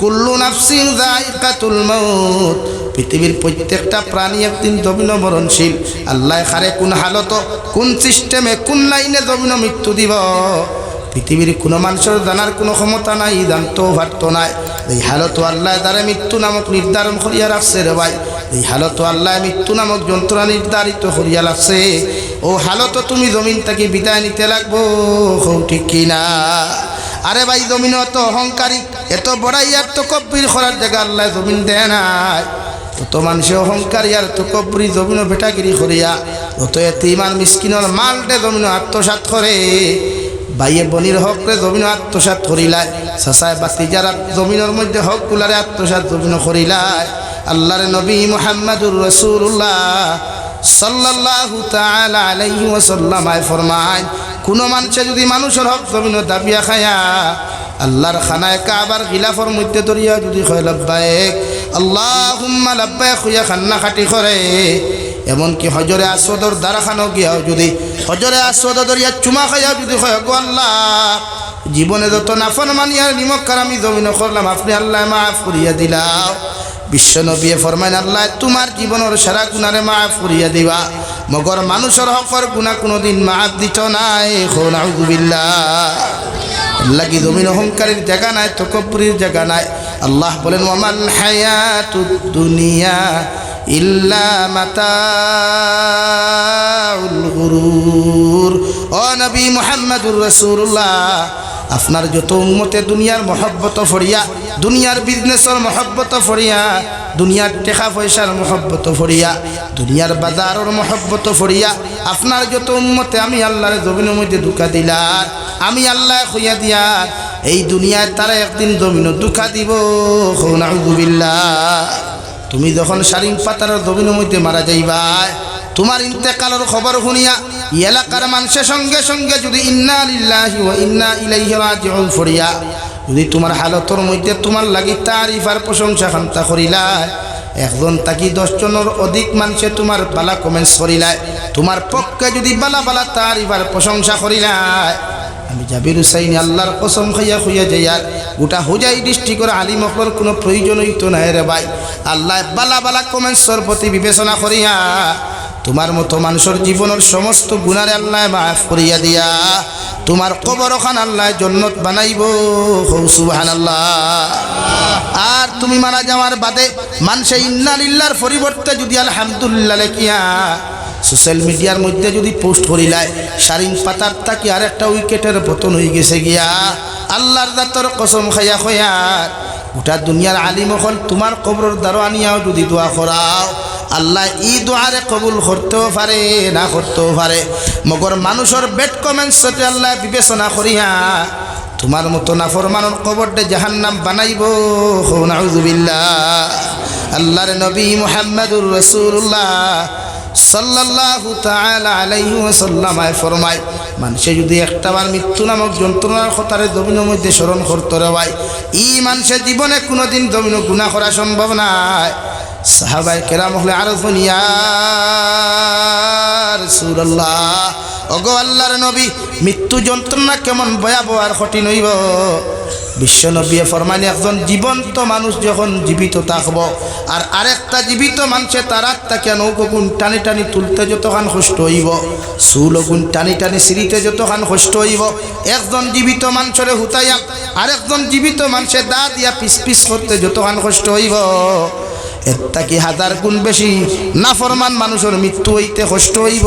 কুল্লু নাফসিন যায়িকাতুল মাউত, পৃথিবীর প্রত্যেকটা প্রাণী একদিন জমিন মরণশীল। আল্লাহ খারে কোন হালত, কোন সিস্টেমে, কোন লাইনে জমিন মৃত্যু দিব পৃথিবীর কোনো মানুষের জানার কোনো ক্ষমতা নাই, জানতেও পারতো নাই। এই হালত আল্লাহ দ্বারা মৃত্যু নামক নির্ধারণ করিয়া রাখছে রে ভাই। এই হালত আল্লাহ মৃত্যু নামক যন্ত্রণা নির্ধারিত করিয়া রাখছে। ও হালত তুমি জমিন থেকে বিদায় নিতে লাগবো, ঠিক কিনা? আরে ভাই, জমিন এত অহংকারী, এত বড়াই আর তো কব্বির করার জায়গা আল্লাহ জমিন দেয় নাই। অত মানুষে অহংকারী আর তো কব্বরি জমিন ভেটাগিরি করিয়া, অত এতিমান মিসকিনের মালটে জমিন আত্মসাৎ করে। ভাইয়ে বনির হক রে জমিন আত্মসাৎ করিলায়, সাসায় বাতি যারা জমিনের মধ্যে হক গুলারে আত্মসাৎ জমিন করিলায়। আল্লাহর নবী মুহাম্মদুর রাসূলুল্লাহ সাল্লাল্লাহু তাআলা আলাইহি ওয়াসাল্লাম ফরমায়, কোন মানুষে যদি মানুষের হক জমিন দাবিয়া খায়া আল্লাহর খানায় কাবার গিলাফের মধ্যে দরিয়া যদি কয় লাব্বাইক আল্লাহুম্মা লাব্বাইক হইয়া খান্না খাটি করে, এমনকি হজরে আসওয়াদর দ্বারাখানো গিয়াও যদি হজরে আসওয়াদ দরিয়া চুমা খাইয়াও যদি কয় গো আল্লাহ, জীবনে যত নাফরমানি আর নিমক্কার আমি জমিন করলাম, আপনি আল্লাহ মাফ করিয়া দিলাও। বিশ্বনবী ফরমাইন, আল্লাহ তোমার জীবনের সারা গুনারে মাফ করিয়া দিবা, মগর মানুষের হকর গুনাহ কোনোদিন মাফ দিত নাই। নাউযুবিল্লাহ। আল্লাহ কি জমিন অহংকারের জায়গা নাই, তকব্বুরের জায়গা নাই। আল্লাহ বলেন, ওয়ামাল হায়াতুদ দুনিয়া ইল্লা মাতাউল গুরুর। ও নবী মুহাম্মদুর রাসূলুল্লাহ, আপনার যত উম্মতে দুনিয়ার মহব্বত ফরিয়া, দুনিয়ার বিজনেসের মহব্বত ফরিয়া, দুনিয়ার টেকা পয়সার মহব্বত ফরিয়া, দুনিয়ার বাজারের মহব্বত ফরিয়া, আপনার যত উম্মতে আমি আল্লাহর জমিনের মধ্যে ধোঁকা দিলাম, আমি আল্লাহ খুইয়া দিয়া এই দুনিয়ায় তারা একদিন জমিনও ধোঁকা দিব। নাউযুবিল্লাহ। তুমি যখন শারিং পাতার জমিনের মধ্যে মারা যাইবা, তোমার ইন্তেকালের খবর শুনিয়া এলাকার মানুষের সঙ্গে সঙ্গে যদি ইন্না লিল্লাহি ওয়া ইন্না ইলাইহি রাজিউন ফরিয়া, যদি তোমার হালতর মধ্যে তোমার লাগি তারিফ আর প্রশংসা খান্তা করিলায়, একজন তাকি 10 জনের অধিক মানুষে তোমার বালা কমেন্টস করিলায়, তোমার পক্ষে যদি বালা বালা তারিফ আর প্রশংসা করিলায়, আমি জাবির হুসাইন আল্লাহর কসম খাইয়া খুইয়া যাইয়ার গোটা হুজাই ডিস্ট্রিক্টের আলিম হকর কোনো প্রয়োজন হইতো না রে ভাই। আল্লাহ বালা বালা কমেন্টসর প্রতি বিবেচনা করিয়া তোমার মতো মানুষের জীবনের সমস্ত গুনারে আল্লাহ মাফ করিয়া দিয়া তোমার কবরখান আল্লাহ জান্নাত বানাইব। সুবহানাল্লাহ। আর তুমি মারা যাওয়ার বাদে মানুষে ইন্না লিল্লাহর পরিবর্তে যদি আলহামদুলিল্লাহ লেখিয়া সোশ্যাল মিডিয়ার মধ্যে যদি পোস্ট করিলায়, শারিং পাতার তাকি আর একটা উইকেটের পতন হয়ে গেছে গিয়া, আল্লাহর জাতর কসম খাইয়া খয়ার গোটা দুনিয়ার আলিম হল তোমার কবরের দ্বারা আনিয়াও যদি দোয়া করাও, আল্লাহ ই দোয়ারে কবুল করতেও পারে, না করতেও পারে। মগর মানুষের বেড কমেন্টস আল্লাহ বিবেচনা করিয়া তোমার মতো নাফরমানের কবরটা জাহান্নাম বানাইব। নাউযুবিল্লাহ। আল্লাহর নবী মুহাম্মদুর রাসূলুল্লাহ সাল্লাল্লাহু তাআলা আলাইহি ওয়াসাল্লাম ফরমায়, মানুষে যদি একটাবার মৃত্যু নামক যন্ত্রণার কথারে জমিনের মধ্যে স্মরণ করতে রে ভাই, ই মানুষের জীবনে কোনোদিন জমিন গুনাহ করা সম্ভব নয়। সাহাবায়ে কেরাম হলে আরো ইয়া রাসূলুল্লাহ, ওগো আল্লাহর নবী, মৃত্যু যন্ত্রণা কেমন ভয়াবহ আর কঠিন হইব। বিশ্বনবী ফরমাইন, একজন জীবন্ত মানুষ যখন জীবিত থাকবো আর আরেকটা জীবিত মানুষে তার আত্মাকে নৌকগুণ টানি টানি তুলতে যতখান কষ্ট হইব, চুলগুণ টানি টানি সিঁড়িতে যতখান কষ্ট হইব, একজন জীবিত মানুষের হুতাইয়া আরেকজন জীবিত মানুষের দা দিয়া পিস পিস করতে যতখান কষ্ট হইব, এর কি 1000 গুণ বেশি নাফরমান মানুষের মৃত্যু হইতে কষ্ট হইব।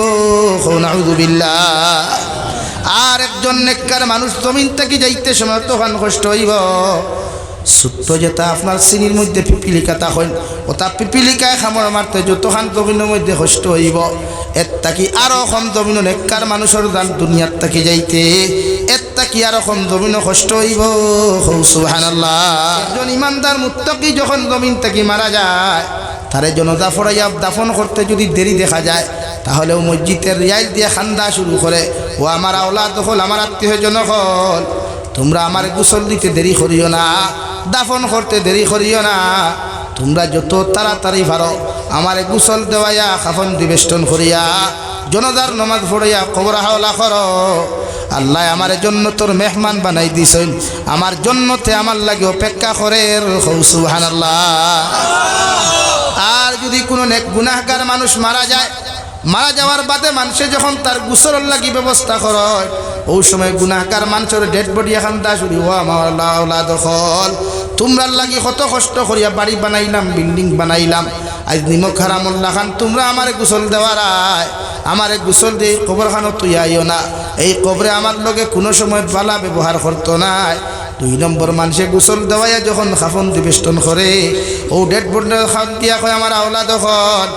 নাউযুবিল্লাহ। আর একজন নেককার মানুষ জমিন থেকে যাইতে সময় তখন কষ্ট হইব। ছোট্ট যেটা আপনার চিনির মধ্যে পিপিলিকাতা হইল, ওটা পিপিলিকায় খামড় মারতে যতখান জমিনের মধ্যে কষ্ট হইব, এর কি আরো কম জমিন নেককার মানুষের দান দুনিয়ার থেকে যাইতে এর কি আরো কম জমিন কষ্ট হইব। সুবহানাল্লাহ। একজন ইমানদার মুত্তাকি যখন জমিন থেকে মারা যায়, তারে জনদা ফরাইয়া দাফন করতে যদি দেরি দেখা যায়, তাহলেও মসজিদের রিয়াইল দিয়ে খান্দা শুরু করে, ও আমার আওলাদ হল, আমার আত্মীয়জন হল, তোমরা আমার গোসল দিতে দেরি করিও না, দাফন করতে দেরি করিও না, তোমরা যত তাড়াতাড়ি পারো আমার গোসল দেওয়াইয়া কাফন দিবেষ্টন করিয়া জনদার নমাজ পড়িয়া কবর হাওলা করো। আল্লাহ আমার জন্য তোর মেহমান বানাই দিছেন, আমার জন্যতে আমার লাগে অপেক্ষা করে। সুবহানাল্লাহ। আর যদি কোনো নেক গুনাহগার মানুষ মারা যায়, মারা যাওয়ার বাদে মানুষে যখন তার গোসলের লাগি ব্যবস্থা করে, ওই সময় গুনাহগার মানুষের ডেড বডি এখন দা শুরু ও আমার আল্লাহ দখল তোমরার লাগি কত কষ্ট করিয়া বাড়ি বানাইলাম, বিল্ডিং বানাইলাম, আজ নিমক হারামুল্লাহ খান তোমরা আমারে গোসল দেওয়ার আমারে গোসল দিয়ে কবরখানো তুই আইও না। এই কবরে আমার লগে কোনো সময় বালা ব্যবহার করতো না। 2 নম্বর মানুষে গোসল দেওয়াইয়া যখন খাফন দিবেষ্টন করে, ও ডেড বডি খান দিয়া কয় আমার আওলা দখল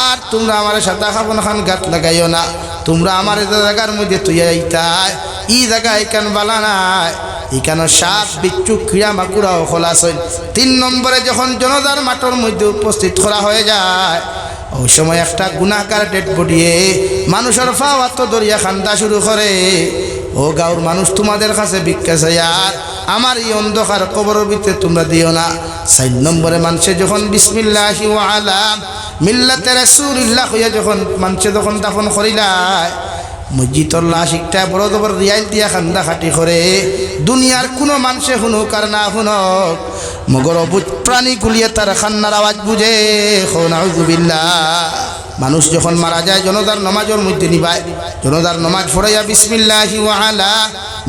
আর তোমরা আমার সাথে খাফন খান গাত লাগাইও না, তোমরা আমার জায়গার মধ্যে তুই আইতাই, ই জায়গা এখান বালা নাই, এখানে সাপ বিচ্ছু ক্রিয়া মাকুরাও খোলাস। 3 নম্বরে যখন জনতার মাঠের মধ্যে উপস্থিত করা হয়ে যায়, ওই সময় একটা গুনাহগার ডেড বডিয়ে মানুষের ফাওয়াত দরিয়া খান্দা শুরু করে। ও গাঁর মানুষ তোমাদের কাছে ভিক্ষা চাই, আর আমার এই অন্ধকার কবরের ভিতরে তোমরা দিও না। 4 নম্বরে মানুষে যখন বিসমিল্লাহি ওয়া আলা মিল্লাতে রাসূলিল্লাহ হইয়া যখন মানুষে যখন দাফন করিলায়, মসজিদর লাশ একটা বড় বড় রিয়াল দিয়া খান্দা খাটি করে, দুনিয়ার কোনো মানুষে শুনুক আর না শুনুক, মগর অবুজ প্রাণী গুলিয়ে তার খান্নার আওয়াজ বুঝে। নাউযুবিল্লাহ। মানুষ যখন মারা যায় জনতার নমাজের মধ্যে নিবায়, জনতার নমাজ পড়াইয়া বিসমিল্লাহি ওয়া আলা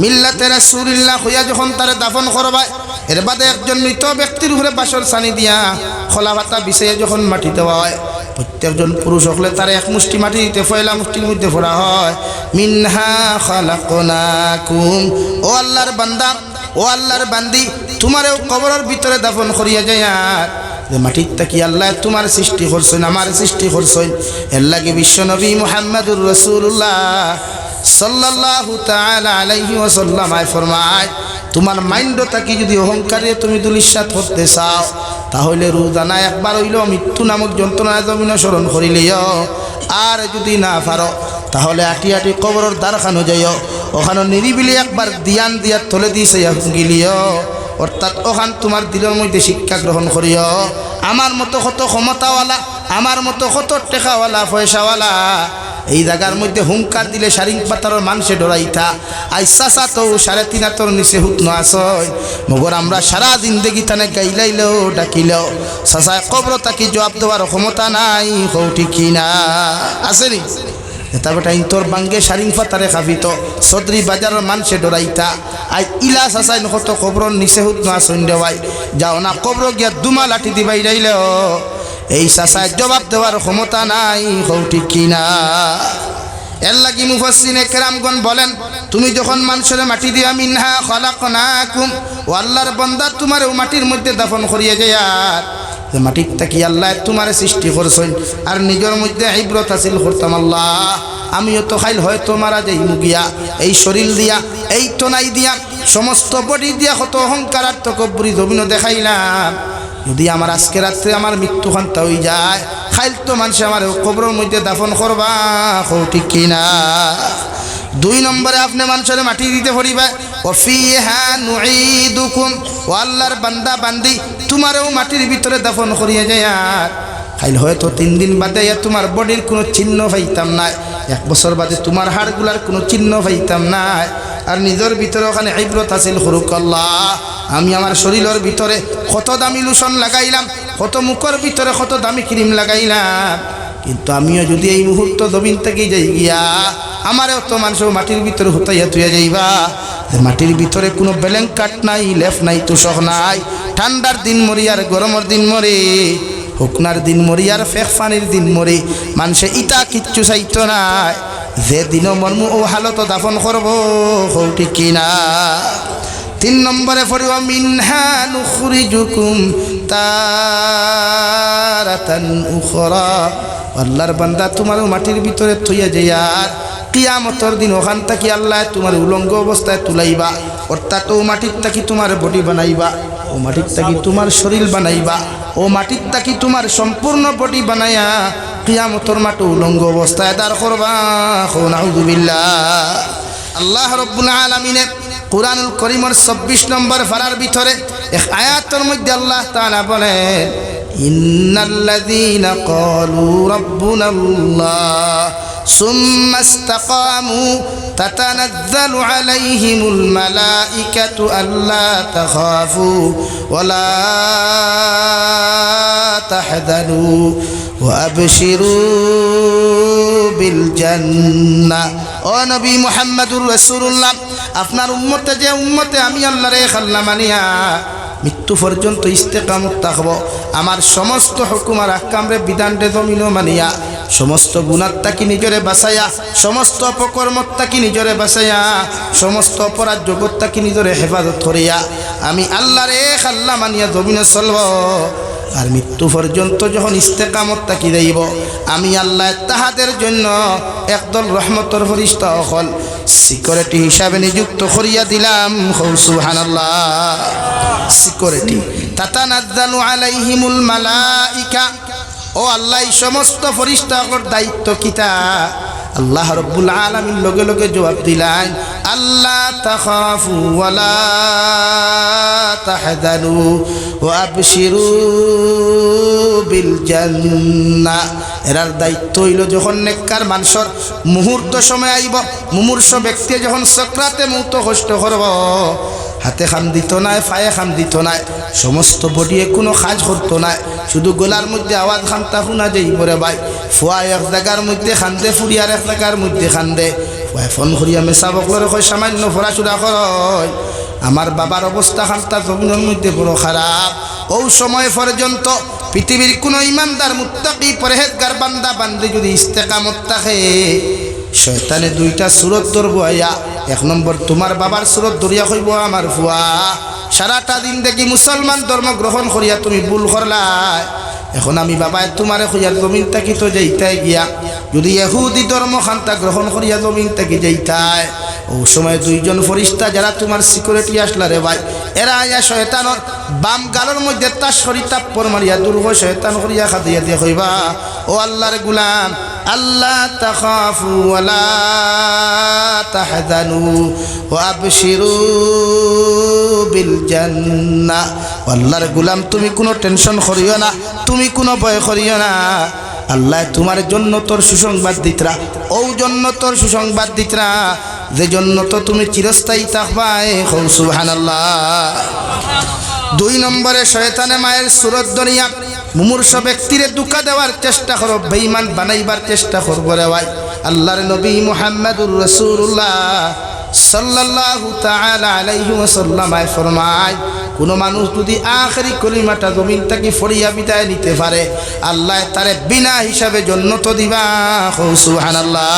মিল্লাতে রাসূলিল্লাহ হইয়া যখন তারে দাফন করবায়, এর বাদে একজন মৃত ব্যক্তির উপরে বাসর সানি দিয়া খোলা ভাতা বিছাইয়া যখন মাটি দেওয়া হয়, প্রত্যেকজন পুরুষ হলে তার এক মুষ্টি মাটি দিতে পয়লা মুষ্টির মধ্যে ফোড়া হয়। মিনহা খালাকনাকুম, ও আল্লাহর বান্দা, ও আল্লাহর বান্দি, তোমারও কবরের ভিতরে দাফন করিয়া যায়। আর যে মাটির তাকি আল্লাহ তোমার সৃষ্টি করছেন, আমার সৃষ্টি করছেন, এর লাগে বিশ্বনবী মুহাম্মদুর রাসূলুল্লাহ সাল্লাল্লাহু তাআলা আলাইহি ওয়াসাল্লাম ফরমায়, তোমার মাইন্ড তাকি যদি অহংকারে তুমি দুলিশাত করতে চাও, তাহলে রোজানা একবার হইলেও মৃত্যু নামক যন্ত্রণায় জমিন স্মরণ করিলেও, আর যদি না পারো তাহলে আটি আটি কবরের দ্বারখানো যাইও, ওখানে নিরিবিলি একবার দিয়ান দিয়ার তলে দিয়েছে গিলিও, অর্থাৎ ওখান তোমার দিলের মধ্যে শিক্ষা গ্রহণ করিও। আমার মতো কত ক্ষমতাওয়ালা, আমার মতো কত টেকাওয়ালা পয়সাওয়ালা এই জায়গার মধ্যে হুঙ্কার দিলে শারিং পাতার মানুষে ডরাইতা, আইসা তো 3.5 হাতর নিচে হুতন আসয়, মগর আমরা সারা জিন্দেগি তানে গাইলাইলেও ডাকিলেও সাসায় কবর তাকি জবাব দেওয়ার ক্ষমতা নাই। কৌটি কি না আসেনি? এটা বেটা ইন্তর বাঙ্গে শারিং পাতারে খাবিত সদরি বাজারের মানুষে ডরাইতা, আই ইলা সাসাই কত কবর নিচে হুতন আসন দেওয়াই, যাও না কবর গিয়া দুমা লাঠি দিবাই যাইলেও এই সাসায় জবাব দেওয়ার ক্ষমতা নাই। কৌটি কি না? এর লাগি মুফাসসিরিনে কেরামগণ বলেন, তুমি যখন মানুষের মাটি দিয়া মিনহা খালাকনাকুম, ও আল্লাহর বান্দা তোমার ও মাটির মধ্যে দাফন করিয়া যায়, আর যে মাটির তাকি আল্লাহ তোমার সৃষ্টি করছেন, আর নিজের মধ্যে ইবরত হাসিল করতাম, আল্লাহ আমিও তো খাইল হয়তো মারা যাই মুগিয়া, এই শরীর দিয়া, এই টনাই দিয়া, সমস্ত বডি দিয়া কত অহংকার আর তকব্বুরি জমিনও দেখাইলাম, যদি আমার আজকে রাত্রে আমার মৃত্যু খান্তা হয়ে যায়, খাইল তো মানুষ আমার কবরের মধ্যে দাফন করবা। ঠিক কিনা? 2 নম্বরে আপনি মানুষের মাটি দিতে পড়িবা, ওয়াফিহা নুঈদুকুম, ও আল্লাহর বান্দা বান্দি তোমারও মাটির ভিতরে দাফন করিয়া যায়, আর খাইল হয়তো 3 দিন বাদে তোমার বডির কোনো চিহ্ন পাইতাম না, 1 বছর বাদে তোমার হাড়গুলার কোনো চিহ্ন পাইতাম না, আর নিজের ভিতরে ওখানে ইবরত হাসিল করুক। আল্লাহ আমি আমার শরীরের ভিতরে কত দামি লোশন লাগাইলাম, কত মুখের ভিতরে কত দামি ক্রিম লাগাইলাম, কিন্তু আমিও যদি এই মুহূর্ত জমিন থেকে যাই গিয়া, আমারও তো মানুষ মাটির ভিতরে হুতাইয়া তুইয়া যাইবা। মাটির ভিতরে কোনো ব্ল্যাঙ্কেট নাই, লেফ নাই, তোষক নাই, ঠান্ডার দিন মরি আর গরমের দিন মরি, হুকনার দিন মরি আর ফেক পানির দিন মরি, মানুষে ইটা কিচ্ছু চাইতো না, যে দিনও মর্ম ও হালত দাফন করবো। ঠিক কিনা? 3 নম্বরে পড়িব মিনহা নুখরিজুকুম তারাতান উখরা, আল্লাহর বান্দা তোমারও মাটির ভিতরে থইয়া যায়, আর কিয়ামতের দিন ওখান থেকে আল্লাহ তোমার উলঙ্গ অবস্থায় তুলাইবা, অর্থাৎ ও মাটির তাকি তোমার বডি বানাইবা, ও মাটির তাকি তোমার শরীর বানাইবা, ও মাটির তাকি তোমার সম্পূর্ণ বডি বানাইয়া কিয়ামতের মাঠে উলঙ্গ অবস্থায় দাঁড় করবা। নাউযুবিল্লাহ। আল্লাহ রাব্বুল আলামিনে কুরআনুল কারীমের 26 নম্বর পারার ভিতরে এক আয়াতের মধ্যে আল্লাহ তাআলা বলেন, ইন্নাল্লাযীনা ক্বালু রাব্বুনাল্লাহ ثم استقاموا تتنزل عليهم الملائكة ألا تخافوا ولا تحزنوا وأبشروا بالجنة ও নবী মুহাম্মদুর রাসূলুল্লাহ আপনার উম্মতে যে উম্মতে আমি আল্লাহর খাল্লা মানিয়া মৃত্যু পর্যন্ত ইস্তেকামত থাকব আমার সমস্ত হুকুম আর আহকামরে বিধানরে জমিন মানিয়া সমস্ত গুণাত্মাকে নিজরে বাঁচাইয়া সমস্ত অপকর্মত্বাকে নিজরে বাঁচাইয়া সমস্ত অপরাধ জগৎটাকে নিজরে হেফাজত করিয়া আমি আল্লাহর খাল্লা মানিয়া জমিনে চলব আর মৃত্যু পর্যন্ত যখন ইস্তেকামত থাকি যাইব আমি আল্লাহ তাহাদের জন্য একদল রহমতর ফেরেশতা হল সিকিউরিটি হিসাবে নিযুক্ত করিয়া দিলাম সুবহানাল্লাহ সিকিউরিটি তাতানাজ্জালু আলাইহিমুল মালাইকা ও আল্লাহ সমস্ত ফেরেশতার দায়িত্ব কিতা আল্লাহ রাব্বুল আলামিন লগে লগে জবাব দিলেন আল্লাহ তাখাফু ওয়ালা তাহজানু ওয়া আবশিরু বিল জান্নাহ এরার দায়িত্ব হইল যখন নেককার মানুষের মুহূর্ত সময় আইব মুমূর্ষ ব্যক্তি যখন সকরাতে মৌত কষ্ট করব হাতে খাম দিত নাই পায়ে খাম দিত নাই সমস্ত বডিয়ে কোনো কাজ করতো না শুধু গলার মধ্যে আওয়াজ খামতা শুনা যাই পরে ভাই ফুয়া এক জায়গার মধ্যে খান্দে ফুরিয়ার এক জায়গার মধ্যে খান্দে ফুয়া ফোন করিয়া মেসা বকলরে কয় সামান্য ফরাচুরা করয় আমার বাবার অবস্থা খামতা জমিনের মধ্যে বড় খারাপ ও সময় পর্যন্ত পৃথিবীর কোনো ইমানদার মুত্তাকি পরহেজগার বান্দা বান্দি যদি ইস্তেকামত থাকে শয়তানে দুইটা সুরত ধরব আয়া এক নম্বর তোমার বাবার সুরত ধরিয়া কইব আমার ফুয়া সারাটা দিন দেখি মুসলমান ধর্ম গ্রহণ করিয়া তুমি ভুল করলাই এখন আমি বাবাই তোমারে কইয়ার জমিন থাকি তো যাইতাই গিয়া যদি ইহুদি ধর্ম খান্তা গ্রহণ করিয়া জমিন থাকি যাইতাই ও সময় দুইজন ফেরেশতা যারা তোমার সিকিউরিটি আসলা রে ভাই এরা আয়া শয়তানর বাম গালর মধ্যে তাস করি তাপ্পর মারিয়া দুর্গ শয়তান করিয়া খাদিয়া দিয়ে কইবা ও আল্লাহর গোলাম আল্লাহ তাখাফু ওয়ালা তাহজানু ওয়া আবশিরু বিল জান্নাহ আল্লাহর গোলাম তুমি কোনো টেনশন করিও না তুমি কোনো ভয় করিও না আল্লাহ তোমার জন্য তোর সুসংবাদ দিতরা ও জন্য তোর সুসংবাদ দিতরা যে জন্য তো তুমি চিরস্থায়ী থাকবাই সুবহানাল্লাহ দুই নম্বরে শয়তানে মায়ের সুরত ধরিয়া মুমূর্ষ ব্যক্তিরে দুঃখা দেওয়ার চেষ্টা করো বেঈমান বানাইবার চেষ্টা করবো রে ভাই আল্লাহর নবী মুহাম্মদুর রাসূলুল্লাহ সাল্লাল্লাহু তাআলা আলাইহি ওয়াসাল্লাম ফরমায় কোন মানুষ যদি আখেরি কলিমাটা জমিন থেকে ফরিয়া বিদায় নিতে পারে আল্লাহ তারে বিনা হিসাবে জান্নাত দিবা সুবহানাল্লাহ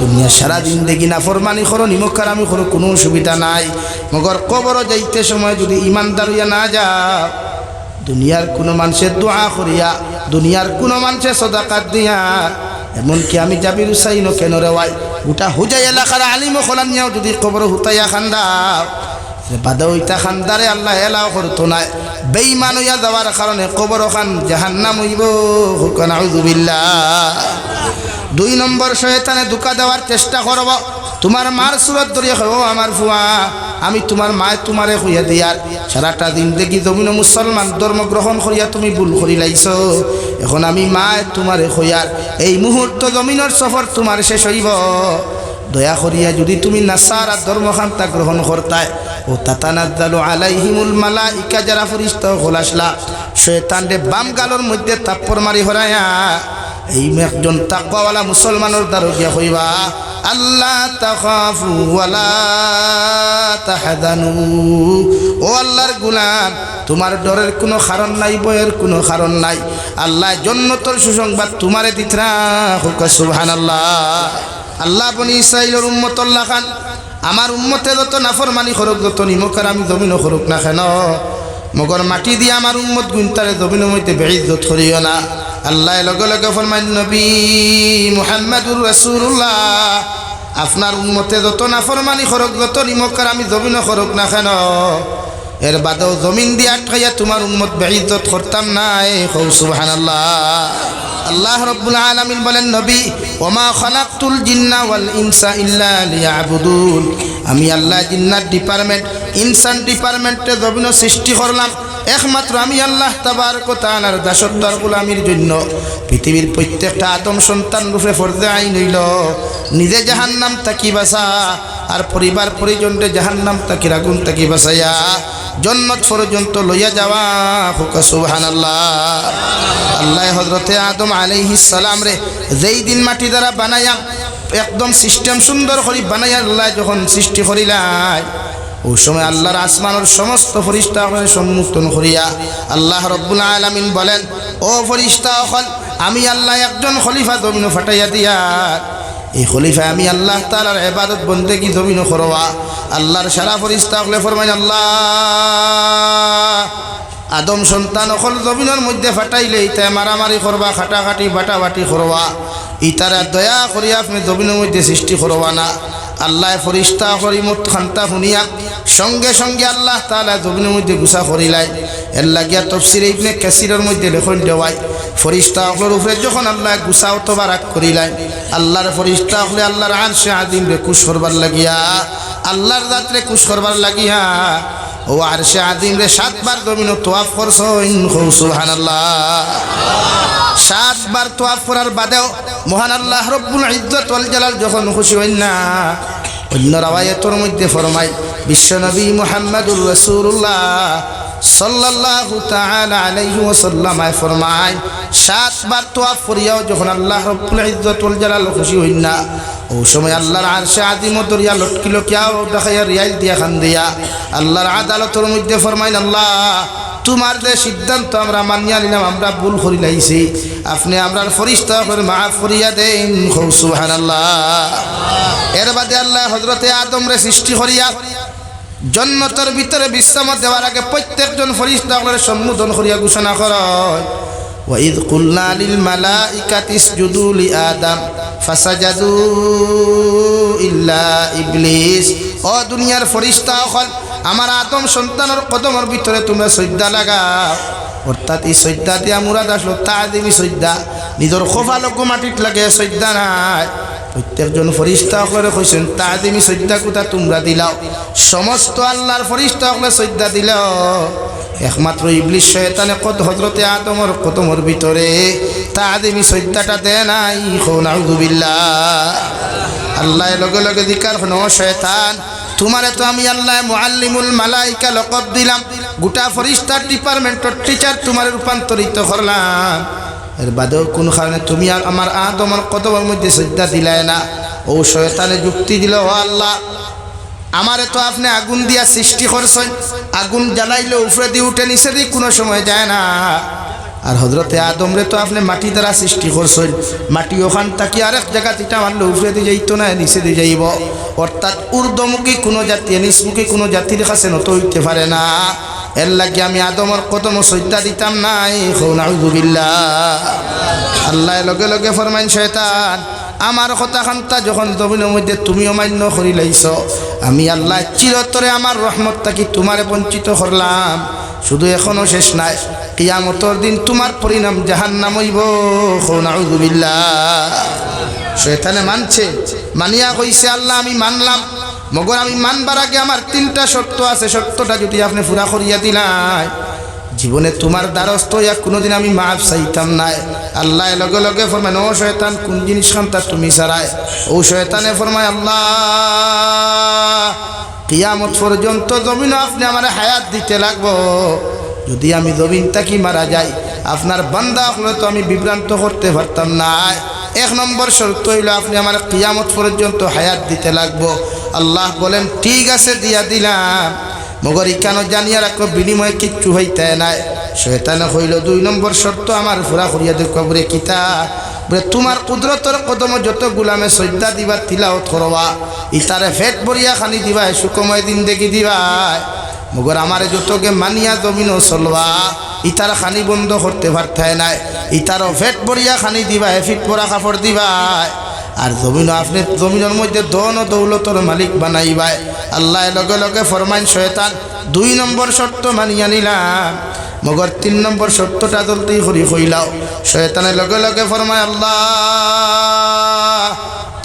দুনিয়া সারা জিন্দেগি নাফরমানি করো নিমকরামি করো কোনো সুবিধা নাই মগর কবর যাইতে সময় যদি ইমানদার হইয়া না যাও দুনিয়ার কোনো মানুষের দোয়া করিয়া দুনিয়ার কোনো মানুষের সদাকাত দিয়া এমনকি আমি জাবির হুসাইনও কেন রে ভাই গোটা হুজাই এলাকার আলিম খোলান নিয়েও যদি কবর হুতাইয়া খান্দাও বাদা ওইটা খান্দারে আল্লাহ এলাও করতো না বেঈমান হইয়া যাওয়ার কারণে কবর খান জাহান্নাম হইব নাউযুবিল্লাহ দুই নম্বর শয়তানে ধোঁকা দেওয়ার চেষ্টা করব তোমার মার সুরত ধরিয়া খাবো আমার ফুয়া আমি তোমার মায় তোমারে হইয়া দিয়ার সারাটা দিন দেখি জমিন মুসলমান ধর্ম গ্রহণ করিয়া তুমি ভুল করি লাইছ এখন আমি মায় তোমারে হইয়ার এই মুহূর্ত জমিনের সফর তোমার শেষ হইব দয়া করিয়া যদি তুমি নাসারা ধর্মখান্তা গ্রহণ করতায় ও তাতানাজ্জালু আলাইহিমুল মালাইকা যারা ফেরেশতা হল আসলা শয়তানরে বাম গালর মধ্যে তাপ্পর মারি হরায়া এই একজন তাকওয়ালা মুসলমানের দ্বারা গিয়া কইবা আল্লাহ তাখাফু ওয়ালা তাহজানু ও আল্লাহর গোলাম তোমার ডরের কোনো কারণ নাই ভয়ের কোনো কারণ নাই আল্লাহ জান্নাতের সুসংবাদ তোমারে দিতরা সুবহানাল্লাহ আল্লাহ বনি ইসরাইলের উম্মত আল্লাহ খান আমার উম্মতে যত নাফরমানি করুক যত নিমকার আমি জমিনও করুক না কেন মগর মাটি দিয়ে আমার উম্মত গুনতারে জমিনের মধ্যে বেইজ্জত করিও না আল্লাহ লগে লগে ফরমাইল নবী মুহাম্মদুর রাসূলুল্লাহ আপনার উম্মতে যত নাফরমানি করুক যত নিমকার আমি জমিনও করুক না কেন এর বাদেও জমিন দিয়ে আটকাইয়া তোমার উম্মত বেইজ্জত করতাম না সুবহানাল্লাহ আল্লাহ রাব্বুল আলামিন বলেন নবী ওমা খালাকতুল জিন্না ওয়াল ইনসা ইল্লা লিয়াবুদুন আমি আল্লাহ জিন্নাত ডিপার্টমেন্ট ইনসান ডিপার্টমেন্টে জমিন সৃষ্টি করলাম একমাত্র আমি আল্লাহ তাবারক ওয়া তাআলার দাসত্বর গোলামির জন্য পৃথিবীর প্রত্যেকটা আদম সন্তান রূপে ফরজে আইন হইল নিজে জাহান্নাম তাকি বাঁচা আর পরিবার পরিজনকে জাহান্নাম তাকি আগুন তাকি বাঁচাইয়া জান্নাত পর্যন্ত লইয়া যাওয়া হুক সুবহানাল্লাহ। আল্লাহ হযরতে আদম আলাইহিস সালাম রে যেই দিন মাটি দ্বারা বানাইয়া একদম সিস্টেম সুন্দর করে বানাইয়া আল্লাহ যখন সৃষ্টি করিলাই ওই সময় আল্লাহর আসমানের সমস্ত ফেরেশতাদের সম্মুখীন করিয়া আল্লাহ রাব্বুল আলামিন বলেন, ও ফেরেশতা হল আমি আল্লাহ একজন খলিফা জমিন ফাটাইয়া দিয়া এই খলিফা আমি আল্লাহ তাআলার ইবাদত বন্দেগী জমিন করবা। আল্লাহর সারা ফেরেশতা হলে ফরমায়, আল্লাহ আদম সন্তান অকল জমিনের মধ্যে ফাটাইলে ইতা মারামারি করবা, খাটাখাটি বাটাবাটি করবা, ইতারা দয়া করিয়া আপনি জমিনের মধ্যে সৃষ্টি করবা না। আল্লাহ ফেরেশতা করিমত খান্তা শুনিয়া সঙ্গে সঙ্গে আল্লাহ তাআলা জমিনের মধ্যে গুছা করিলাই। এর লাগিয়া তাফসীরে ইবনে কাসিরের মধ্যে লেখন দেওয়ায় ফেরেশতা হলোর উপরে যখন আল্লাহ গুছাও তোবারাক করিলাই আল্লাহর ফেরেশতা হলে আল্লাহর আরশে আযীম রে খুশ করবার লাগিয়া আল্লাহর জাতরে খুশ করবার লাগিয়া ও আরশে আযীম রে 7 বার জমিন তওয়াফ করছেন। সুবহানাল্লাহ। 7 বার তওয়াফ করার বাদেও মহান আল্লাহ রব্বুল ইজ্জত ওয়াল জালাল যখন খুশি হইন না অন্য রাওয়ায়াতের মধ্যে ফরমায় বিশ্বনবী মুহাম্মদুর রাসূলুল্লাহ সাল্লাল্লাহু তাআলা আলাইহি ওয়াসাল্লাম ফরমায় 7 বার তওয়াফ করিয়াও যখন আল্লাহ রব্বুল ইজ্জত ওয়াল জালাল খুশি হইন না ওই সময় আল্লাহর আরশে আযীম দরিয়া লটকিলো কিয়াও দেখাইয়া রিয়াল দিয়া খান দিয়া আল্লাহর আদালতের মধ্যে ফরমাইন, আল্লাহ তোমার যে সিদ্ধান্ত আমরা মানিয়া নিলাম, আমরা ভুল করি লাইছি, আপনি আমরার ফেরেশতা করে মাফ করিয়া দেন। সুবহানাল্লাহ। এর বাদে আল্লাহ হযরতে আদম রে সৃষ্টি করিয়া জান্নাতের ভিতরে বিশ্রাম দেওয়ার আগে প্রত্যেকজন ফেরেশতাকে সম্বোধন করিয়া ঘোষণা করেন, ওয়াইদ কুলনা লিল মালাইকাতি ইসজুদু লি আদম ফাসাজাদু ইল্লা ইবলিস। ও দুনিয়ার ফেরেশতা হল আমার আদম সন্তানের কদমের ভিতরে তোমরা সজদা লাগাও। অর্থাৎ এই সজদা দিয়া মুরাদ আসলো তাআযীমি সজদা, নিজের খোফালক মাটিত লাগে সজদা নাই। প্রত্যেকজন ফেরেশতা করে কইছেন তাআযীমি সজদা কোথা তোমরা দিলাও, সমস্ত আল্লাহর ফেরেশতা হলে সজদা দিলাও, একমাত্র ইবলিস শয়তানে কত হযরতে আদমের কদমের ভিতরে তাআযীমি সজদাটা দেয় নাই। নাউযুবিল্লাহ। আল্লাহ লগে লগে জিকার হনো, শয়তান তোমারে তো আমি আল্লাহ মুআল্লিমুল মালাইকা লকব দিলাম, গোটা ফেরেশতার ডিপার্টমেন্টের টিচার তোমারে রূপান্তরিত করলাম, এর বাদেও কোন কারণে তুমি আমার আদমের কদমের মধ্যে সজদা দিলাই না? ও শয়তানে যুক্তি দিল, ও আল্লাহ আমারে তো আপনি আগুন দিয়া সৃষ্টি করছেন, আগুন জ্বালাইলে উপরে দিয়ে উঠে নিচে দিয়ে কোনো সময় যায় না, আর হযরতে আদম রে তো আপনি মাটি দ্বারা সৃষ্টি করছেন, মাটি ওখান থাকি আরেক জায়গা তিটা মারলে উপরে দিয়ে যাইতো না, নিচে দিয়ে যাইব। অর্থাৎ ঊর্ধ্বমুখী কোনো জাতি নিচমুখী কোনো জাতির কাছে নত হইতে পারে না। এর লাগে আমি আদমের কদম সজদা দিতাম নাই। নাউযুবিল্লাহ। আল্লাহ লগে লগে ফরমাইন, শয়তান আমার কথা খান্তা যখন জমিনের মধ্যে তুমি অমান্য করি লাইছ, আমি আল্লাহ চিরতরে আমার রহমত থাকি তোমারে বঞ্চিত করলাম। শুধু এখনো শেষ নাই, কিয়ামতের দিন তোমার পরিণাম জাহান্নাম হইব। নাউযুবিল্লাহ। শয়তানে মানছে, মানিয়া কইছে আল্লাহ আমি মানলাম, মগর আমি মানবার আগে আমার 3টা শর্ত আছে, শর্তটা যদি আপনি পুরা করিয়া দিলাই জীবনে তোমার দ্বারস্থ হইয়া কোনোদিন আমি মাফ চাইতাম নাই। আল্লাহ লগে লগে ফরমায়, ও শয়তান কোন জিনিস খান্তা তুমি ছাড়ায়? ও শয়তানে ফরমায়, আল্লাহ কিয়ামত পর্যন্ত জমিন আপনি আমার হায়াত দিতে লাগবো, যদি আমি জমিন থাকি মারা যাই আপনার বান্দা হলে তো আমি বিভ্রান্ত করতে পারতাম না। 1 নম্বর শর্ত হইল আপনি আমার কিয়ামত পর্যন্ত হায়াত দিতে লাগবো। আল্লাহ বলেন ঠিক আছে দিয়া দিলাম, মগর ইকানো জানিয়া রাখো বিনিময়ে কিচ্ছু হইতে নাই। শয়তানে হইল 2 নম্বর শর্ত আমার পুরা করিয়া দেখো বলে কিতা বলে তোমার কুদরতর কদম যত গুলামে সজদা দিবা তিলাওয়াত করবা, ইতারে ফেট ভরিয়া খানি দিবা, সুকময় দিন দেখি দিবা, মগর আমারে যতকে মানিয়া জমিনও চলবা, ইতার খানি বন্ধ করতে পারতে নাই, ইতারও ফেট ভরিয়া খানি দিবা, ফিট পরা কাপড় দিবা, আর জমিন আপনি জমিনের মধ্যে ধন ও দৌলতর মালিক বানাইবাই। আল্লাহ লগে লগে ফরমাইন, শয়তান 2 নম্বর শর্ত মানিয়া নিলাম, মগর 3 নম্বর শর্তটা জলদি করি হইলাও। শয়তানের লগে লগে ফরমায়, আল্লাহ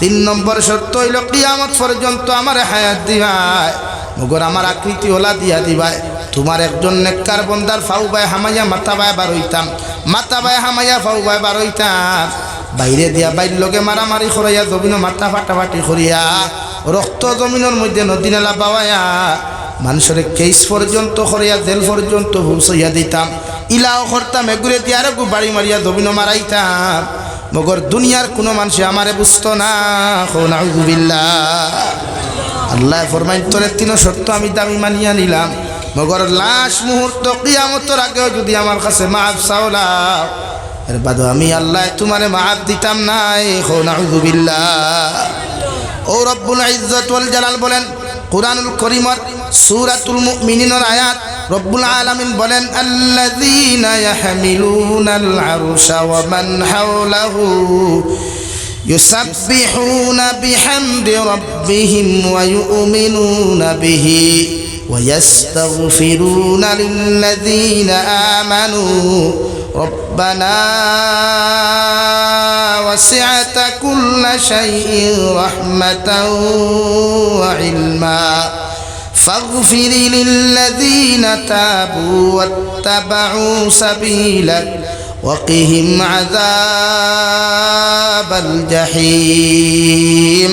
3 নম্বর শর্ত হইল কিয়ামত পর্যন্ত আমার হায়াত দিবাই। মগর আমার আকৃতি ওলা দিয়া দিবাই তোমার একজন নেককার বন্দার ফাউ বাই হামাইয়া মাথা বাই বার হইতাম মাথা বাই হামাইয়া ফাউ বাই বার হইতাম বাইরে দিয়া বাইর লগে মারামারি করাইয়া জমিন মাথা ফাটাফাটি করিয়া রক্ত জমিনের মধ্যে নদী নালা বাওয়াইয়া মানুষের কেস পর্যন্ত করিয়া জেল পর্যন্ত পৌঁছাইয়া দিতাম ইলাও করতাম এগুড়ে দিয়ে আরো বাড়ি মারিয়া জমিন মারাইতাম মগর দুনিয়ার কোনো মানুষে আমারে বুঝতো না নাউযুবিল্লাহ আল্লাহ ফরমাইন তোরে তিন সত্য আমি দামি মানিয়া নিলাম মগর লাশ মুহূর্ত কিয়ামতের আগেও যদি আমার কাছে মাফ চাওলা এর বাদে আমি আল্লাহ তোমারে মাফ দিতাম না নাউযুবিল্লাহ ও রব্বুল ইজ্জত ওয়াল জালাল বলেন কুরআনুল কারীমের সূরাতুল মুমিনিনের আয়াত রব্বুল আলামিন বলেন আল্লাযীনা ইয়াহমিলুনাল আরশা ওয়া মান হাওলাহু ইউসাব্বিহুনা বিহামদি রাব্বিহিম ওয়া ইউমিনুনা বিহি ওয়া ইস্তাগফিরুনা লিল্লাযীনা আমানু রব্বানা ওয়াসি'তা কুল্লা শাইইন রাহমাতাও ওয়া ইলমা فاغفر للذين تابوا واتبعوا سبيلك وقهم عذاب الجحيم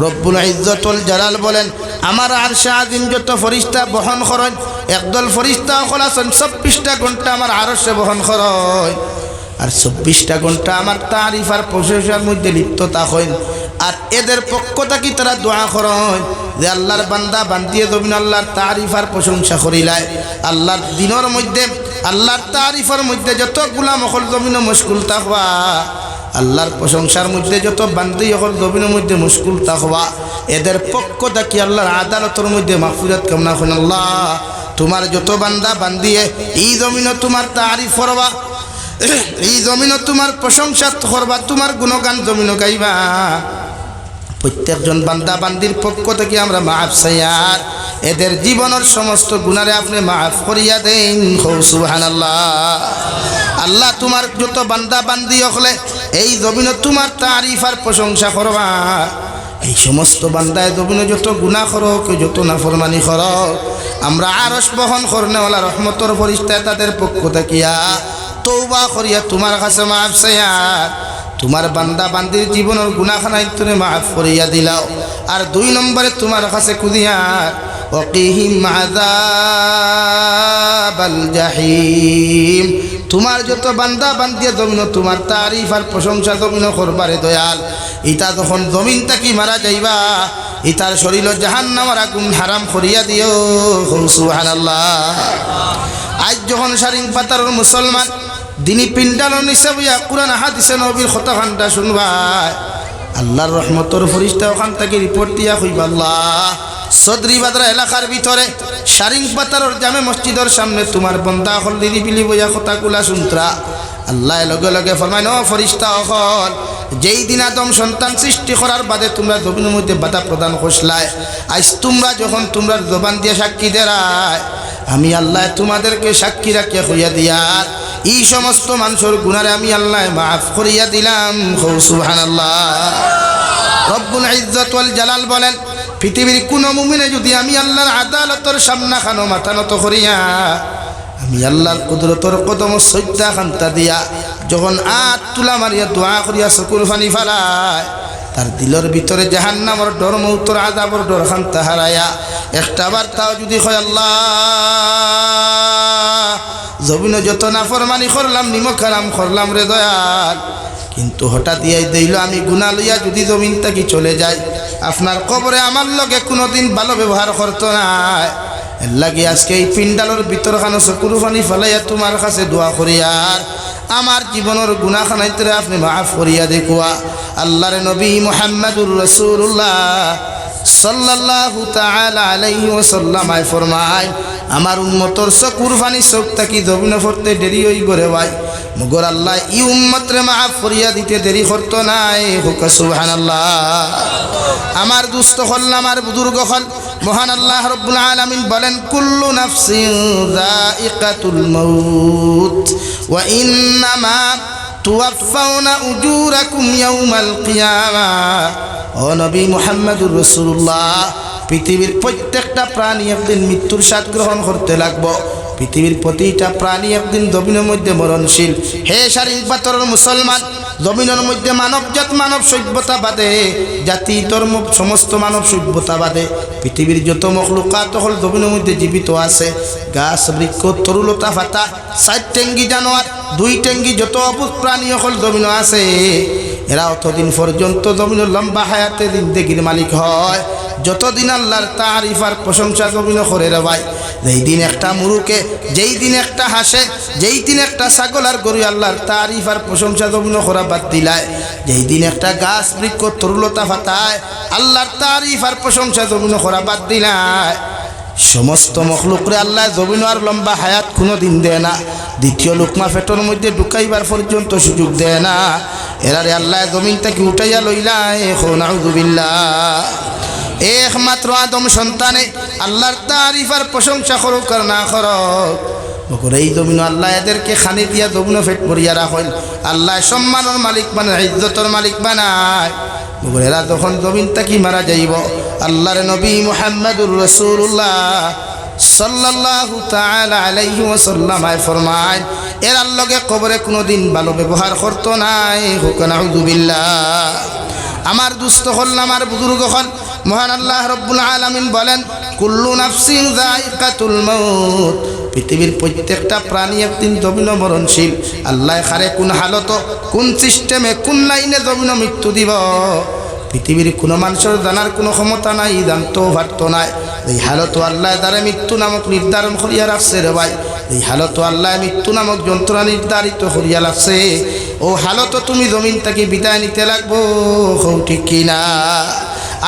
রব্বুল ইজ্জত ওয়াল জালাল বলেন আমার আরশে আজিম যত ফেরেশতা বহন করেন একদল ফেরেশতা হল আছেন 24টা ঘন্টা আমার আরশে বহন করেন আর 24টা ঘন্টা আমার তারিফ আর প্রশংসার মধ্যে লিপ্ত থাকেন আর এদের পক্ষ থেকে তারা দোয়া করেন যে আল্লাহর বান্দা বান্দিয়ে জমিন আল্লাহর তারিফ আর প্রশংসা করিলাই আল্লাহর দিনের মধ্যে আল্লাহর তারিফের মধ্যে যত গোলাম হল জমিন মুশকুল থাকবা আল্লাহর প্রশংসার মধ্যে যত বান্দি হল জমিনের মধ্যে মুশকুল থাকবা এদের পক্ষ থেকে আল্লাহর আদালতের মধ্যে মাগফিরাত কামনা করেন আল্লাহ তোমার যত বান্দা বান্দিয়ে এই জমিনে তোমার তারিফ করবা এই জমিনে তোমার প্রশংসা করবা তোমার গুণগান জমিনে গাইবা প্রত্যেকজন বান্দা বান্দির পক্ষ থেকে আমরা মাফ চাইয়ার এদের জীবনের সমস্ত গুনারে আপনি মাফ করিয়া দেন সুবহানাল্লাহ আল্লাহ তোমার যত বান্দা বান্দি হলে এই জমিনে তোমার তারিফ আর প্রশংসা করবা এই সমস্ত বান্দায় জমিনে যত গুনাহ করো যত নাফরমানি করো আমরা আরশ বহন করনেওয়ালা রহমতর ফেরেশতা তাদের পক্ষ থাকিয়া তওবা করিয়া তোমার কাছে মাফ চাইয়ার তোমার বান্দা বান্দির জীবনের গুনাহখানাই তুমি মাফ করিয়া দিলাও আর 2 নম্বরে তোমার কাছে কুদিয়া ওয়াকিহিম আযাবাল জাহিম তোমার যত বান্দা বান্দিয়া জমিন তোমার তারিফ আর প্রশংসা জমিন করবারে দয়াল ইটা যখন জমিন থাকি মারা যাইবা ইতার শরীর জাহান্নামের আগুন হারাম করিয়া দিও সুবহানাল্লাহ আজ যখন শারিং পাতার মুসলমান দিনী পিন্ডালন হিসাবে কুরআন হাদিসে নবীর কথা খানটা শুনবা আল্লাহর রহমতর ফেরেশতা ওখান থেকে রিপোর্ট দিয়া কইবা আল্লাহ সদরি বাদরা এলাকার ভিতরে শারিং পাতার জামে মসজিদের সামনে তোমার বন্দা হল দিদি বিলি বইয়া কথাগুলা শুনতরা আল্লাহ লগে লগে ফরমায় ও ফেরেশতা হল যেই দিন আদম সন্তান সৃষ্টি করার বাদে তোমরা জমিনের মধ্যে বাধা প্রদান করছলাই আজ তোমরা যখন তোমরা জবান দিয়ে সাক্ষী দেরায় আমি আল্লাহ তোমাদেরকে সাক্ষী রাখিয়া কইয়া দিয়ার এই সমস্ত মানুষের গুনারে আমি আল্লাহ মাফ করিয়া দিলাম সুবহানাল্লাহ রব্বুল ইজ্জত ওয়াল জালাল বলেন পৃথিবীর কোন মুমিনে যদি আমি আল্লাহর আদালতের সামনা খানো মাথা নত করিয়া আমি আল্লাহর কুদরতর কদম সজ্জা খান্তা দিয়া যখন আত তুলা মারিয়া দোয়া করিয়া চকুর পানি ফেলায় তার দিলের ভিতরে জাহান্নামের ডর মৌতর আযাবের ডর খান্তা হারায়া একটা বার তাও যদি কয় আল্লাহ জমিনে যত নাফরমানি করলাম নিমক হারাম করলাম রে দয়াল কিন্তু হঠাৎ ইয়াই দিল আমি গুনাহ লইয়া যদি জমিন থেকে চলে যাই আপনার কবরে আমার লগে কোনোদিন ভালো ব্যবহার করতো না এর লাগে আজকে এই পিন্ডালের ভিতর খানো চকুর পানি ফেলাইয়া তোমার কাছে দোয়া করিয়ার আমার জীবনের গুনাহখানাইতে আপনি মাফ করিয়া দেখুয়া আল্লাহর নবী মুহাম্মদুর রাসূলুল্লাহ সাল্লাল্লাহু তাআলা আলাইহি ওয়াসাল্লাম আয় ফরমায় আমার উম্মতর চকুর পানি চোখ থাকি জমিনে পড়তে দেরি হই গরে ভাই মগর আল্লাহ ই উম্মতরে মাফ করিয়া দিতে দেরি করতো নাই হুক সুবহানাল্লাহ আমার দুস্থ হল আমার বুজুর্গ হল মহান আল্লাহ রব্বুল আলামিন বলেন কুল্লু নাফসিন যায়িকাতুল মাউত ওয়া ইন্নামা তুওয়াফাউনা উজুরাকুম ইয়াউমাল কিয়ামা ও নবী মুহাম্মদুর রাসূলুল্লাহ পৃথিবীর প্রত্যেকটা প্রাণী একদিন মৃত্যুর স্বাদ গ্রহণ করতে লাগবো। পৃথিবীর প্রতিটা প্রাণী একদিন জমিনের মধ্যে মরণশীল। হে শারীরিক পাথরের মুসলমান, জমিনের মধ্যে মানবজাত মানব সভ্যতা বাদে, জাতি ধর্ম সমস্ত মানব সভ্যতা বাদে পৃথিবীর যত মখলুকাত হল জমিনের মধ্যে জীবিত আছে, গাছ বৃক্ষ তরুলতা পাতা, 4 ঠ্যাঙ্গি জানোয়ার, 2 ঠ্যাঙ্গি যত অবুধ প্রাণী হল জমিন আছে, এরা অতদিন পর্যন্ত জমিনের লম্বা হায়াতে জিন্দেগির মালিক হয় যতদিন আল্লাহর তারিফ আর প্রশংসা জমিন করে রে ভাই। যেই দিন একটা মুরুকে, যেই দিন একটা হাসে, যেই দিন একটা ছাগল আর গরু আল্লাহর তারিফ আর প্রশংসা জমিন করা বাদ দিলায়, যেই দিন একটা গাছ বৃক্ষ তরুলতা পাতায় আল্লাহর তারিফ আর প্রশংসা জমিন করা বাদ দিলায়, সমস্ত মখলুকরে আল্লাহ জমিন আর লম্বা হায়াত কোনো দিন দেয় না। দ্বিতীয় লোকমা পেটের মধ্যে ঢুকাইবার পর্যন্ত সুযোগ দেয় না। এরারে আল্লাহ জমিন থেকে উঠাইয়া লইলায়। নাউযুবিল্লাহ। একমাত্র আদম সন্তানে আল্লাহর তারিফ আর প্রশংসা করুক আর না করুক, বকুর এই জমিন আল্লাহ এদেরকে খানি দিয়া জমিন পেট ভরিয়া রাখেন। আল্লাহ সম্মানের মালিক বানায়, ইজ্জতের মালিক বানায়। বকুর এরা যখন জমিন থাকি মারা যাইব, আল্লাহর নবী মুহাম্মদুর রাসূলুল্লাহ সাল্লাল্লাহু তাআলা আলাইহি ওয়াসাল্লাম ফরমায়, এর লগে কবরে কোনোদিন ভালো ব্যবহার করতো নাই। নাউযুবিল্লাহ। আমার দুস্থ হল, আমার বুজুর্গ হল, মহান আল্লাহ রব্বুল আলামিন বলেন, কুল্লু নাফসিন যায়িকাতুল মাউত, পৃথিবীর প্রত্যেকটা প্রাণী একদিন জমিন মরণশীল। আল্লাহ খারে কোন হালত, কোন সিস্টেমে, কোন লাইনে জমিন মৃত্যু দিব পৃথিবীর কোনো মানুষের জানার কোনো ক্ষমতা নাই, জানতেও পারতো নাই। এই হালত আল্লাহ দ্বারা মৃত্যু নামক নির্ধারণ করিয়া রাখছে রে ভাই। এই হালত আল্লাহ মৃত্যু নামক যন্ত্রণা নির্ধারিত করিয়া রাখছে। ও হালত তুমি জমিন থেকে বিদায় নিতে লাগবো, ঠিক কিনা?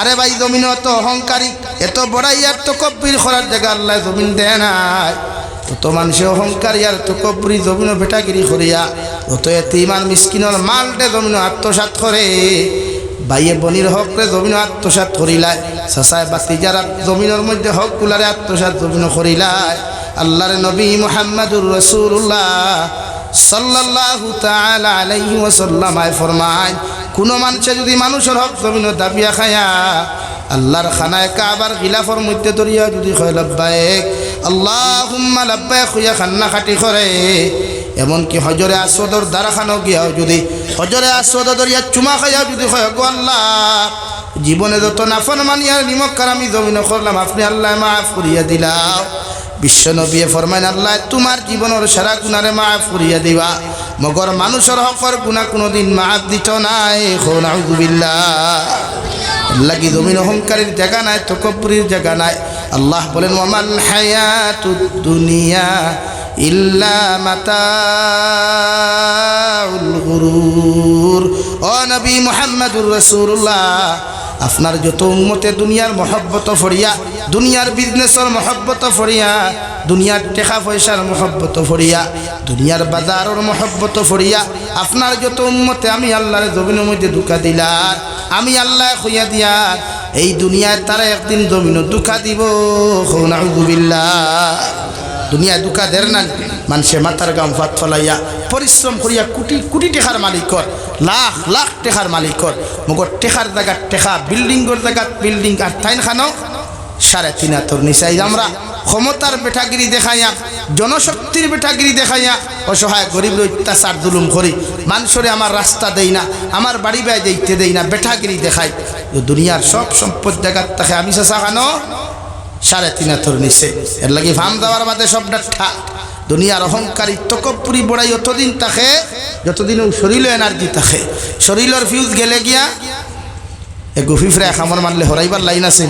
আরে ভাই, জমিন অত অহংকারী, এত বড়াই আর তো কব্বির করার জায়গা আল্লাহ জমিন দেয় নাই। অত মানুষে অহংকারী আর তো কব্বরি জমিন ভেটাগিরি করিয়া, অত এতিমান মিসকিনের মালটে জমিন আত্মসাৎ করে। ভাইয়ে বনির হকরে জমিন আত্মসাৎ করিলায়, চাচায় বাতি যারা জমিনের মধ্যে হক গুলারে আত্মসাৎ জমিন করিলায়। আল্লাহর নবী মুহাম্মদুর রাসূলুল্লাহ সাল্লাল্লাহু তাআলা আলাইহি ওয়াসাল্লাম ফরমায়, কোনো মানুষে যদি মানুষের হক জমিন দাবিয়া খায়া আল্লাহর খানায় কাবার গিলাফর মধ্যে ধরিয়া যদি কয় লাব্বাইক আল্লাহুম্মা লাব্বাইক হইয়া খান্না খাটি করে, এমনকি হজরে আসওয়াদর দ্বারাখানো গিয়াও যদি হজরে আসওয়াদ ধরিয়া চুমা খাইয়া যদি কয়, গো আল্লাহ, জীবনে যত নাফরমানি আর নিমক্কার আমি জমিন করলাম, আপনি আল্লাহ মাফ করিয়া দিলাও। বিশ্ব নবী ফরমাইন, আল্লাহ তোমার জীবনের সারা গুনারে মাফ করিয়া দিবা, মগর মানুষের হকর গুনাহ কোনোদিন মাফ দিত নাই। নাউযুবিল্লাহ। লাগি জমিন অহংকারের জায়গা নাই, তকব্বুরের জায়গা নাই। আল্লাহ বলেন, ওয়ামাল হায়াতুদ দুনিয়া ইল্লা মাতাউল গুরুর। ও নবী মুহাম্মদুর রাসূলুল্লাহ, আপনার যত উম্মতে দুনিয়ার মহব্বত ফরিয়া, দুনিয়ার বিজনেসের মহব্বত ফরিয়া, দুনিয়ার টাকা পয়সার মহব্বত ফরিয়া, দুনিয়ার বাজারের মহব্বত ফরিয়া, আপনার যত উম্মতে আমি আল্লাহর জমিনের মধ্যে ধোঁকা দিলার, আমি আল্লাহ খুইয়া দিয়া এই দুনিয়ায় তারা একদিন জমিন ধোঁকা দিব। নাউযুবিল্লাহ। দুনিয়া ধোঁকা দের না, মানুষে মাথার গাম ফাত ফলাইয়া পরিশ্রম করিয়া কোটি কোটি টেকার মালিকর, লাখ লাখ টেকার মালিকর, মগর টেকার জায়গার টেকা, বিল্ডিংর জায়গার বিল্ডিং, আর তাইন খানো 3.5 নিচাই আমরা ক্ষমতার বেঠাগিরি দেখাইয়া, জনশক্তির বেঠাগিরি দেখাইয়া অসহায় গরিব অত্যাচার জুলুম করি, মানুষরে আমার রাস্তা দেই না, আমার বাড়ি বাড়ি যাইতে দেই না, বেঠাগিরি দেখাই। দুনিয়ার সব সম্পদ জায়গার তাকে আমি চাষা খানো 3.5 নিচে, এর লাগি ভাম দেওয়ার বাদে সবটা ঠা। দুনিয়ার অহংকারী তকব্বুরি বড়াই অতদিন থাকে যতদিন শরীরে এনার্জি থাকে। শরীরের ফিউজ গেলে গিয়া গুফি ফ্রে খামর মারলে হরাইবার লাইন আছে,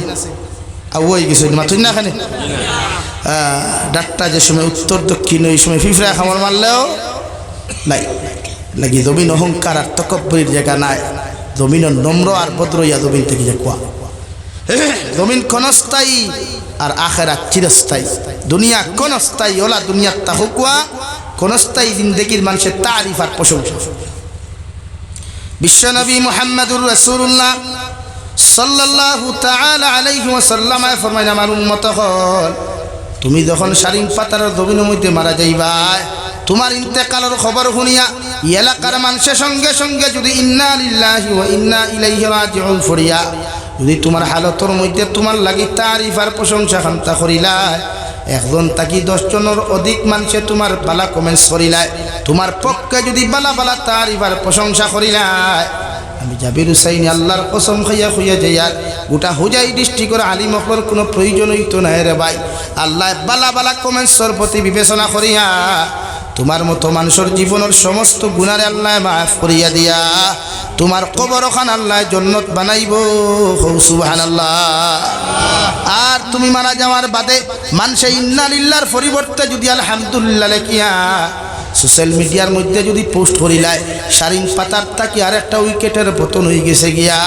আর ওই কিছু মাথুই না খানে ডাক্তার যে সময় উত্তর দক্ষিণ, ওই সময় ফিফরা খামর মারলেও নাই লাগি। জমিন অহংকার আর তকব্বুরির জায়গা নাই। জমিন নম্র আর ভদ্রইয়া জমিন থেকে যে কোয়া। জমিন ক্ষণস্থায়ী আর আখেরাত চিরস্থায়ী। দুনিয়া ক্ষণস্থায়ী, ওলা দুনিয়ার তাহুকুয়া ক্ষণস্থায়ী জিন্দেগির মানুষের তারিফ আর প্রশংসা। বিশ্বনবী মুহাম্মদুর রাসূলুল্লাহ সাল্লাল্লাহু তাআলা আলাইহি ওয়াসাল্লাম ফরমায়, আমার উম্মত হল, তুমি যখন শারীন পাতার জমিনের মধ্যে মারা যাইবা, তোমার ইন্তেকালের খবর শুনিয়া এলাকার মানুষের সঙ্গে সঙ্গে যদি ইন্না লিল্লাহি ওয়া ইন্না ইলাইহি রাজিউন ফরিয়া যদি তোমার হালতর মধ্যে তোমার লাগি তারিফ আর প্রশংসা খান্তা করিলাই একজন তাকি 10 জনের অধিক মানুষে তোমার বালা কমেন্টস করিলাই তোমার পক্ষে যদি বালা বালা তারিফ আর প্রশংসা করিলাই আমি জাবির হুসাইন আল্লাহর কসম খাইয়া খুইয়া যাইয়ার গোটা হুজাই ডিস্ট্রিক্টের আলিম হকর কোনো প্রয়োজন হইতো না রে ভাই আল্লাহ বালা বালা কমেন্টসর প্রতি বিবেচনা করিয়া তোমার মতো মানুষের জীবনের সমস্ত গুনারে আল্লাহ মাফ করিয়া দিয়া তোমার কবরখান আল্লাহ জান্নাত বানাইব সুবহানাল্লাহ। আর তুমি মারা যাওয়ার বাদে মানুষে ইন্না লিল্লাহর পরিবর্তে যদি আলহামদুলিল্লাহ লেখিয়া সোশ্যাল মিডিয়ার মধ্যে যদি পোস্ট করিলাই শারিন পাতার থাকি আর একটা উইকেটের পতন হয়ে গেছে গিয়া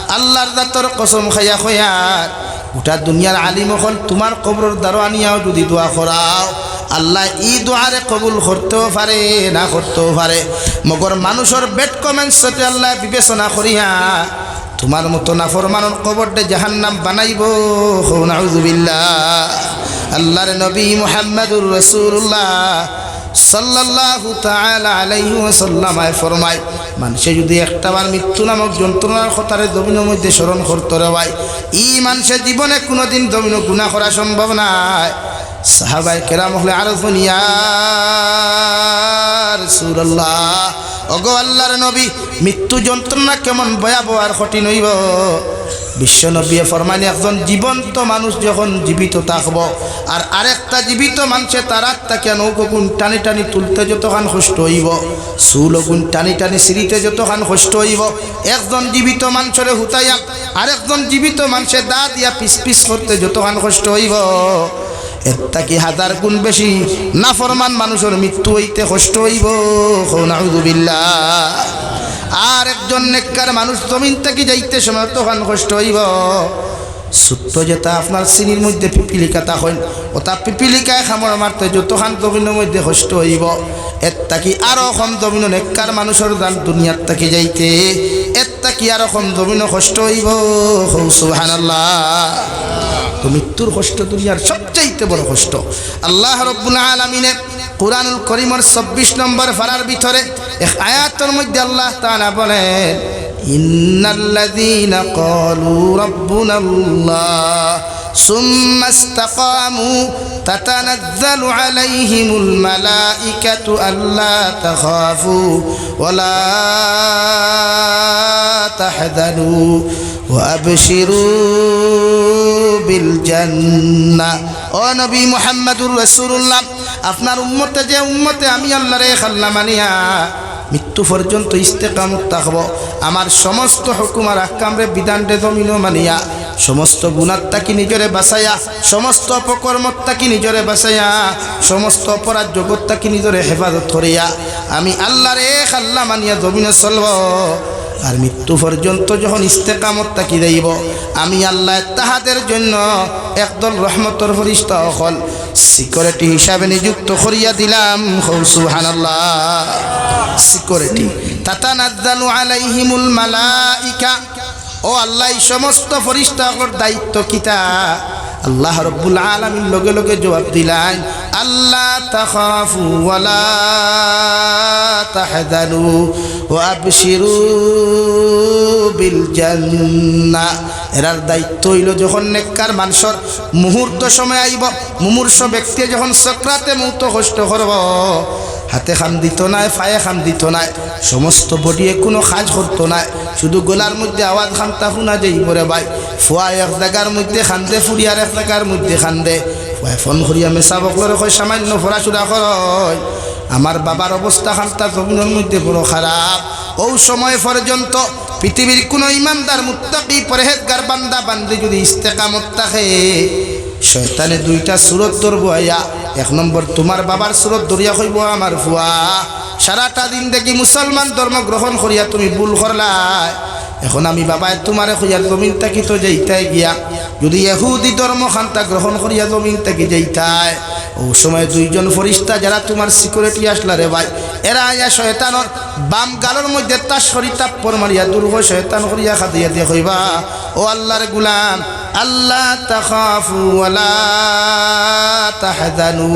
আল্লাহর দাতর কসম খাইয়া খয়ার গোটা দুনিয়ার আলিম হল তোমার কবরের দ্বারা আনিয়াও যদি দোয়া করাও আল্লাহ ই দোয়ারে কবুল করতেও পারে না করতেও পারে মগর মানুষের বেড কমেন্টসতে আল্লাহ বিবেচনা করিয়া তোমার মতো নাফরমানের কবরটা জাহান্নাম বানাইব নাউযুবিল্লাহ। আল্লাহর নবী মুহাম্মদুর রাসূলুল্লাহ সাল্লাল্লাহু তাআলা আলাইহি ওয়াসাল্লাম ফরমায় মানুষে যদি একটাবার মৃত্যু নামক যন্ত্রণার কথারে জমিনের মধ্যে স্মরণ করতে রে ভাই ই মানুষের জীবনে কোনোদিন জমিন গুনাহ করা সম্ভব নয়। সাহাবায়ে কেরাম হলে আরফুন ইয়া রাসূলুল্লাহ ওগো আল্লাহর নবী মৃত্যু যন্ত্রণা কেমন ভয়াবহ আর কঠিন হইব। বিশ্ব নবী ফরমানি একজন জীবন্ত মানুষ যখন জীবিত থাকব আর আরেকটা জীবিত মানুষে তার আত্মাকে নৌকগুণ টানি টানি তুলতে যতক্ষণ কষ্ট হইব চুলগুণ টানি টানি সিঁড়িতে যতক্ষণ কষ্ট হইব একজন জীবিত মানুষরে হুতাইয়া আরেকজন জীবিত মানুষের দা দিয়া পিস পিস করতে যতক্ষণ কষ্ট হইব এর কি 1000 গুণ বেশি নাফরমান মানুষের মৃত্যু হইতে কষ্ট হইব নাউযুবিল্লাহ। আর একজন নেককার মানুষ জমিন থেকে যাইতে সময় তখন কষ্ট হইব ছোট্ট যেটা আপনার সিনির মধ্যে পিপিলিকাতা হইন ওটা পিপিলিকায় খামর মারতে যতক্ষণ জমিনের মধ্যে কষ্ট হইব এর কি আরো কম জমিন নেককার মানুষের দান দুনিয়ার থেকে যাইতে এর কি আরো কম জমিনও কষ্ট হইব সুবহানাল্লাহ। তো মৃত্যুর কষ্ট দুনিয়ার সবচাইতে বড় কষ্ট। আল্লাহ রাব্বুল আলামিনের কুরআনুল কারীমের 26 নম্বর পারার ভিতরে এক আয়াতের মধ্যে আল্লাহ তাআলা বলেন ইন্নাল্লাযীনা ক্বালু রাব্বুনাল্লাহ সুম্মা ইসতাকামু তাতানাজ্জালু আলাইহিমুল মালাইকাতু আল্লা তাখাফু ওয়ালা তাহজানু ওয়া আবশিরু বিল জান্নাহ। ও নবী মুহাম্মদুর রাসূলুল্লাহ আপনার উম্মতে যে উম্মতে আমি আল্লাহরে খাল্লা মানিয়া মৃত্যু পর্যন্ত ইস্তেকামত থাকব আমার সমস্ত হুকুম আর আহকামরে বিধানরে জমিনও মানিয়া সমস্ত গুনাহ তাকি নিজরে বাঁচাইয়া সমস্ত অপকর্মত তাকি নিজরে বাঁচাইয়া সমস্ত অপরাধ জগৎ তাকি নিজরে হেফাজত করিয়া আমি আল্লাহরে খাল্লা মানিয়া জমিনে চলব আর মৃত্যু পর্যন্ত যখন ইস্তেকামত তাকি দেব আমি আল্লাহ তাহাদের জন্য একদল রহমতের ফেরেশতা হল সিকিউরিটি হিসাবে নিযুক্ত করিয়া দিলাম সুবহানাল্লাহ। সিকিউরিটি তাতানাজ্জালু আলাইহিমুল মালাইকা ও আল্লাহ সমস্ত ফেরেশতার দায়িত্ব কিতা আল্লাহ রাব্বুল আলামিন লগে লগে জবাব দিলেন আল্লাহ তাখাফু ওয়ালা তাহজানু ওয়া আবশিরু বিল জান্নাহ। এরার দায়িত্ব হইল যখন নেককার মানুষের মুহূর্ত সময় আইব মুমূর্ষ ব্যক্তি যখন sakরাতে মৌত কষ্ট করব হাতে খান দিত নাই পায়ে খান দিত নাই সমস্ত বডিয়ে কোনো কাজ করতো না শুধু গলার মধ্যে আওয়াজ খানতা শোনা যাইব রে ভাই ফুয়া এক জায়গার মধ্যে খান্দে ফুরিয়ার এক জায়গার মধ্যে খান্দে ফুয়া ফোন করিয়া মেসা বকলরে কয় সামান্য ফরাচুরা কয় আমার বাবার অবস্থা খানতা জমিনের মধ্যে বড় খারাপ। ও সময় পর্যন্ত পৃথিবীর কোনো ইমানদার মুত্তাকি পরহেজগার বান্দা বান্দি যদি ইস্তেকামত থাকে শয়তানে দুইটা সুরত ধরবো আয়া এক নম্বর তোমার বাবার সুরত ধরিয়া কইব আমার ফুয়া সারাটা দিন দেখি মুসলমান ধর্ম গ্রহণ করিয়া তুমি ভুল করলাই এখন আমি বাবায় তোমারে কইয়া জমিন থাকি তো যাইতাই গিয়া যদি ইহুদি ধর্ম খান্তা গ্রহণ করিয়া জমিন থাকি যাইতাই ও সময় দুইজন ফেরেশতা যারা তোমার সিকিউরিটি আসলা রে ভাই এরা আয়া শয়তানের বাম গালের মধ্যে তাস করি তাপ্পর মারিয়া দুর্গ শয়তান করিয়া খাদিয়া দিয়া কইবা ও আল্লাহর গোলাম আল্লাহ তাখাফু ওয়ালা তাহজানু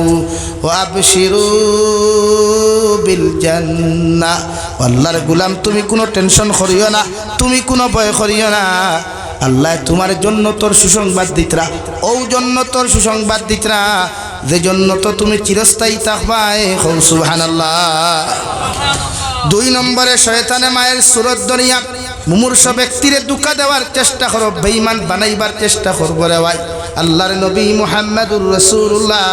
ওয়া আবশিরু বিল জান্নাহ। আল্লাহর গোলাম তুমি কোনো টেনশন করিও না তুমি কোনো ভয় করিও না আল্লাহ তোমার জন্য তোর সুসংবাদ দিতরা, ও জন্য তোর সুসংবাদ দিতরা যে জন্য তো তুমি চিরস্থায়ী থাকবাই। সুবহানাল্লাহ। 2 নম্বরে শয়তানে মায়ের সুরত দরিয়া মুমূর্ষ ব্যক্তিরে দুঃখ দেওয়ার চেষ্টা করো, বেঈমান বানাইবার চেষ্টা করবো রে ভাই। আল্লাহর নবী মুহাম্মদুর রাসূলুল্লাহ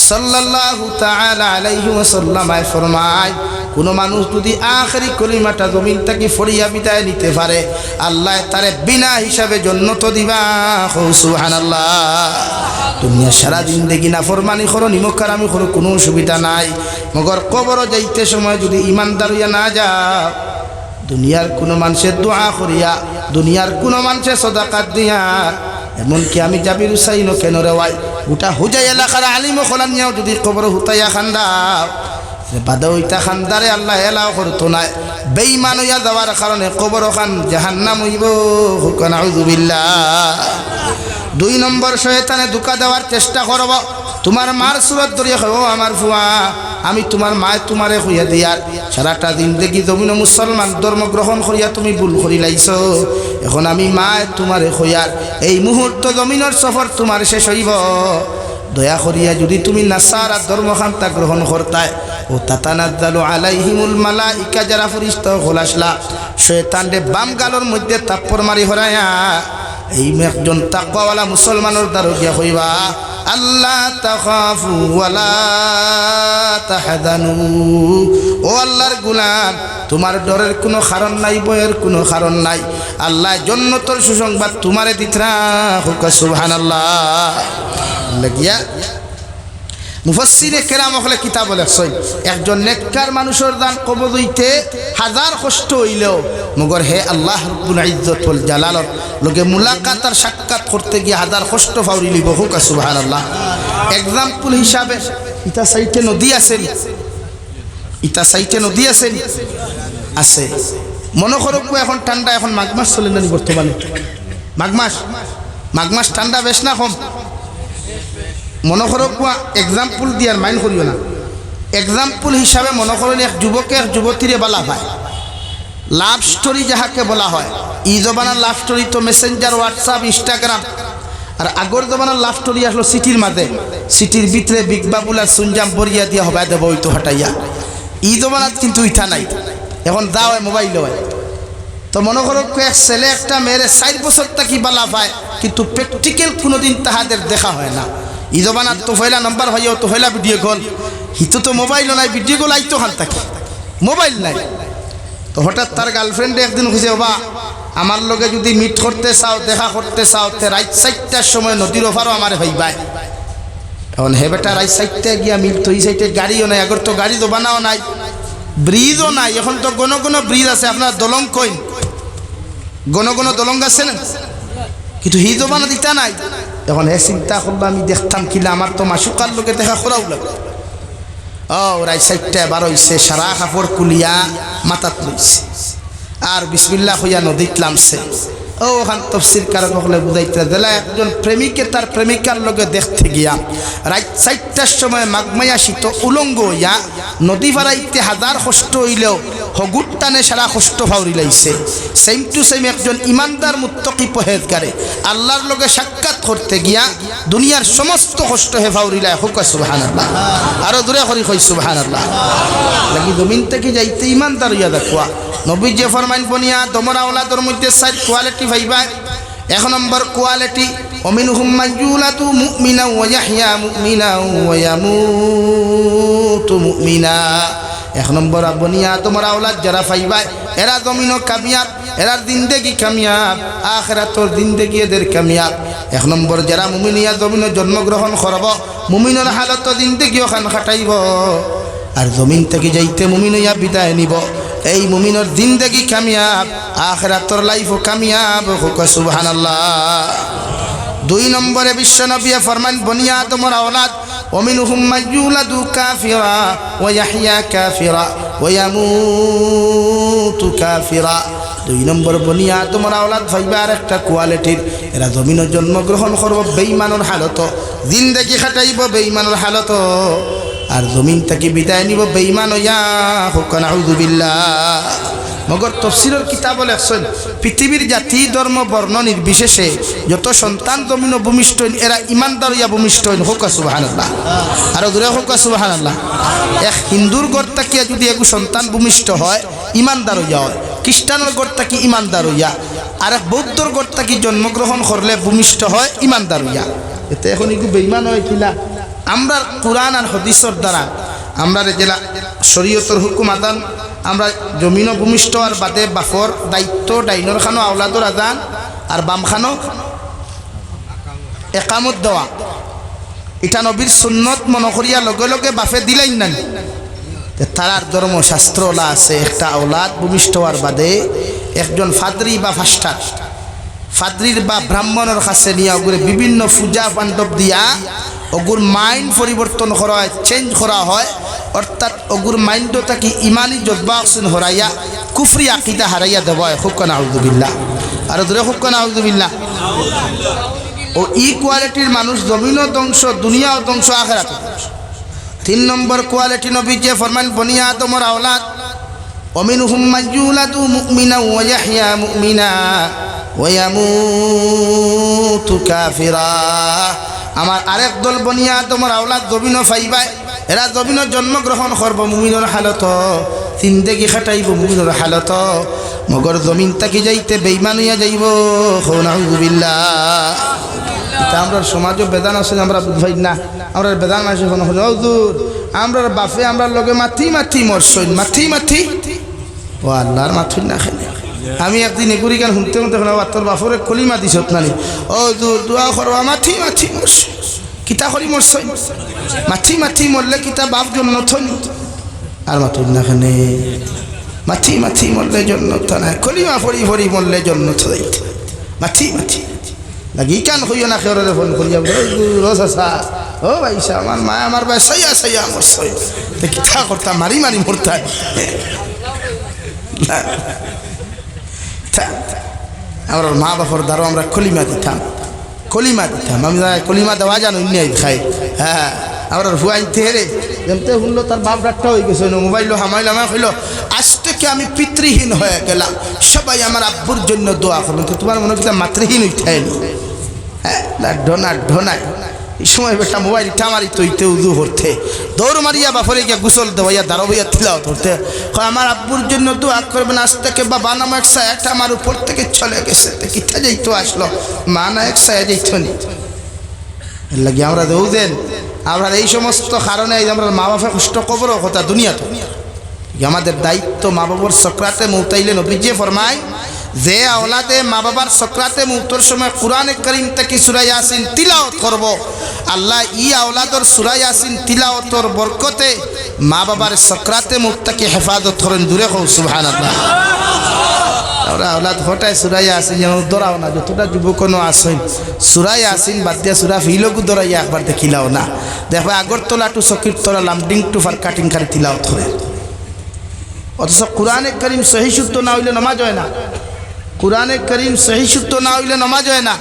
সাল্লাল্লাহু তাআলা আলাইহি ওয়াসাল্লাম ফরমায়, কোন মানুষ যদি আখেরি কলিমাটা জমিন থেকে ফরিয়া বিদায় নিতে পারে, আল্লাহ তারে বিনা হিসাবে জান্নাত দিবা। সুবহানাল্লাহ। দুনিয়া সারা জিন্দেগি না ফরমানি করো, নিমকারামি করো, কোনো অসুবিধা নাই, মগর কবর যাইতে সময় যদি ইমানদার হইয়া না যাও, দুনিয়ার কোনো মানুষের দোয়া করিয়া, দুনিয়ার কোনো মানুষের সদাকাত দিয়া, এমনকি আমি জাবির হুসাইনও কেন রে ভাই, গোটা হুজাই এলাকার আলিম খোলানিয়াও যদি কবর হুতাইয়া খান্দাও, বাদা ওইটা খান্দারে আল্লাহ এলাও করতো না। বেঈমান হইয়া যাওয়ার কারণে কবর খান জাহান্নাম হইব। নাউযুবিল্লাহ। 2 নম্বর শয়তানে ধোঁকা দেওয়ার চেষ্টা করব, তোমার মার সুরত ধরিয়া খাব, আমার ফুয়া আমি তোমার মায় তোমারে হইয়া দিয়ার সারাটা দিন দেখি জমিন মুসলমান ধর্ম গ্রহণ করিয়া তুমি ভুল করি লাইছ, এখন আমি মায় তোমারে হইয়ার এই মুহূর্ত জমিনের সফর তোমার শেষ হইব, দয়া করিয়া যদি তুমি নাসারা ধর্মখান্তা গ্রহণ করতায়, ও তাতানাজ্জালু আলাইহিমুল মালাইকা, যারা ফেরেশতা খোলাসলা শয়তানরে বাম গালর মধ্যে তাপ্পর মারি হরায়া এই একজন তাকওয়ালা মুসলমানের দ্বারা গিয়া কইবা, আল্লাহ তাখাফু ওয়ালা তাহজানু, ও আল্লাহর গোলাম তোমার ডরের কোনো কারণ নাই, ভয়ের কোনো কারণ নাই, আল্লাহ জান্নাতের সুসংবাদ তোমারে দিতরা। সুবহানাল্লাহ। লাগিয়া মুফাসসিরে কেরাম হলে কিতাব লেখছেন, একজন নেককার মানুষের দান কবজ হইতে 1000 কষ্ট হইলেও মগর হে আল্লাহ রব্বুল ইজ্জত ওয়াল জালালত লগে মুলাকাত আর সাক্ষাৎ করতে গিয়ে 1000 কষ্ট ফাউরি লিব। সুবহানাল্লাহ। এক্সাম্পল হিসাবে ইটা সাইটে নদী আছেন, ইটা সাইটে নদী আছেন আছে, মনে করো এখন ঠান্ডা, এখন মাঘ মাস চলে না বর্তমানে, মাঘ মাস ঠান্ডা বেশ না কম, মনে করো এক্সাম্পল দিয়ার মাইন্ড করিও না, এক্সাম্পল হিসাবে মনে করেন এক যুবকে এক যুবতীরে বলা হয়, লাভ স্টোরি যাহাকে বলা হয়। ই জমানার লাভ স্টোরি তো মেসেঞ্জার, হোয়াটসঅ্যাপ, ইনস্টাগ্রাম, আর আগর জমানার লাভ স্টোরি আসলো সিটির মাঝে, সিটির ভিতরে বিগ বাবুলা সুনজাম বরিয়া দিয়া হবাই দেব ওই তো হটাইয়া। ই জমানাত কিন্তু ইঠা নাই, এখন যা হয় মোবাইল হয়। তো মনে করো এক ছেলে একটা মেয়েরে 4 বছর থাকি বলা পায়, কিন্তু প্র্যাকটিক্যাল কোনোদিন তাহাদের দেখা হয় না। ই জমানাত তো পয়লা নম্বর হইয়াও তো পয়লা ভিডিও কল, হিতো তো মোবাইলও নাই, ভিডিও কল আইতো খান থাকি, মোবাইল নাই। তো হঠাৎ তার গার্লফ্রেন্ডে একদিন খুঁজে, বাবা আমার লগে যদি মিট করতে চাও, দেখা করতে চাও, তে রাত 4টার সময় নদীর ওপারও আমার ভাইবাই। এখন হে বেটা রাত 4টায় গিয়া মিট, তো এই সাইডে গাড়িও নাই, আগর তো গাড়ি দোবানাও নাই, ব্রিজও নাই, এখন তো গণ ব্রিজ আছে, আপনার দলং কইন, গণ দলং আছে না, কিন্তু হি দোবানা দিতা নাই। এখন হে চিন্তা করলো, আমি দেখতাম কিলা আমার তো মাসুকার লোকে দেখা করাও লাগে। ও রাত 4টায় বার হইছে, সারা কাপড় কুলিয়া মাথাত লইছে, আর বিসমিল্লাহ হইয়া নদীত নামছে। ও ওখান তফসির কারক হলে বুঝাইতে দিলা, একজন প্রেমিকে তার প্রেমিকার লগে দেখতে গিয়া রাত 4টার সময় মাঘমাইয়া শীত উলঙ্গ হইয়া নদী ফারাইতে 1000 কষ্ট হইলেও হগুট টানে সারা কষ্ট ফাউরি লাইছে। সেম টু সেম একজন ইমানদার মুত্তাকি পরহেজগারে আল্লাহর লগে সাক্ষাৎ করতে গিয়া দুনিয়ার সমস্ত কষ্ট হে ফাউরি লাই। হুক সুবহানাল্লাহ, আরো দূরে করি কই সুবহানাল্লাহ। লাগি জমিন থেকে যাইতে ইমানদার হইয়া দেখুয়া। নবী যে ফরমাইন বনিয়া তোমরা আওলাদের মধ্যে 4 কোয়ালিটি পাইবা। 1 নম্বর কোয়ালিটি, ওমিনহুম মাইয়ুলাতু মুমিনা ওয়া ইয়াহইয়া মুমিনা ওয়া ইয়ামুতু মুমিনা। 1 নম্বর বনিয়া তোমরা আওলাদ যারা পাইবা, এরা জমিনও কামিয়াব, এরার জিন্দেগি কামিয়াব, আখিরাতর জিন্দেগি এদের কামিয়াব। 1 নম্বর যারা মুমিনিয়া জমিনে জন্মগ্রহণ করব, মুমিনের হালত জিন্দেগি ওখান খাটাইব, আর জমিন থেকে যাইতে মুমিন হইয়া বিদায় নিব। এই মুমিনের জিন্দেগি কামিয়াব, আখিরাতের লাইফও কামিয়াব। সুবহানাল্লাহ। 2 নম্বরে বিশ্বনবী ফরমান বনিয়া তোমরা আওলাদ ওমিনহুম মাইয়ুলাদু কাফিরা ওয়া ইয়াহইয়া কাফিরা ওয়া ইয়ামুতু কাফিরা। 2 নম্বর বনিয়া তোমরা আওলাদ ভাইবা আর একটা কোয়ালিটির, এরা জমিনে জন্মগ্রহণ করব বেঈমানের হালত, জিন্দেগি খাটাইব বেঈমানের হালত, আর জমিন থেকে বিদায় নিব বেঈমান হইয়া। হুক নাউযুবিল্লাহ। মগর তফসিরের কিতাব লেখছেন পৃথিবীর জাতি ধর্ম বর্ণ নির্বিশেষে যত সন্তান জমিন ভূমিষ্ঠ হইন এরা ইমানদার হইয়া ভূমিষ্ঠ হইন। হোক সুবহানাল্লাহ, আরো দূরে হোক সুবহানাল্লাহ। এক হিন্দুর ঘর থাকিয়া যদি একটু সন্তান ভূমিষ্ঠ হয় ইমানদার হইয়া হয়, খ্রিস্টানের ঘর থাকি ইমানদার হইয়া, আর এক বৌদ্ধর ঘর থাকি জন্মগ্রহণ করলে ভূমিষ্ঠ হয় ইমানদার হইয়া। এতে এখন একটু বেইমান হয় কিলা আমরা কুরআন আর হাদিসের দ্বারা আমরা জেলা শরীয়তের হুকুম আদান আমরা জমিন ভূমিষ্ঠ আর বাদে বাফর দায়িত্ব ডাইনর খানো আওলাদর আদান আর বাম খানো একামত দেওয়া, এটা নবীর সুন্নত মনে করিয়া লগে লগে বাফে দিলেন না। তারার ধর্মশাস্ত্র আছে একটা আওলাদ ভূমিষ্ঠ হওয়ার বাদে একজন ফাদরি বা ফাস্টার ফাদরির বা ব্রাহ্মণের কাছে নিয়ে ওগুলো বিভিন্ন পূজা পাণ্ডব দিয়া ওগুর মাইন্ড পরিবর্তন করা হয়, চেঞ্জ করা হয়। অর্থাৎ ওগুর মাইন্ডও তাকে ইমানি জজ্বা অক্সিন হরাইয়া কুফরি আকিদা হারাইয়া দেওয়া হয়। হুক্কা নাউযুবিল্লাহ, আর ধরে হুক্কা নাউযুবিল্লাহ। ও ই কোয়ালিটির মানুষ জমিনও ধ্বংস, দুনিয়াও ধ্বংস, আখিরাতও ধ্বংস। 3 নম্বর কোয়ালিটি নবী যে ফরমান বনি আদমের আওলাদ ওমিনহুম মাইয়ুলাদু মুমিনা ওয়া ইয়াহইয়া মুমিনা ওয়া ইয়ামুতু কাফিরা। আমার আরেক দল বনি আদমের আওলাদ জমিনও ফাইবাই, এরা জমিনও জন্মগ্রহণ করব মুমিনের হালত, জিন্দেগি খাটাইব মুমিনের হালত, মগর জমিন তাকি যাইতে বেঈমান হইয়া যাইব। নাউযুবিল্লাহ। আমরা সমাজও বেদান আছে, আমরা বুঝাই না, আমরা বেদান আছে হুজুর আমরা বাপে আমরা লগে মাথি মাথি মরছইন, মাথি মাথি ও আল্লাহর মাথুই না খেলে। আমি একদিন এগুলি গান শুনতে শুনতে তোর বাপরে কলিমা দিছত নানি, ও দোয়া করবা মাথি মাথি মরছ, কিতা করি মরছইন, মাথি মাথি মরলে কিতা বাপ জন্য থনি আর মাথুই না খেলে, মাথি মাথি মরলে জন্য তো নাই, কলিমা ফড়ি ফড়ি মরলে জন্য তো যাইতে মাথি মাথি লাগি কান হইও না খেয়ে ফোন করিয়া রসা ও ভাইসা আমার মা আমার ভাই সইয়া সইয়া আমার সই কিতা করতাম মারি মারি মরতাম। আমার মা বাপর দ্বারা আমরা কলিমা দিতাম, কলিমা দিতাম। আমি কলিমা দেওয়া জানো ইন্যাই খাই। হ্যাঁ আমরা হুয়াইন তেরে যেমতে শুনলো তার বাপ ডাক্তার হয়ে গেছে, মোবাইল হামাইল আমার হইল আজ থেকে আমি পিতৃহীন হয়ে গেলাম, সবাই আমার আব্বুর জন্য দোয়া করবেন। তো তোমার মনে হচ্ছে মাতৃহীন হইতেনি। হ্যাঁ ঢোনা ঢোনায় এই সময় বেটা মোবাইল টামারি তৈতে উদু করতে দৌড় মারিয়া বাপরে গিয়া গুসল দেওয়াইয়া দাঁড়ো হইয়া তিলাও ধরতে আমার আব্বুর জন্য দোয়া করবেন। আজ থেকে বাবা নাম একসা একটা আমার উপর থেকে চলে গেছে, কিতা যাইতো আসলো মা না একসা যাইতো নি এর লাগে আমরা দেউ দেন। আমরা এই সমস্ত কারণে আমরা মা বাপের কষ্ট কবরও কথা দুনিয়াতে আমাদের দায়িত্ব। মা বাবার সকরাতে মৌতাইলে নবী যে ফরমায় যে আওলাদে মা বাবার সকরাতে মৌতর সময় কুরআনে কারীম থেকে সূরা ইয়াসিন তিলাওয়াত করব, আল্লাহ ই আওলাদর সূরা ইয়াসিন তিলাওয়াতর বরকতে মা বাবার সকরাতে মৌতকে হেফাজত করেন। দূরে হও সুবহানাল্লাহ। আমরা আওলাদ হটায় সূরা ইয়াসিন যেন দরাও না, যতটা যুবকনো আসেন সূরা ইয়াসিন বাদ দিয়া সূরা ফিলকু দরাইয়া একবার দেখিলাও না, দেখবা আগরতলা টু সকিরতলা লামডিং টু ফার কাটিং খালি তিলাওয়াত করে। অথচ কুরআনে কারীম সহি শুদ্ধ না হইলে নামাজ হয় না, কুরআনে কারীম সহি শুদ্ধ না হইলে নামাজ হয় না।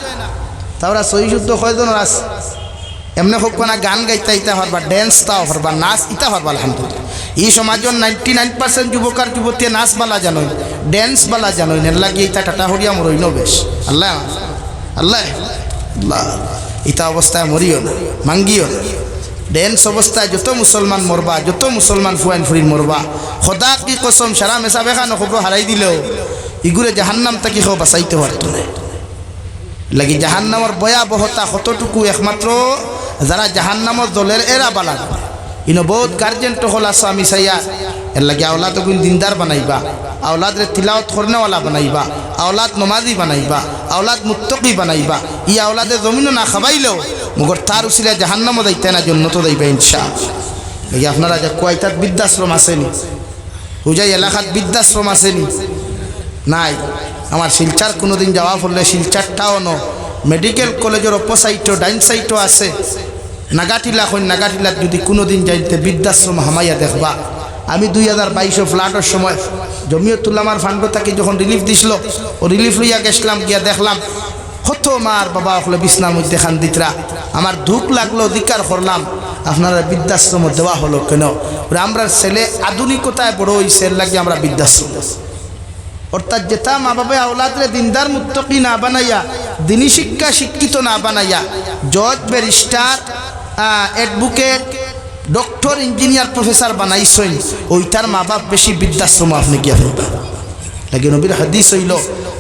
তাওরা সহি শুদ্ধ কয়জন রাস এমনি হোক না গান গাইতে ইতা পারবা, ড্যান্স তাও পারবা, নাচ ইতা পারবা। আলহামদুলিল্লাহ এই সমাজের 99% যুবক আর যুবতী নাচ বালা জানোই, ড্যান্স বালা জানোই, এর লাগে ইতা টাটা হরিয়া মরইন বেশ। আল্লাহ আল্লাহ আল্লাহ ইতা অবস্থায় মরিও না, মাঙ্গিও না। ড্যান্স অবস্থায় যত মুসলমান মরবা, যত মুসলমান ফুয়াইন ফুরিন মরবা, খোদা কি কসম সারা মেশা বেখানো খবর হারাই দিলেও ইগুরে জাহান্নাম তাকে কেউ বাঁচাইতে পারত না। লাগি জাহান্নামর ভয়াবহতা কতটুকু একমাত্র যারা জাহান্নামর দলের এরা বালা ইনো বহুত গার্জেন টহল আসো আমি চাইয়া এর লাগে আওলাদ দিনদার বানাইবা, আওলাদরে তিলাওয়াত করনেওয়ালা বানাইবা, আওলাদ নমাজি বানাইবা, আওলাদ মুত্তকি বানাইবা। ই আওলাদে জমিনও না খাবাইলেও মগর তার উসিলে জাহান্নামও যাইতে না, জন্নত যাইবা ইনশাআল্লাহ। লাগি আপনারা যে কয়টাত বৃদ্ধাশ্রম আসেনি, হুজাই এলাকাত বৃদ্ধাশ্রম আসেনি নাই? আমার শিলচার কোনোদিন যাওয়া পড়লে শিলচারটাও ন মেডিকেল কলেজের অপোসাইটও ডাইন সাইটও আছে। নাগাটিলা কই নাগাটিলাত যদি কোনোদিন যাইতে বৃদ্ধাশ্রম হামাইয়া দেখবা। আমি 2022 ফ্লাডের সময় জমিয়তুল্লামার ফান্ড থেকে যখন রিলিফ দিছিল ও রিলিফ লইয়া গেছিলাম, গিয়া দেখলাম কত মার বাবা হলে বিছনার মধ্যে খান্দিতরা। আমার দুঃখ লাগলো, অধিকার করলাম আপনারা বৃদ্ধাশ্রম দেওয়া হলো কেন? আমরা ছেলে আধুনিকতায় বড় হইছে, এর লাগে আমরা বৃদ্ধাশ্রম অর্থাৎ যেটা মা বাবা আওলাদরে দিনদার মুত্তকি না বানাইয়া দিনী শিক্ষা শিক্ষিত না বানাইয়া জজ barrister advocate doctor engineer professor বানাইছেন ওইটার মা বাপ বেশি বৃদ্ধাশ্রম আপনি গিয়া ফেলবা লাগে। নবীর হাদিস হইল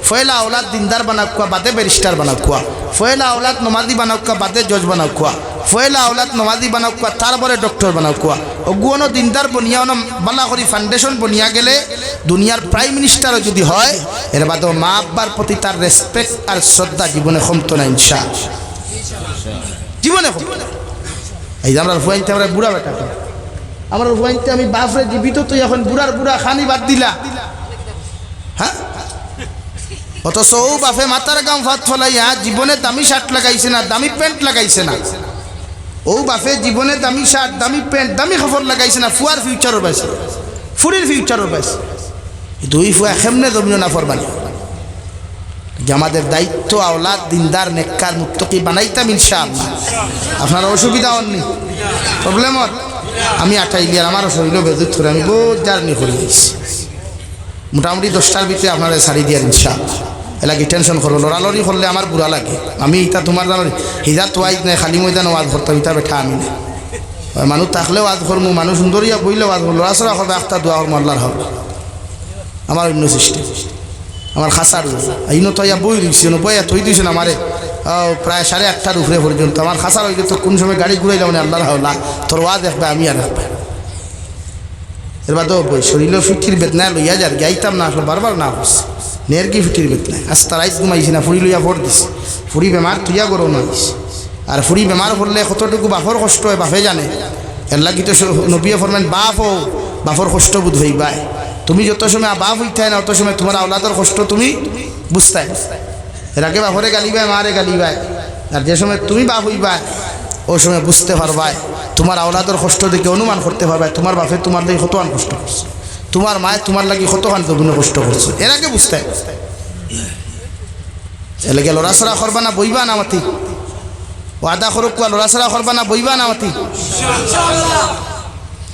ফয়লা আওলাদ দিনদার বানাকুয়া বাদে ব্যারিস্টার বানাকুয়া, ফয়লা আওলাদ নমাজি বানাকুয়া বাদে জজ বানাকুয়া, ফয়লা আওলাদ নমাজি বানাকুয়া তারপরে ডক্টর বানাকুয়া। অগুয়ানো দিনদার বনিয়া বালা করি ফাউন্ডেশন বনিয়া গেলে দুনিয়ার প্রাইম মিনিস্টারও যদি হয় এর বাদেও মা আব্বার প্রতি তার রেসপেক্ট আর শ্রদ্ধা জীবনে কমতো না ইনশাআল্লাহ, জীবনে কমতো না। এই যে আমরা ফুয়াইতে আমরা বুড়া বেটা, আমার ফুয়াইতে আমি বাপরে জীবিত তুই এখন বুড়ার বুড়া খানি বাদ দিলা, হ্যাঁ? অথচ ও বাপে মাথার গাম ফাত ফলাইয়া জীবনে দামি শার্ট লাগাইছে না, দামি প্যান্ট লাগাইছে না। ও বাপে জীবনে দামি শার্ট, দামি প্যান্ট, দামি কাপড় লাগাইছে না, ফুয়ার ফিউচারও পাইছে, ফুরির ফিউচারও পাইছে। দুই ফুয়া কেমনে জমিও না ফরমানি। যে আমাদের দায়িত্ব আওলাদ দিনদার নেককার মুত্তকি বানাইতাম ইনশাআল্লাহ। আপনার অসুবিধা হননি, প্রবলেম হল আমি আটাইলিয়ার আমার শরীর বেদুত করে আমি বহুত জার্নি করে দিয়েছি, মোটামুটি 10টার ভিতরে আপনারা ছাড়ি দিয়ার ইনশাআল্লাহ। এলাকি টেনশন করো, লড়ালড়ি করলে আমার বুড়া লাগে। আমি ইটা তোমার জানি হিজা তোয়াইজ নাই, খালি ময়দান ওয়াজ করতাম, ইটা বেঠা আমি না। মানুষ থাকলেও ওয়াজ করবো, মানুষ সুন্দরিয়া বইলে ওয়াজ করবো, লড়াচড়া হবে, আখতা দোয়া করবো আল্লাহর হবে। আমার অন্য সিস্টেম, আমার খাসার এই তো ইয়া বই দিচ্ছি বইয়া থই দিয়েছেন আমারে প্রায় 8:30টার উপরে পর্যন্ত। আমার খাসার হইলে তো কোন সময় গাড়ি ঘুরাই যাও না আল্লাহর হাওলা, তোর ওয়াজ দেখবে আমি আর দেখবে। এর বাদেও বই শরীরেও ফিটির বেদনা লইয়া যার গাইতাম না, আসলে বারবার না হচ্ছে নের কি ফিটির বেদনা। আজ তার রাইত ঘুমাইছি না, ফুড়ি লইয়া ভোট দিছি, ফুড়ি বেমার তুইয়া গরো নাইস। আর ফুড়ি বেমার পড়লে কতটুকু বাপর কষ্ট হয় বাপে জানে। এর লাগি তো নবিয়ে ফরমান বাপ হো বাপর কষ্ট বোধ হইবাই। তুমি যত সময় বাপ হইতে না অত সময় তোমার আওলাদের কষ্ট তুমি বুঝতে। এর আগে বাপরে গালিবাই, মারে গালিবাই, আর যে সময় তুমি বাপ হইবাই ওই সময় বুঝতে পারবাই, তোমার আওলাদের কষ্ট দেখে অনুমান করতে পারবে তোমার বাপে তোমার লাগি কতখান কষ্ট করছে, তোমার মায় তোমার লাগি কতখান বিভিন্ন কষ্ট করছে, এর আগে বুঝতে। এর লাগে লড়াচড়া করবা না বইবা না মাতি, ওয়াদা করুক কোয়া লড়াচড়া করবা না বইবা না মাতি।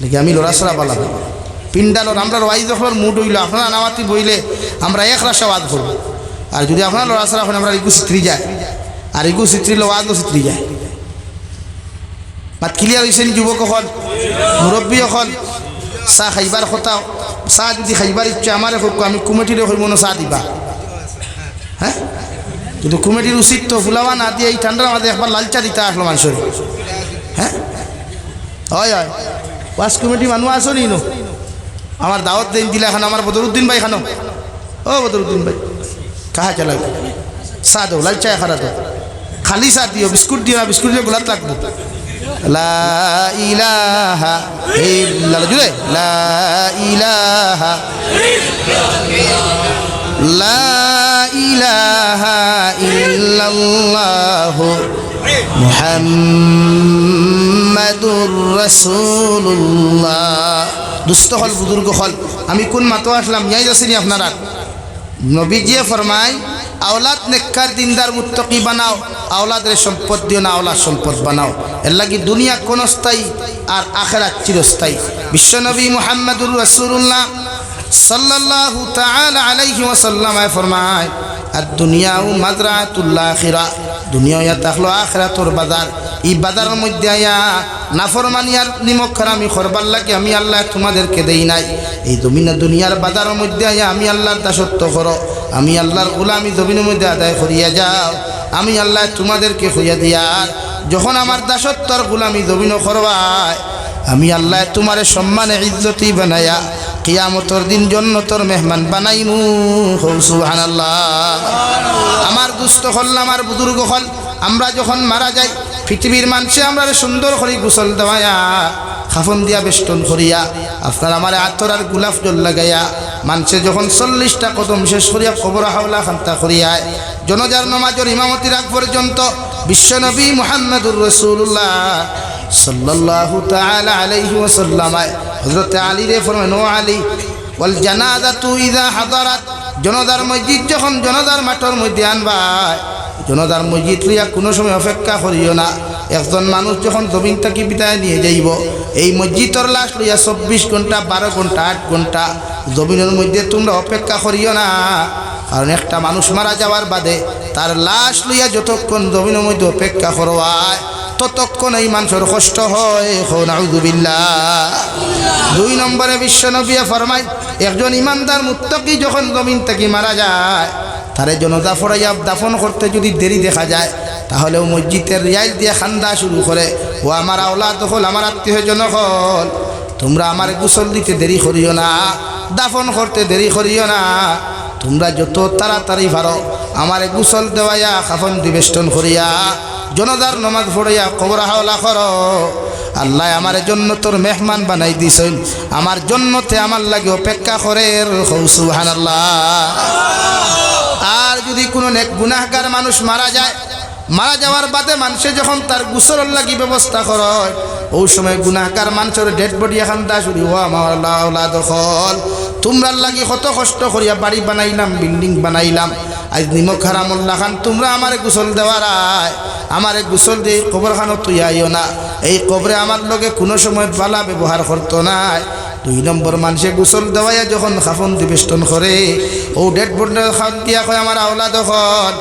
দেখি আমি লড়াচড়া বালাম পিন্ডালোর আমরা ওয়াইজ যখন মুড হইল আপনারা নামাতি বইলে আমরা এক রাশা ওয়াজ করবো। আর যদি আপনারা লড়াচড়া করেন আমরা ইগু চিত্রি যায়, আর ইগু চিত্রিলে ওয়াজও চিত্রি যায়। মাত ক্লিয়ার হয়েছেন যুবক এখন, মুরব্বী এখন। চাহ খাইবার কথা, চাহ যদি খাইবার ইচ্ছা আমার হোক, আমি কমিটিরে হইব না চাহ দিবা, হ্যাঁ? কিন্তু কমিটির উচিত তো ফুলাবা না দিয়ে এই ঠান্ডার মাঝে একবার লাল চা দিতে আসলো মানুষের, হ্যাঁ? হয় হয় ওয়াজ কমিটি মানুষ আসো নি নো আমার দাওয়াত দিন দিলা খানো, আমার বদরুদ্দিন ভাই খানো, ও বদরুদ্দিন ভাই কাহা চালা চাহ দো, লাল চা খারা দো, খালি চাহ দিও, বিস্কুট দিও না, বিস্কুট দিয়ে গোলাপ লাগবো। লা ইলাহা ইল্লাল্লাহ, জুড়ে লা ইলাহা লা ইলাহা ইল্লাল্লাহ মুহাম্মাদুর রাসূলুল্লাহ। দুস্থ হল বুজুর্গ হল, আমি কোন মাতো আসলাম ইয়াই যাচ্ছিনি আপনারা। নবীজিয়ে ফরমায় আওলাদ নেককার দিনদার মুত্তকি বানাও, আওলাদের সম্পদ দিও না, আওলাদ সম্পদ বানাও। এর লাগি দুনিয়া ক্ষণস্থায়ী আর আখিরাত চিরস্থায়ী। বিশ্বনবী মুহাম্মদুর রাসূলুল্লাহ সাল্লাল্লাহু তাআলা আলাইহি ওয়াসাল্লাম ফরমায় আর দুনিয়াও মাযরাতুল আখিরা, দুনিয়া ইয়া তাখলো আখিরাতুর বাজার। এই বাজারের মধ্যে আয়া নাফরমানি আর নিমক খারামি করবার লাগে আমি আল্লাহ তোমাদেরকে দেই নাই। এই দুনিয়ার বাজারের মধ্যে আয়া আমি আল্লাহর দাসত্ব করো, আমি আল্লাহর গোলামি জমিনের মধ্যে আদায় করিয়া যাও, আমি আল্লাহ তোমাদেরকে হইয়া দিয়ার যখন আমার দাসত্বর গোলামি জমিন করবায় আমি আল্লাহ তোমার সম্মানে ইজ্জতি বানায়া কিয়ামতের দিন জান্নাতের মেহমান বানাইমু। সুবহানাল্লাহ। আমার দুস্থ হল, আমার বুজুর্গ হল, আমরা যখন মারা যাই পৃথিবীর মানুষে আমরা সুন্দর করে গোসল দেওয়ায়া খাফন দিয়া বেষ্টন করিয়া আপনার আমার আতর আর গোলাপ জল লাগাইয়া মানুষে যখন 40টা কদম শেষ করিয়া কবর হাওলা খান্তা করিয়ায় জনজার নামাজের ইমামতি রাখ পর্যন্ত বিশ্বনবী মুহাম্মদুর রাসূলুল্লাহ সাল্লাল্লাহু তাআলা আলাইহি ওয়াসাল্লাম হযরত আলী রে ফরমান, ও আলী ওয়াল জানাজাতু ইযা হাদারাত, জনজার মসজিদ যখন জনজার মাঠের মধ্যে আনবাই, জনজার মসজিদ লইয়া কোনো সময় অপেক্ষা করিও না। একজন মানুষ যখন জমিন থেকে বিদায় নিয়ে যাইব এই মসজিদের লাশ লইয়া 24 ঘন্টা 12 ঘন্টা 8 ঘন্টা জমিনের মধ্যে তোমরা অপেক্ষা করিও না, কারণ একটা মানুষ মারা যাওয়ার বাদে তার লাশ লইয়া যতক্ষণ জমিনের মধ্যে অপেক্ষা করবায় ততক্ষণ এই মানুষের কষ্ট হয়। নাউযুবিল্লাহ। 2 নম্বরে বিশ্বনবী ফরমায় একজন ইমানদার মুত্তাকি যখন জমিন থেকে মারা যায় তারে জনদা ফরাইয়া দাফন করতে যদি দেরি দেখা যায় তাহলে ও মসজিদের রিয়াল দিয়ে খান্দা শুরু করে, ও আমার আওলাদ হল, আমার আত্মীয়জন হল, তোমরা আমার গোসল দিতে দেরি করিও না, দাফন করতে দেরি করিও না, তোমরা যত তাড়াতাড়ি পারো আমার গোসল দেওয়াইয়া কাফন দিবেষ্টন করিয়া জনদার নমাজ পড়িয়া কবর হাওলা করো। আল্লাহ আমার জন্য তোর মেহমান বানাই দিছেন, আমার জন্যতে আমার লাগে অপেক্ষা করে। সুবহানাল্লাহ। আর যদি কোনো নেক গুনাহগার মানুষ মারা যায়, মারা যাওয়ার বাদে মানুষে যখন তার গোসলের লাগি ব্যবস্থা করে ওই সময় গুনাহগার মানুষের ডেড বডি এখন দা শুরু হওয়া, আমার আল্লাহ দখল তোমরা লাগি কত কষ্ট করিয়া বাড়ি বানাইলাম, বিল্ডিং বানাইলাম, আজ নিমক হারামুল্লাহ খান তোমরা আমারে গোসল দেওয়ার আমারে গোসল দিয়ে কবরখানো তুই আইও না। এই কবরে আমার লগে কোনো সময় বালা ব্যবহার করতো না। 2 নম্বর মানুষে গোসল দেওয়াইয়া যখন খাফন দিবেষ্টন করে ও ডেড বডি খান দিয়া কয় আমার আওলাদ দখল,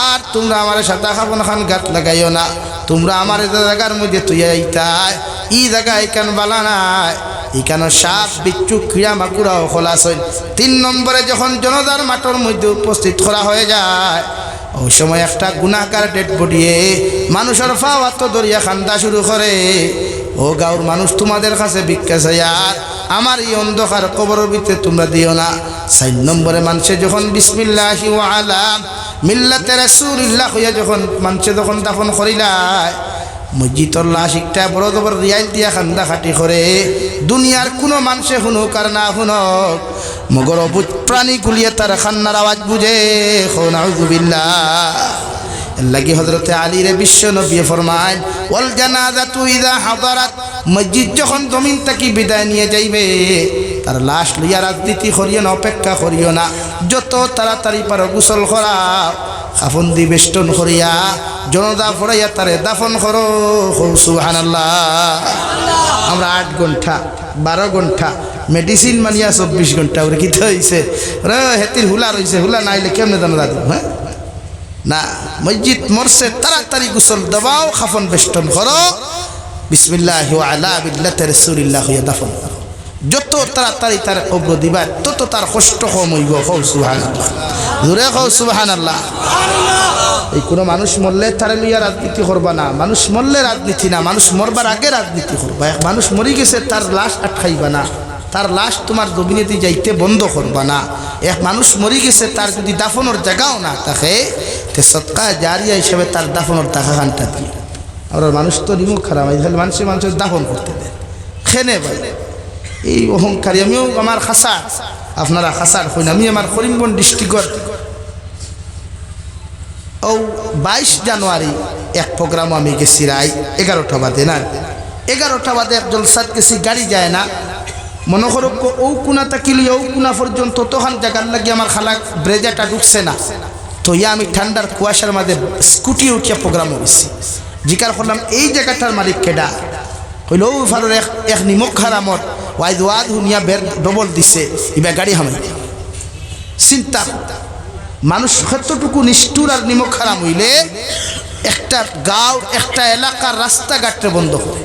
আর তোমরা আমার সাথে খাফন খান গাত লাগাইও না, তোমরা আমার জায়গার মধ্যে তুই আইতাই, ই জায়গা এখান বালা নাই, এখানে সাপ বিচ্ছু ক্রিয়া মাকুড়াও খোলাছেন। 3 নম্বরে যখন জনতার মাঠের মধ্যে উপস্থিত করা হয়ে যায় ওই সময় একটা গুনাহগার ডেড বডিয়ে মানুষের ফাওয়াত দরিয়া খান্দা শুরু করে, ও গাঁর মানুষ তোমাদের কাছে ভিক্ষা চাই, আর আমার এই অন্ধকার কবরের ভিতরে তোমরা দিও না। 4 নম্বরে মানুষে যখন বিসমিল্লাহি ওয়া আলা মিল্লাতে রাসূলিল্লাহ হইয়া যখন মানুষে যখন দাফন করিলায় মসজিদর লাশ একটা বড় বড় রিয়াল দিয়া খান্দা খাটি করে, দুনিয়ার কোনো মানুষে শুনুক আর না শুনুক মগর অবুজ প্রাণী গুলিয়ে তার খান্নার আওয়াজ বুঝে। নাউযুবিল্লাহ। লাগি হযরতে আলী রে বিশ্ব নবী ফরমায় ওয়াল জানাজাতু ইযা হাদারাত, মসজিদ যখন জমিন থেকে বিদায় নিয়ে যাইবে তার লাশ লইয়া রাজনীতি করিও না, অপেক্ষা করিও না, যত তাড়াতাড়ি পারো গোসল করা, কাফন দিবেষ্টন করিয়া জনদা ফড়াইয়া তারে দাফন করো। সুবহানাল্লাহ। আমরা 8 ঘন্টা 12 ঘন্টা মেডিসিন মানিয়া 24 ঘন্টা ওরে কি হয়েছে রে, হেতির হুলা রয়েছে, হুলা নাইলে কেমনে জানা দাদু? হ্যাঁ না, মসজিদ মরছে তাড়াতাড়ি গোসল দেওয়াও, কাফন বেষ্টন করো, বিসমিল্লাহি ওয়া আলা মিল্লাতি রাসূলিল্লাহ হইয়া দাফন করো। যত তাড়াতাড়ি তার কবর দিবা তত তার কষ্ট কম হইব। সুবহানাল্লাহ। জোরে কও সুবহানাল্লাহ। এই কোনো মানুষ মরলে তার লইয়া রাজনীতি করবা না, মানুষ মরলে রাজনীতি না, মানুষ মরবার আগে রাজনীতি করবা। এক মানুষ মরি গেছে তার লাশ আটকাইবা না, তার লাশ তোমার জমিনেতে যাইতে বন্ধ করবা না। এক মানুষ মরি গেছে তার যদি দাফনের জায়গাও না থাকে তে সদকা জারিয়া হিসেবে তার দাফনের টাকা খানটা দিয়ে। আমরা মানুষ তো নিমুখ খারাপ মানুষের দাফন করতে দেয় খেনে ভাই। এই অহংকারী আমিও আমার খাসার, আপনারা খাসার হই না, আমি আমার করিমগঞ্জ ডিস্ট্রিক্টর 22 জানুয়ারি এক প্রোগ্রাম আমি গেছি রাই 11টা বাদে, না 11টা বাদে এক জলসাত গেছি, গাড়ি যায় না, মনে করো ও কোনা তাকিলি ও কোনা পর্যন্ত তখন জায়গার লাগে আমার খালা ব্রেজাটা ঢুকছে না, তো ইয়া আমি ঠান্ডার কুয়াশার মাঝে স্কুটি উঠিয়া প্রোগ্রামে গেছি। জিকার করলাম এই জায়গাটার মালিক কেডা, হইল ও ফারুর এক নিমক হারামত ওয়াইদ ওয়াদ হুনিয়া বের ডবল দিছে, এবার গাড়ি হামাই। চিন্তা মানুষ কতটুকু নিষ্ঠুর আর নিমক হারাম হইলে একটা গাঁও একটা এলাকার রাস্তাঘাটে বন্ধ করে,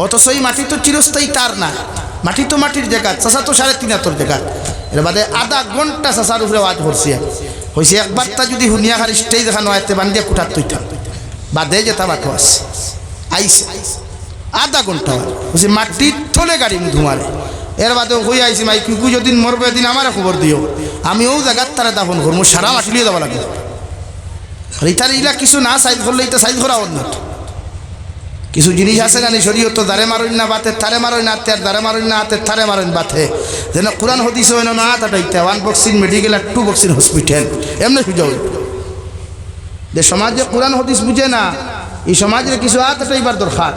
অথচ এই মাটি তো চিরস্থায়ী তার না, মাটি তো মাটির জায়গা, চাষা তো 73.5 জায়গা। এর বাদে আধা ঘন্টা চাষার উপরে আওয়াজ করছি হয়েছে, একবার তা যদি হুনিয়া খার স্টেজ দেখানো আয়তে বান্ধিয়া কুঠার তৈতাম বাদে যেতা বাটো আছে আইসে আধা ঘন্টা বলছি মাটির থলে গাড়ি ধুমারে। এর বাদে হই আইসি মাই কুকু যদি মরবে এদিন আমার খবর দিও, আমি ও জায়গার তারা দাফন করবো, সারা মাটি লিয়ে যাওয়া লাগে। ইতার ইলা কিছু না সাইজ করলে এটা সাইজ করা অন্য কিছু জিনিস আছে না শরীয়ত, দারে মারইন না বাতে তারে মারইন না হাতে, দারে মারইন না হাতে তারে মারইন বাতে, যেন কোরআন হদিস হয় না হাত আটাইতে 1 বক্সিন মেডিকেল আর 2 বক্সিন হসপিটাল এমনি সুযোগ। যে সমাজে কোরআন হদিস বুঝে না এই সমাজের কিছু হাত আটাইবার দরকার।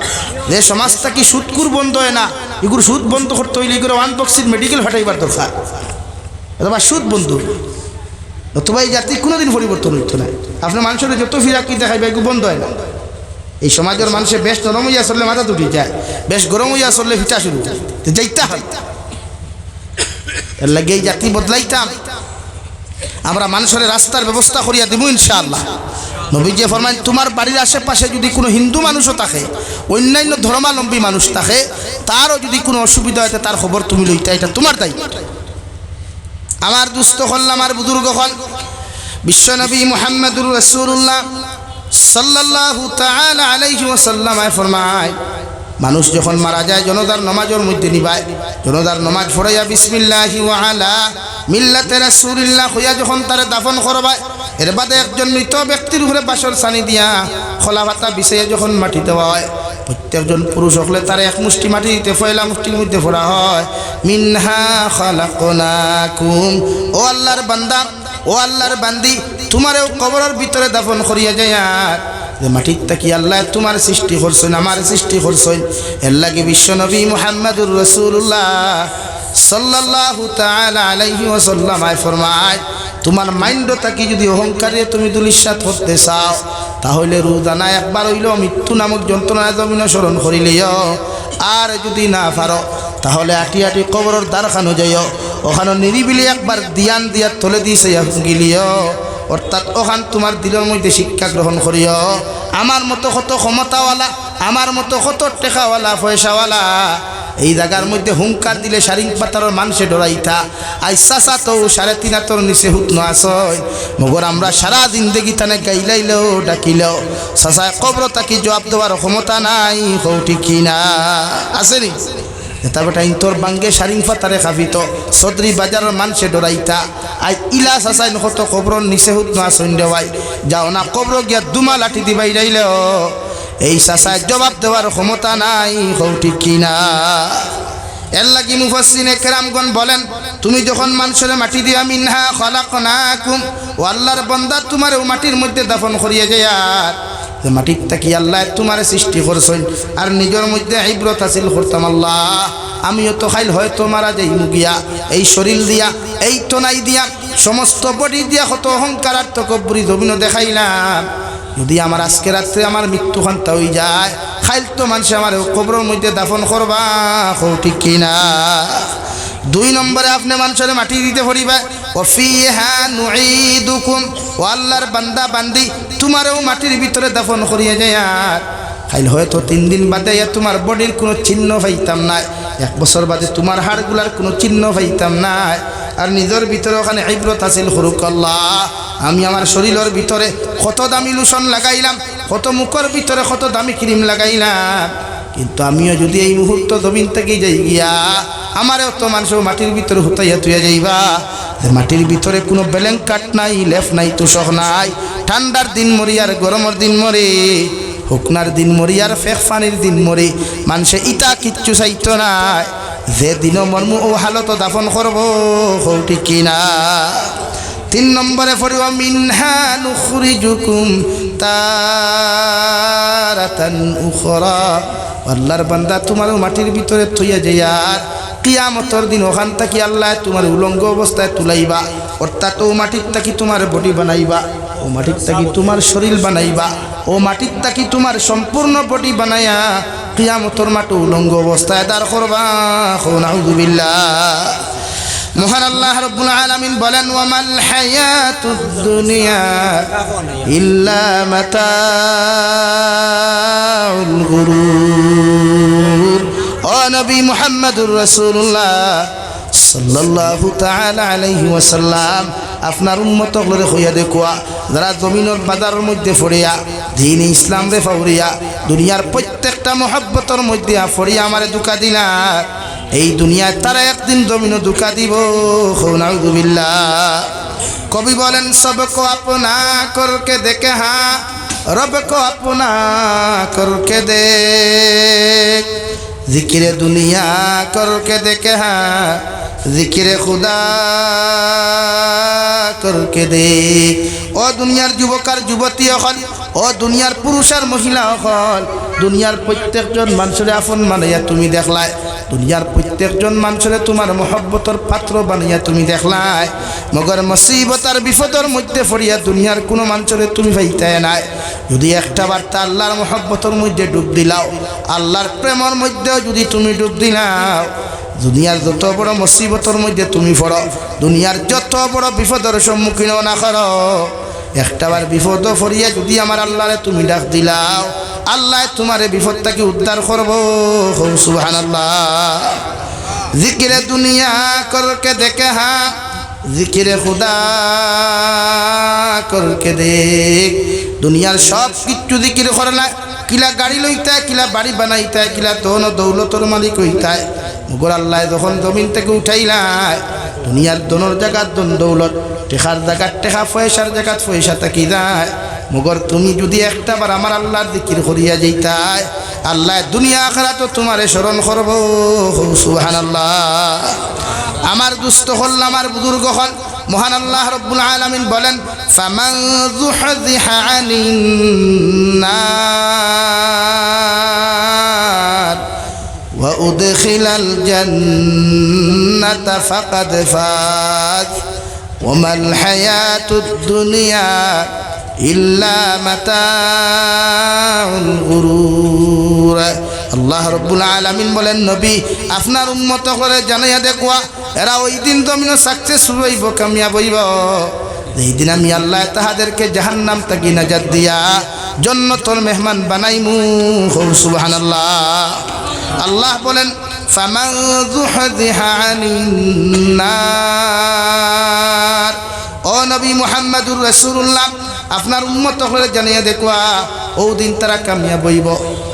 যে সমাজটা কি সুদকুর বন্ধ হয় না, এগুলো সুদ বন্ধ করতে হইলে এগুলো 1 বক্সিন মেডিকেল ফাটাইবার দরকার, অথবা সুদ বন্ধ, অথবা এই জাতি কোনোদিন পরিবর্তন হইতো না। আপনার মানুষের যত ফিরাকি দেখাইবে এগুলো বন্ধ হয় না। এই সমাজের মানুষের বেশ নরম হইয়া চললে মাথা দুটি যায়, বেশ গরম হইয়া চললে ফিটা শুরু যাইতে হয়। এর লাগে এই জাতি বদলাইতাম আমরা মানুষের রাস্তার ব্যবস্থা করিয়া দেব ইনশাআল্লাহ। নবীজি ফরমান তোমার বাড়ির আশেপাশে যদি কোনো হিন্দু মানুষও থাকে, অন্যান্য ধর্মাবলম্বী মানুষ থাকে, তারও যদি কোনো অসুবিধা হয় তার খবর তুমি লইতা, এটা তোমার দায়িত্ব। আমার দুস্থ হল, আমার বুজুর্গ হল, বিশ্বনবী মুহাম্মদুর রাসূলুল্লাহ সাল্লাল্লাহু তাআলা আলাইহি ওয়াসাল্লাম ফরমায় মানুষ যখন মারা যায় জনাজার নামাজের মধ্যে নিবায়, জনাজার নামাজ পড়াইয়া বিসমিল্লাহি ওয়া আলা মিল্লাতে রাসূলিল্লাহ হইয়া যখন তারে দাফন করবায়, এর বাদে একজন মৃত ব্যক্তির উপরে বাসর ছানি দিয়া খোলা পাতা বিছাইয়া যখন মাটি দেওয়া হয়, প্রত্যেকজন পুরুষ হলে তার এক মুষ্টি মাটি দিতে পয়লা মুষ্টির মধ্যে ভরা হয় মিনহা খালাকনাকুম, ও আল্লাহর বান্দা, ও আল্লাহর বান্দি, তোমারও কবরের ভিতরে দাফন করিয়া যায় যে মাটির তাকি আল্লাহ তোমার সৃষ্টি করছেন, আমার সৃষ্টি করছেন। এর লাগে বিশ্বনবী মুহাম্মদুর রাসূলুল্লাহ সাল্লাল্লাহু তাআলা আলাইহি ওয়াসাল্লাম ফরমায় তোমার মাইন্ড তাকি যদি অহংকারে তুমি দুলিশাত করতে চাও, তাহলে রোজানা একবার হইল মৃত্যু নামক যন্ত্রণা জমিন স্মরণ করিলেও, আর যদি না পারো তাহলে আটি আটি কবরের দ্বারখানো যাইও, ওখানে নিরিবিলি একবার দিয়ান দিয়া তলে দিয়েছে গিলিও, অর্থাৎ ওখান তোমার দিলের মধ্যে শিক্ষা গ্রহণ করিও আমার মতো কত ক্ষমতাওয়ালা, আমার মতো কত টেকাওয়ালা পয়সাওয়ালা এই জায়গার মধ্যে হুঙ্কার দিলে শারিং পাতার মানুষে ডরাইতা, আইসা তো 3.5 হাতর নিচে হুতনো আসয়, মগর আমরা সারা জিন্দেগি তানে গাইলাইলেও ডাকিলেও সাসায় কবর তাকি জবাব দেওয়ার ক্ষমতা নাই, হৌটি কিনা আসেনি। তারপরে তোর বাঙ্গে শারিং পাতারে খাবিত সদরি বাজারের মানুষে ডরাইতা, আই ইলা সাসাই নকত কবর নিচে হুতনো আসন দেওয়াই যাও না কবর গিয়া দুমা লাঠি দিবাই যাইলেও এই সাসায় জবাব দেওয়ার ক্ষমতা নাই, হৌটি কিনা। এর লাগি মুফাসসিরিনে কেরামগণ বলেন তুমি যখন মানুষের মাটি দিয়া মিনহা খালাকনাকুম, ও আল্লাহর বান্দা তোমারও মাটির মধ্যে দাফন করিয়া যায়, যে মাটির তাকি আল্লাহ তোমার সৃষ্টি করছেন, আর নিজের মধ্যে ইবরত হাসিল করতাম আল্লাহ আমিও তো খাইল হয়তো মারা যাই মুগিয়া, এই শরীর দিয়া, এই তনাই দিয়া, সমস্ত বডি দিয়া কত অহংকার আর তকব্বুরি জমিন দেখাইলাম, যদি আমার আজকে রাত্রে আমার মৃত্যু খান্তা হয়ে যায়, খাইল তো মানুষ আমার কবরের মধ্যে দাফন করবা, ঠিক কিনা। 2 নম্বরে আপনি মানুষের মাটি দিতে পড়িবা, ওয়াফিহা নুঈদুকুম, ও আল্লাহর বান্দা বান্দি তোমারও মাটির ভিতরে দাফন করিয়া যায়, খাইল হয়তো 3 দিন বাদে তোমার বডির কোনো চিহ্ন পাইতাম না, 1 বছর বাদে তোমার হাড়গুলার কোনো চিহ্ন পাইতাম না, আর নিজের ভিতরে ওখানে ইবরত হাসিল করুক আল্লাহ আমি আমার শরীরের ভিতরে কত দামি লোশন লাগাইলাম, কত মুখের ভিতরে কত দামি ক্রিম লাগাইলাম, কিন্তু আমিও যদি এই মুহূর্ত জমিন থেকে যাই গিয়া আমারও তো মানুষ মাটির ভিতরে হুতাইয়া তুইয়া যাইবা, মাটির ভিতরে কোনো ব্ল্যাঙ্কেট নাই, লেফ নাই, তোষক নাই, ঠান্ডার দিন মরি আর গরমের দিন মরি, হুকনার দিন মরি আর ফেক পানির দিন মরি, মানুষে ইটা কিচ্ছু চাইতো না, যে দিন মর্ম ও হালত দাফন করবো, ঠিক কিনা। 3 নম্বরে পড়িব মিনহা নুখরিজুকুম তারাতান উখরা, আল্লাহর বান্দা তোমারও মাটির ভিতরে থইয়া যাইয়ার কিয়ামতের দিন ওখান থাকি আল্লাহ তোমার উলঙ্গ অবস্থায় তুলাইবা, অর্থাৎ ও মাটির থাকি তোমার বডি বানাইবা, ও মাটির থাকি তোমার শরীর বানাইবা, ও মাটির থাকি তোমার সম্পূর্ণ বডি বানাইয়া কিয়ামতের মাঠে উলঙ্গ অবস্থায় দাঁড় করবা, নাউযুবিল্লাহ। মহান আল্লাহ রাব্বুল আলামিন বলেন ওয়ামাল হায়াতুদ দুনিয়া ইল্লা মাতাউল গুরুর, ও নবী মুহাম্মদুর রাসূলুল্লাহ সাল্লাল্লাহু তাআলা আলাইহি ওয়াসাল্লাম আপনার উম্মত হলে হইয়া দেখুয়া যারা জমিনের বাজারের মধ্যে ফড়িয়া দিন ইসলাম রে ফাউরিয়া দুনিয়ার প্রত্যেকটা মহব্বতের মধ্যে ফড়িয়া আমারে দুকা দিলা, এই দুনিয়ায় তারা একদিন জমিনও দুকা দিব, নাউযুবিল্লাহ। কবি বলেন সবকো আপনা করকে দেখে হ্যাঁ রব কো আপনা করকে দেখ, জিকিরে দুনিয়া করকে দেখে হ্যাঁ জিকিরে খুদা করকে দেখ। ও দুনিয়ার যুবক আর যুবতী হল, ও দুনিয়ার পুরুষ আর মহিলা হল, দুনিয়ার প্রত্যেকজন মানুষের আপন বানাইয়া তুমি দেখলাই, দুনিয়ার প্রত্যেকজন মানুষের তোমার মহব্বতের পাত্র বানাইয়া তুমি দেখলাই, মগর মুসিবত আর বিপদের মধ্যে পড়িয়া দুনিয়ার কোনো মানুষের তুমি পাইতে নাই, যদি একটা বার্তা আল্লাহর মহব্বতের মধ্যে ডুব দিলাও, আল্লাহর প্রেমের মধ্যেও যদি তুমি ডুব দিলাও, দুনিয়ার যত বড় মুসিবতের মধ্যে তুমি পড়ো, দুনিয়ার যত বড় বিপদের সম্মুখীন না করো, একটাবার বিপদ ফরিয়া যদি আমার আল্লাহরে তুমি ডাক দিলাও, আল্লাহ তোমারে বিপদটাকে উদ্ধার করবো। সুবহানাল্লাহ। জিকিরে দুনিয়া করকে দেখে হ্যাঁ, জিকিরে খুদা করকে দেখ। দুনিয়ার সব কিচ্ছু জিকির করে না, কিলা গাড়ি লইতায়, কিলা বাড়ি বানাইতায়, কিলা ধন দৌলতর মালিক হইতায়, মগর আল্লাহ যখন জমিন থেকে উঠাইলায় দুনিয়ার দনের জায়গার দন দৌলত, টেকার জায়গার টেকা, পয়সার জায়গার পয়সা থাকি যায়। মগর তুমি যদি একটাবার আমার আল্লাহর জিকির করিয়া যাইতায়, আল্লাহ দুনিয়া আখিরাতে তোমারে স্মরণ করব। সুবহানাল্লাহ। আমার দুস্থ হল, আমার বুজুর্গ হল, মহান আল্লাহ রব্বুল আলামিন বলেন, ফামান যুহযিহা আনিন নার ওয়া উদখিলাল জান্নাতা ফাকাদ ফাজ ওয়া মাল হায়াতুদ দুনিয়া ইল্লা মাতাউল গুরুর। আল্লাহ রব্বুল আলামিন বলেন, নবী আপনার উম্মত করে জানাইয়া দেখুয়া, এরা ওই দিন জমিনে সাকসেসফুল হইব, কামিয়াব হইব, এই দিন আমি আল্লাহ তাহাদেরকে জাহান্নাম থেকে নাজাত দিয়া জান্নাতুল মেহমান বানাইমু। সুবহানাল্লাহ। আল্লাহ বলেন, ফামান যুহযিহা আনিন নার, ও নবী মুহাম্মদুর রাসূলুল্লাহ আপনার উম্মত হলে জানিয়ে দেখুয়া, ও দিন তারা কামিয়াব হইব,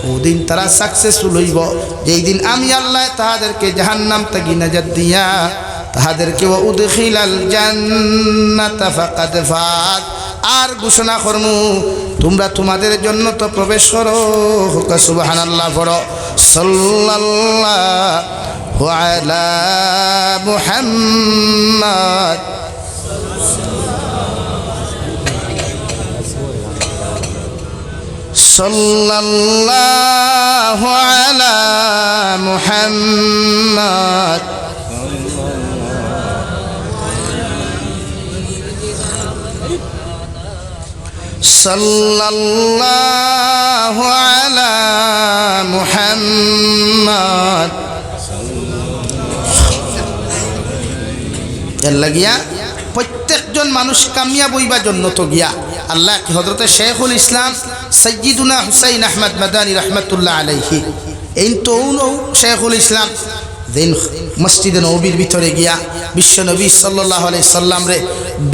ও দিন তারা সাকসেসফুল হইব, যেই দিন আমি আল্লাহ তাহাদেরকে জাহান্নাম থেকে নাজাত দিয়া তাহাদেরকে উদখিলাল জান্নাতা ফাকাদ ফাজ, আর ঘোষণা করমু তোমরা তোমাদের জন্য তো প্রবেশ করো। সুবহানাল্লাহ। পড়ো সাল্লাল্লাহু আলা মুহাম্মাদ সাল্লাল্লাহু আলা মুহাম্মাদ সাল্লাল্লাহু আলা মুহাম্মাদ। এর লাগিয়া প্রত্যেকজন মানুষ কামিয়াব হইবা জন্য তো গিয়া আল্লাহ কি হযরতে শেখুল ইসলাম সৈয়দুনা হুসাইন আহমদ মাদানী রহমতুল্লাহ আলাইহি, এই তো শেখুল ইসলাম দিন মসজিদে নববীর ভিতরে গিয়া বিশ্বনবী সাল্লাল্লাহু আলাইহি সাল্লাম রে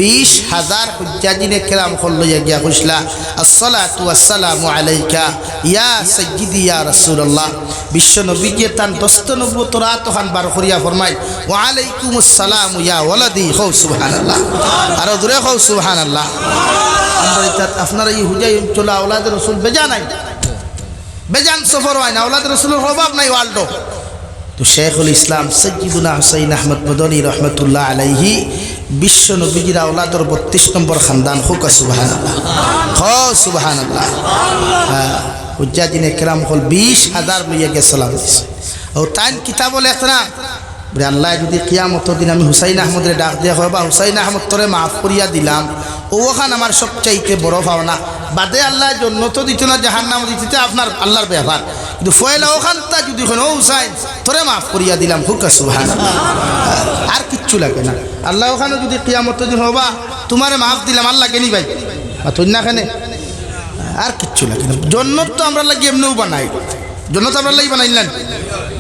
20,000 হুজ্জাজিনে কেরাম লইয়া গিয়া কইলা, আসসালাতু ওয়াসসালামু আলাইকা ইয়া সাইয়্যিদি ইয়া রাসূলুল্লাহ। বিশ্বনবী কে তান দস্ত নবুয়তরা তখন বার করিয়া ফরমাই, ওয়া আলাইকুমুস সালাম ইয়া ওয়ালাদি। হো সুবহানাল্লাহ। আর জোরে হো সুবহানাল্লাহ। আমরা আপনারা এই হুজাই চলা আওলাদ রাসূল বেজান নাই, বেজান সফর হয় না, আওলাদ রাসূলের অভাব নাই ওয়ার্ল্ড। তো শেখুল ইসলাম সৈয়দুনা হুসাইন আহমদ মাদানী রহমতুল্লাহ আলাইহি বিশ্ব নবীর আওলাদর 32 নম্বর খানদান। হোক সুবহানাল্লাহ। হো সুবহানাল্লাহ। হুজ্জাজিনে কেরাম হল 20,000 লইয়া গিয়ে সালাম দিছে। ও তাই কিতাব লেখনা বলে, আল্লাহ যদি কিয়ামতের দিন আমি হুসাইন আহমদের ডাক দিয়া হয়, বা হুসাইন আহমদ তোরে মাফ করিয়া দিলাম, ওখান আমার সবচাইতে বড় পাওনা। বাদে আল্লাহ জন্নত দিত না, জাহান্নাম দিতে আপনার আল্লাহর ব্যাপার, কিন্তু ফয়লা ওখানটা যদি ও হুসাইন তোরে মাফ করিয়া দিলাম। হুক সুবহানাল্লাহ। আর কিচ্ছু লাগে না। আল্লাহ ওখানে যদি কিয়ামতের দিন হবা তোমারে মাফ দিলাম, আল্লাহ কেনি ভাই তুই না খানে, আর কিচ্ছু লাগে না। জন্নত তো আমরা লাগি এমনিও বানাই, জন্নত আমরা লাগি বানাইলেন।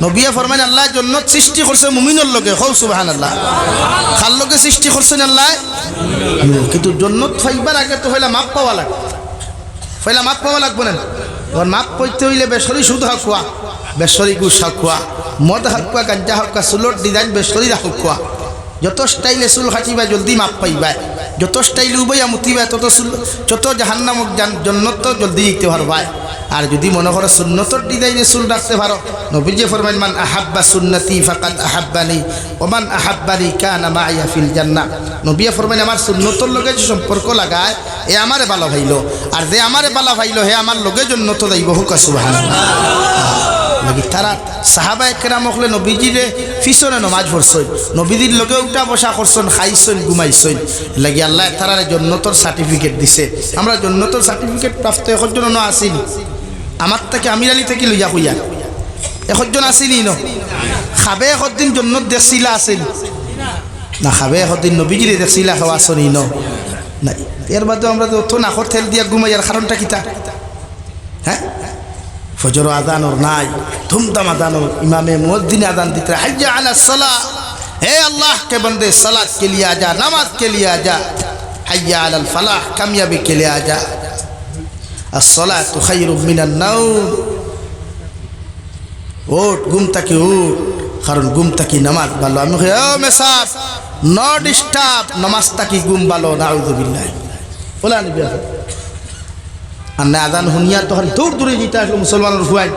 নবিয়া ফরমান আল্লাহ জন্নত সৃষ্টি করছে মুমিনের লগে। হো সুবহানাল্লাহ। কার লগে সৃষ্টি করছেন আল্লাহ? কিন্তু জন্নত ফাইবার আগে তো হইলা মাপ পাওয়া লাগবে, পয়লা মাপ পাওয়া লাগবে না। ওর মাপ পড়তে হইলে বেসরি সুদ হাকুয়া, বেসরি গুস হাকুয়া, মদ হাকুয়া, গাঞ্জা হাকুয়া, চুলোর ডিজাইন বেসরি হাকুয়া। যত স্টাইলে চুল কাটিবা জলদি মাপ পাইবা, যত স্টাইলে উবাইয়া মুতিবা তত জাহান্নামক জন্নত জলদি দিতে পারবা। আর যদি মনে করো সুন্নতর ডিজাইনে চুল রাখতে পারো, নবীজি ফরমাইন মান আহাব্বা সুন্নতি ফাকাদ আহাব্বানি ওয়া মান আহাব্বানি কানা মাইয়া ফিল জান্নাহ। নবী ফরমাইন আমার সুন্নতর লগে যে সম্পর্ক লাগায় এ আমারে ভালো ভাইলো, আর যে আমারে ভালো ভাইলো হে আমার লগে জন্নত যাইব। হুক সুবহানাল্লাহ। লাগি তারা সাহাবায়ে কেরাম হলে নবীজিরে পিছনে নামাজ পড়ছই, নবীজির লগে উঠা বসা করছন, খাইছন, ঘুমাইছন, লাগি আল্লাহ তারারে জন্নতর সার্টিফিকেট দিছে। আমরা জন্নতর সার্টিফিকেট প্রাপ্ত এখন জন্য আসিনি। আমার থেকে আমির আলী থেকে লইয়া হইয়া একজন আসিনি ন খাবে একদিন জন্য দেখছিলা আসেন না খাবে একদিন নবীজিরে দেখছিলা খাওয়া আসনি ন নাই এর বাদেও আমরা তো নাকর তেল দিয়া ঘুমাইয়ার কারণটা কিতা হ্যাঁ ফজর আদান ওর নাই ধুমধাম আদান ওর ইমামে মুয়াজ্জিন আদান দিতে হাইয়া আলা সালাহ হে আল্লাহ के बंदे सलात के लिए आजा नमाज के लिए आजा हय्या अलल फलाह कामयाबी के लिए आजा अस्सलातु खैरुम मिनन नौम ওঠ ঘুম থেকে উঠ কারণ ঘুম থেকে নামাজ ভালো আমি ও মেসাব নো ডিস্টার্ব নামাজ থেকে ঘুম ভালো নাউযুবিল্লাহ বলা নিবি আর না আজান হুনিয়া তো খালি দূর দূরে যেতে আসলো মুসলমানের হুয়াই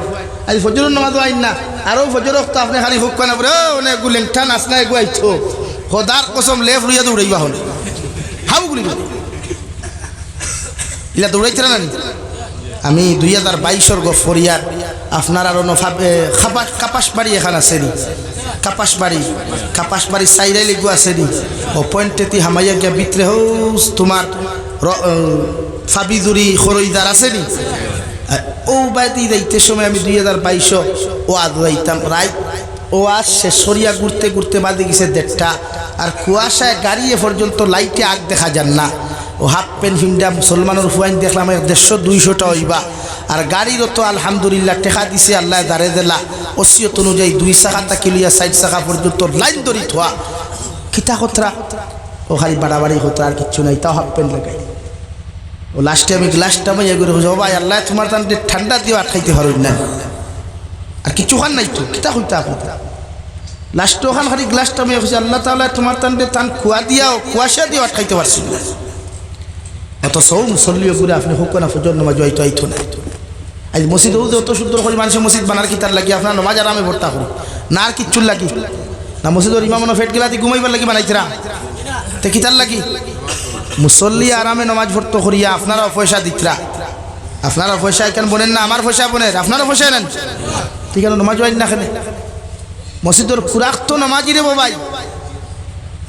আজ ফজরের নামাজ আইন না আরও ফজর তো আপনি খালি হুক কানা বলে অনেক গুলেন ঠান আসনা গুয়াইছো খোদার কসম লেফ লইয়া দৌড়াইবা হন হাউ গুলি ইলা দৌড়াইতে না আমি 2022 গো ফরিয়াদ আপনার আরো কাপাসবাড়ি এখান আছে নি কাপাসবাড়ি সাইডে লিগু আছে নি ও পয়েন্টেতি হামাইয়া গিয়া ভিতরে হৌস তোমার ফাবিজুরি খরইদার আছে নি ও বাইতে যাইতে সময় আমি 2022 ও আদাইতাম রাইট ও আসছে সরিয়া ঘুরতে ঘুরতে বাদে গেছে 1:30 আর কুয়াশায় গাড়িয়ে পর্যন্ত লাইটে আগ দেখা যান না ও হাফ প্যান্ট ফিন্ডা মুসলমানের ফুয়াইন দেখলাম 150-200টা হইবা আর গাড়িরও তো আলহামদুলিল্লাহ টেকা দিছে আল্লাহ দাঁড়ে দিলা ওসিয়ত অনুযায়ী 2 চাকা কিলিয়া 4 চাকা পর্যন্ত লাইন ধরি থোয়া কিতা কতরা ও খালি বাড়াবাড়ি হতো আর কিচ্ছু নাই তাও হাফ প্যান্ট লাগাই ও লাস্টে আমি গ্লাসটা মাইয়া করে ও ভাই আল্লাহ তোমার তান ঠান্ডা দিয়ে আটকাইতে পারুন না আর কিছু খান নাই তো কিতা হইতা আপনার লাস্টে ওখান খালি গ্লাসটা মাইয়া খুঁজে আল্লাহ তাআলা তোমার তান কুয়া দিয়াও কুয়াশা দিয়ে আটকাইতে পারছি না অত সৌ মুসল্লিও করে আপনি হোক না ফজর নামাজ হয়তো আইতো না আজ মসজিদ ও অত সুন্দর করে মানুষের মসজিদ বানার কিতার লাগি আপনার নামাজ আরামে ভর্তা করুন না আর কিচ্ছুর লাগি না মসজিদের ইমামনো ফেট গেলাতে ঘুমাইবার লাগি বানাইছিরা তো কিতার লাগি মুসল্লি আরামে নামাজ ভর্ত করিয়া আপনারাও পয়সা দিতরা আপনারা পয়সা কেন বলেন না আমার পয়সা বলেন আপনারা পয়সা নেন ঠিক আছে নামাজ হয় না খেলে মসজিদের খুরাক তো নামাজি রে বাবাই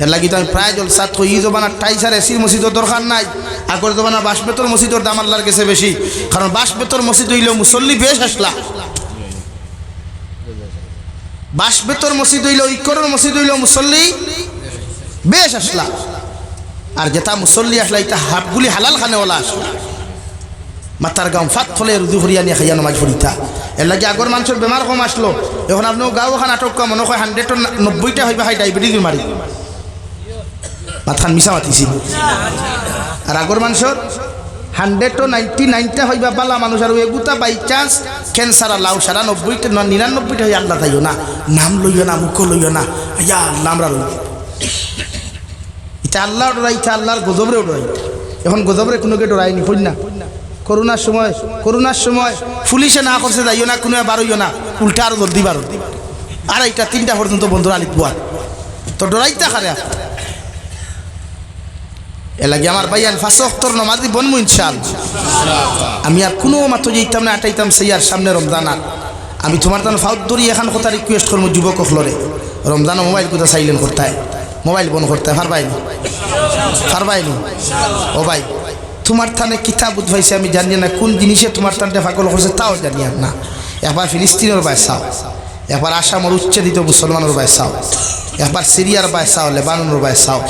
এর লাগি তো আমি প্রায় জলসাত কই জবানা টাইসার এসির মসজিদের দরকার নাই আগর জবানা বাসবেতর মসজিদের দাম আল্লাহর কাছে বেশি কারণ বাসবেতর মসজিদ হইলেও মুসল্লি বেশ আসলা বাসবেতর মসজিদ হইলেও ইকরের মসজিদ হইলেও মুসল্লি বেশ আসলা আর যেটা মুসল্লি আসলা এটা হাফগুলি হালাল খানেওয়ালা আসলা মাতার গাঁও ফাত ফলে রুদু হরিয়া নিয়ে খাইয়া নমাজ পড়িতা এর লাগে আগর মানুষের বেমার কম আসলো এখন আপনিও গাঁও খান আটক কম মনে হয় 190টা হইবা খাই ডায়াবেটিস বেমারি মাথান মিশা মাতিছি আর আগর মানুষের 199টা হইবা পালা মানুষ আর এগুতা বাই চান্স ক্যান্সার লাউ সারা 90টা 99টা হই আল্লাহ তাইও না নাম লইও না মুখ লইও না ইয়া আল্লাহ আমরা লই এটা আল্লাহর ডরাই এটা আল্লাহর গজবরে ডরাই এখন গজবরে কোনোকে ডরাইনি হই না করোনার সময় পুলিশে না করছে যাইও না কোনো বারইও না উল্টা আরো জলদি বারো আর এইটা 3টা পর্যন্ত বন্ধুরা আলিত পোয়ার তো ডরাইতে খারে এ লাগে আমার ভাইয়ান 5 ওয়াক্তর নামাজি বনমু ইনশাআল্লাহ আমি আর কোনো মাত্র যেতাম না আটাইতাম সেইয়ার সামনে রমজান আর আমি তোমার তান ফাউদ দরি এখন কথা রিকোয়েস্ট করবো যুবক হলরে রমজান মোবাইল কোথা সাইলেন্ট করতে হয় মোবাইল বন্ধ করতে হয় ফারবাইনি ও ভাই তোমার থানে কিতাব উদ্ভাইছে আমি জানি না কোন জিনিসে তোমার থানটা পাগল করছে তাও জানি না একবার ফিলিস্তিনের বাই চাও একবার আসামের উচ্ছেদিত মুসলমানের বাই চাও একবার সিরিয়ার বাই চাও লেবাননের বাই চাও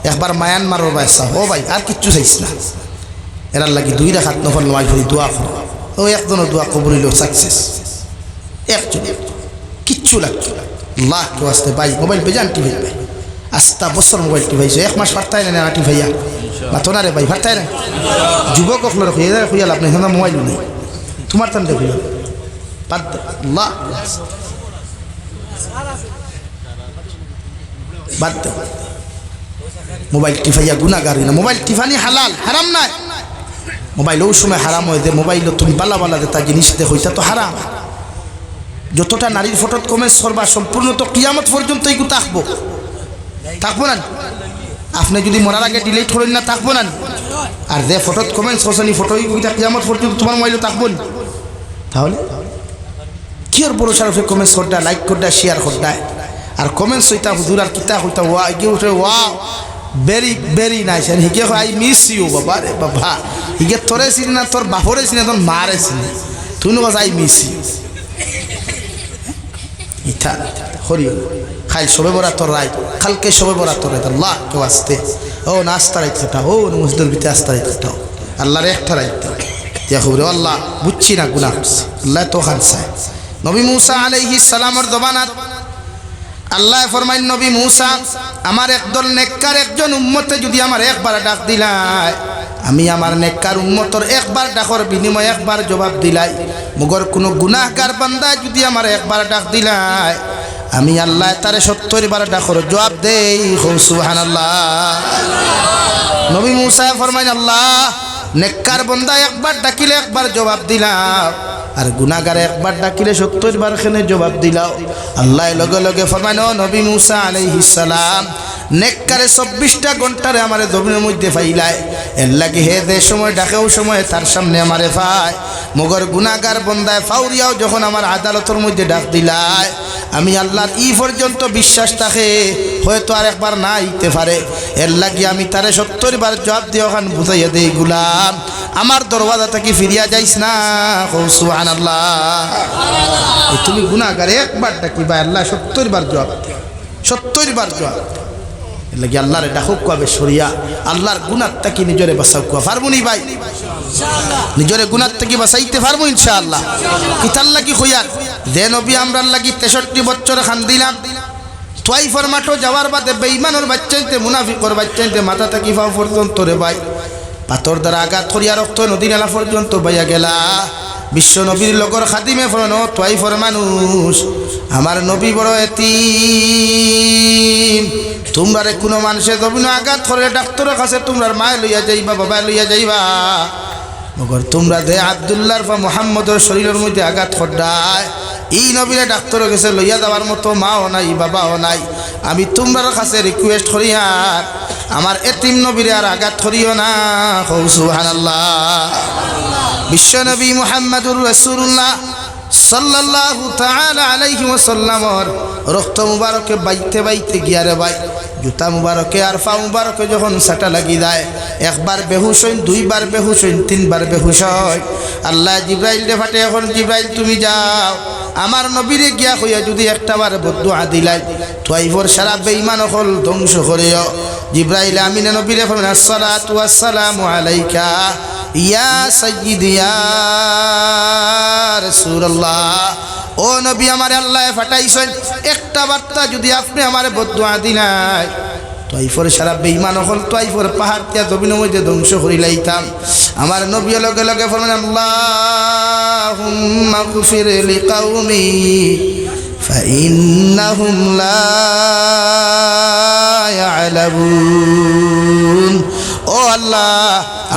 একবার মায়ানমারের বাই চাও ও ভাই আর কিচ্ছু চাইছ না এরার লাগি 2 রাকাত নফল নামাজ পড়ি দোয়া করো ও একজনের দোয়া কবুল হইল সাকসেস একজন কিচ্ছু লাগছে আল্লাহ ওয়াস্তে ভাই মোবাইল বেজান টিভি ভাই আস্তা বছর মোবাইল টিভাইছে 1 মাস ফারতাই না আটি ভাইয়া মাতো না রে ভাই ফারতাই না যুবক হলরে খুইয়া লাভ নাই মোবাইল নেই তোমার তান দেখুন আল্লাহ বাদ মোবাইল টিফাইয়া গুনাহগার না মোবাইল টিফানি হালাল হারাম না মোবাইল ওই সময় হারাম হয়ে দে মোবাইল তুমি বালা বালা দে তা জিনিস দেখো এটা তো হারাম যতটা নারীর ফটোত কমেন্টস করবা সম্পূর্ণ তো কিয়ামত পর্যন্ত এইগু থাকবো না আপনি যদি মরার আগে ডিলিট করেন না থাকবো না আর যে ফটোত কমেন্টস করছেন ফটো ওইটা কিয়ামত পর্যন্ত তোমার মোবাইলে থাকবো না তাহলে কি আর বড় সারফে কমেন্টস করতে লাইক করতে শেয়ার করতে আর কমেন্টস হইতা হুজুর আর কিতা হইতা ওয়া ইগে উঠে wow very very nice and হিগে আই মিস ইউ বাবা রে বাবা হিগে তোরে চিনি না তোর বাপরে চিনি তোর মারে চিনি তুই নো আই মিস ইউ ইথা হরিও খাই সবে বরাতর রায় কালকে সবে বরাতর রায় আল্লাহ কেউ আসতে ও না আস্তা রাইতটা ও মসজিদের ভিতরে আস্তা রাইতটাও আল্লাহর একটা রাইত ইয়া খবরে আল্লাহ বুঝছি না গুনাহ করছি আল্লাহ তো খানসায় নবী মূসা আলাইহিস সালামের জবানাত আল্লাহ ফরমাইন নবী মূসা আমার একদল নেককার একজন উম্মতে যদি আমার একবার ডাক দিলাই আমি আমার নেককার উম্মতর একবার ডাকর বিনিময়ে একবার জবাব দিলাই মগর কোনো গুনাহগার বান্দা যদি আমার একবার ডাক দিলাই আমি আল্লাহ তারে 70 বার ডাকর জবাব দেই সুবহানাল্লাহ নবী মূসা ফরমাইন আল্লাহ নেককার বান্দা একবার ডাকিলে একবার জবাব দিলাম আর গুনাহগার একবার ডাকিলে 70 বার খেনে জবাব দিলাও আল্লাহ লগে লগে ফরমাইন নবী মূসা আলাইহিস সালাম নেককারে 24টা ঘন্টারে আমারে জমিনের মধ্যে ফাইলায় এর লাগে হে যে সময় ডাকেও সময় তার সামনে আমারে ফায় মগর গুনাহগার বন্দায় ফাউরিয়াও যখন আমার আদালতের মধ্যে ডাক দিলায় আমি আল্লাহর ই পর্যন্ত বিশ্বাস থাকে হয়তো আর একবার না আইতে পারে এর লাগে আমি তারে 70 বার জবাব দিয়ে ওখান বুঝাইয়া দেই গুলাম আমার দরওয়াজা থেকে ফিরিয়া যাইস না সুবহানাল্লাহ তুমি গুনাহগার একবার ডাকিবা আল্লাহ 70 বার জবাব 70 বার জবাব লাগে আল্লাহরে ডাকুক কবে সরিয়া আল্লাহর গুনাহ থেকে নিজরে বাঁচাও কো পারবনি ভাই ইনশাআল্লাহ নিজরে গুনাহ থেকে বাঁচাইতে পারবো ইনশাআল্লাহ কিতাল লাগি খয়ার যে নবী আমরার লাগি 63 বছর খান দিলাম তোয়াইফের মাঠে যাওয়ার বাদে বেঈমানের বাচ্চাইতে মুনাফিকর বাচ্চাইতে মাথা থেকে পাও পর্যন্ত রে ভাই পাথর দ্বারা আঘাত করিয়া রক্ত নদী নালা পর্যন্ত বাইয়া গেলা বিশ্ব নবীর লগর খাদিমে ফরনো তোয়াইফের মানুষ আমার নবী বড় এতিম তোমরা কোনো মানুষের জমিন আঘাত করে ডাক্তারের কাছে তোমরা মায় লইয়া যাইবা বাবা লইয়া যাইবা মগর তোমরা যে আব্দুল্লাহর বা মুহাম্মদের শরীরের মধ্যে আঘাত খড্ডায় এই নবীরে ডাক্তারের কাছে লইয়া যাওয়ার মতো মাও নাই বাবাও নাই আমি তোমরার কাছে রিকোয়েস্ট করি আর আমার এতিম নবীরে আর আঘাত করিও না সুবহানাল্লাহ বিশ্ব নবী মুহাম্মদুর রাসূলুল্লাহ সাল্লাল্লাহু তাআলা আলাইহি ওয়াসাল্লামর রক্ত মুবারকে বাইতে বাইতে গিয়ারে ভাই জুতা মুবারকে আর পা মুবারকে যখন সাটা লাগি যায় একবার বেহুশ হইন দুইবার বেহুশ হইন তিনবার বেহুশ হয় আল্লাহ জিব্রাইল রে ফাটে এখন জিব্রাইল তুমি যাও আমার নবীরে গিয়া কইয়া যদি একটাবার বদদুয়া দিলাই তোয়াইফর সারা বেঈমান হল ধ্বংস করিও জিব্রাইল আমিন নবীরে ফরমান আসসালাতু ওয়াসসালামু আলাইকা ইয়া সাইয়্যিদি ইয়া রাসূলুল্লাহ ও নবী আমার আল্লাহ ফাটাইছেন একটা বার্তা যদি আপনি আমারে বদদুয়া দিলাই তোয়াইফর সারা বেঈমান হল তোয়াইফর পাহাড় তিয়া জমিনের মধ্যে ধ্বংস করিলাইতাম আমার নবী লগে লগে ফরমান আল্লাহুম্মা গফির লিকাউমি ফাইন্নাহুম লা ইয়ালামুন ও আল্লাহ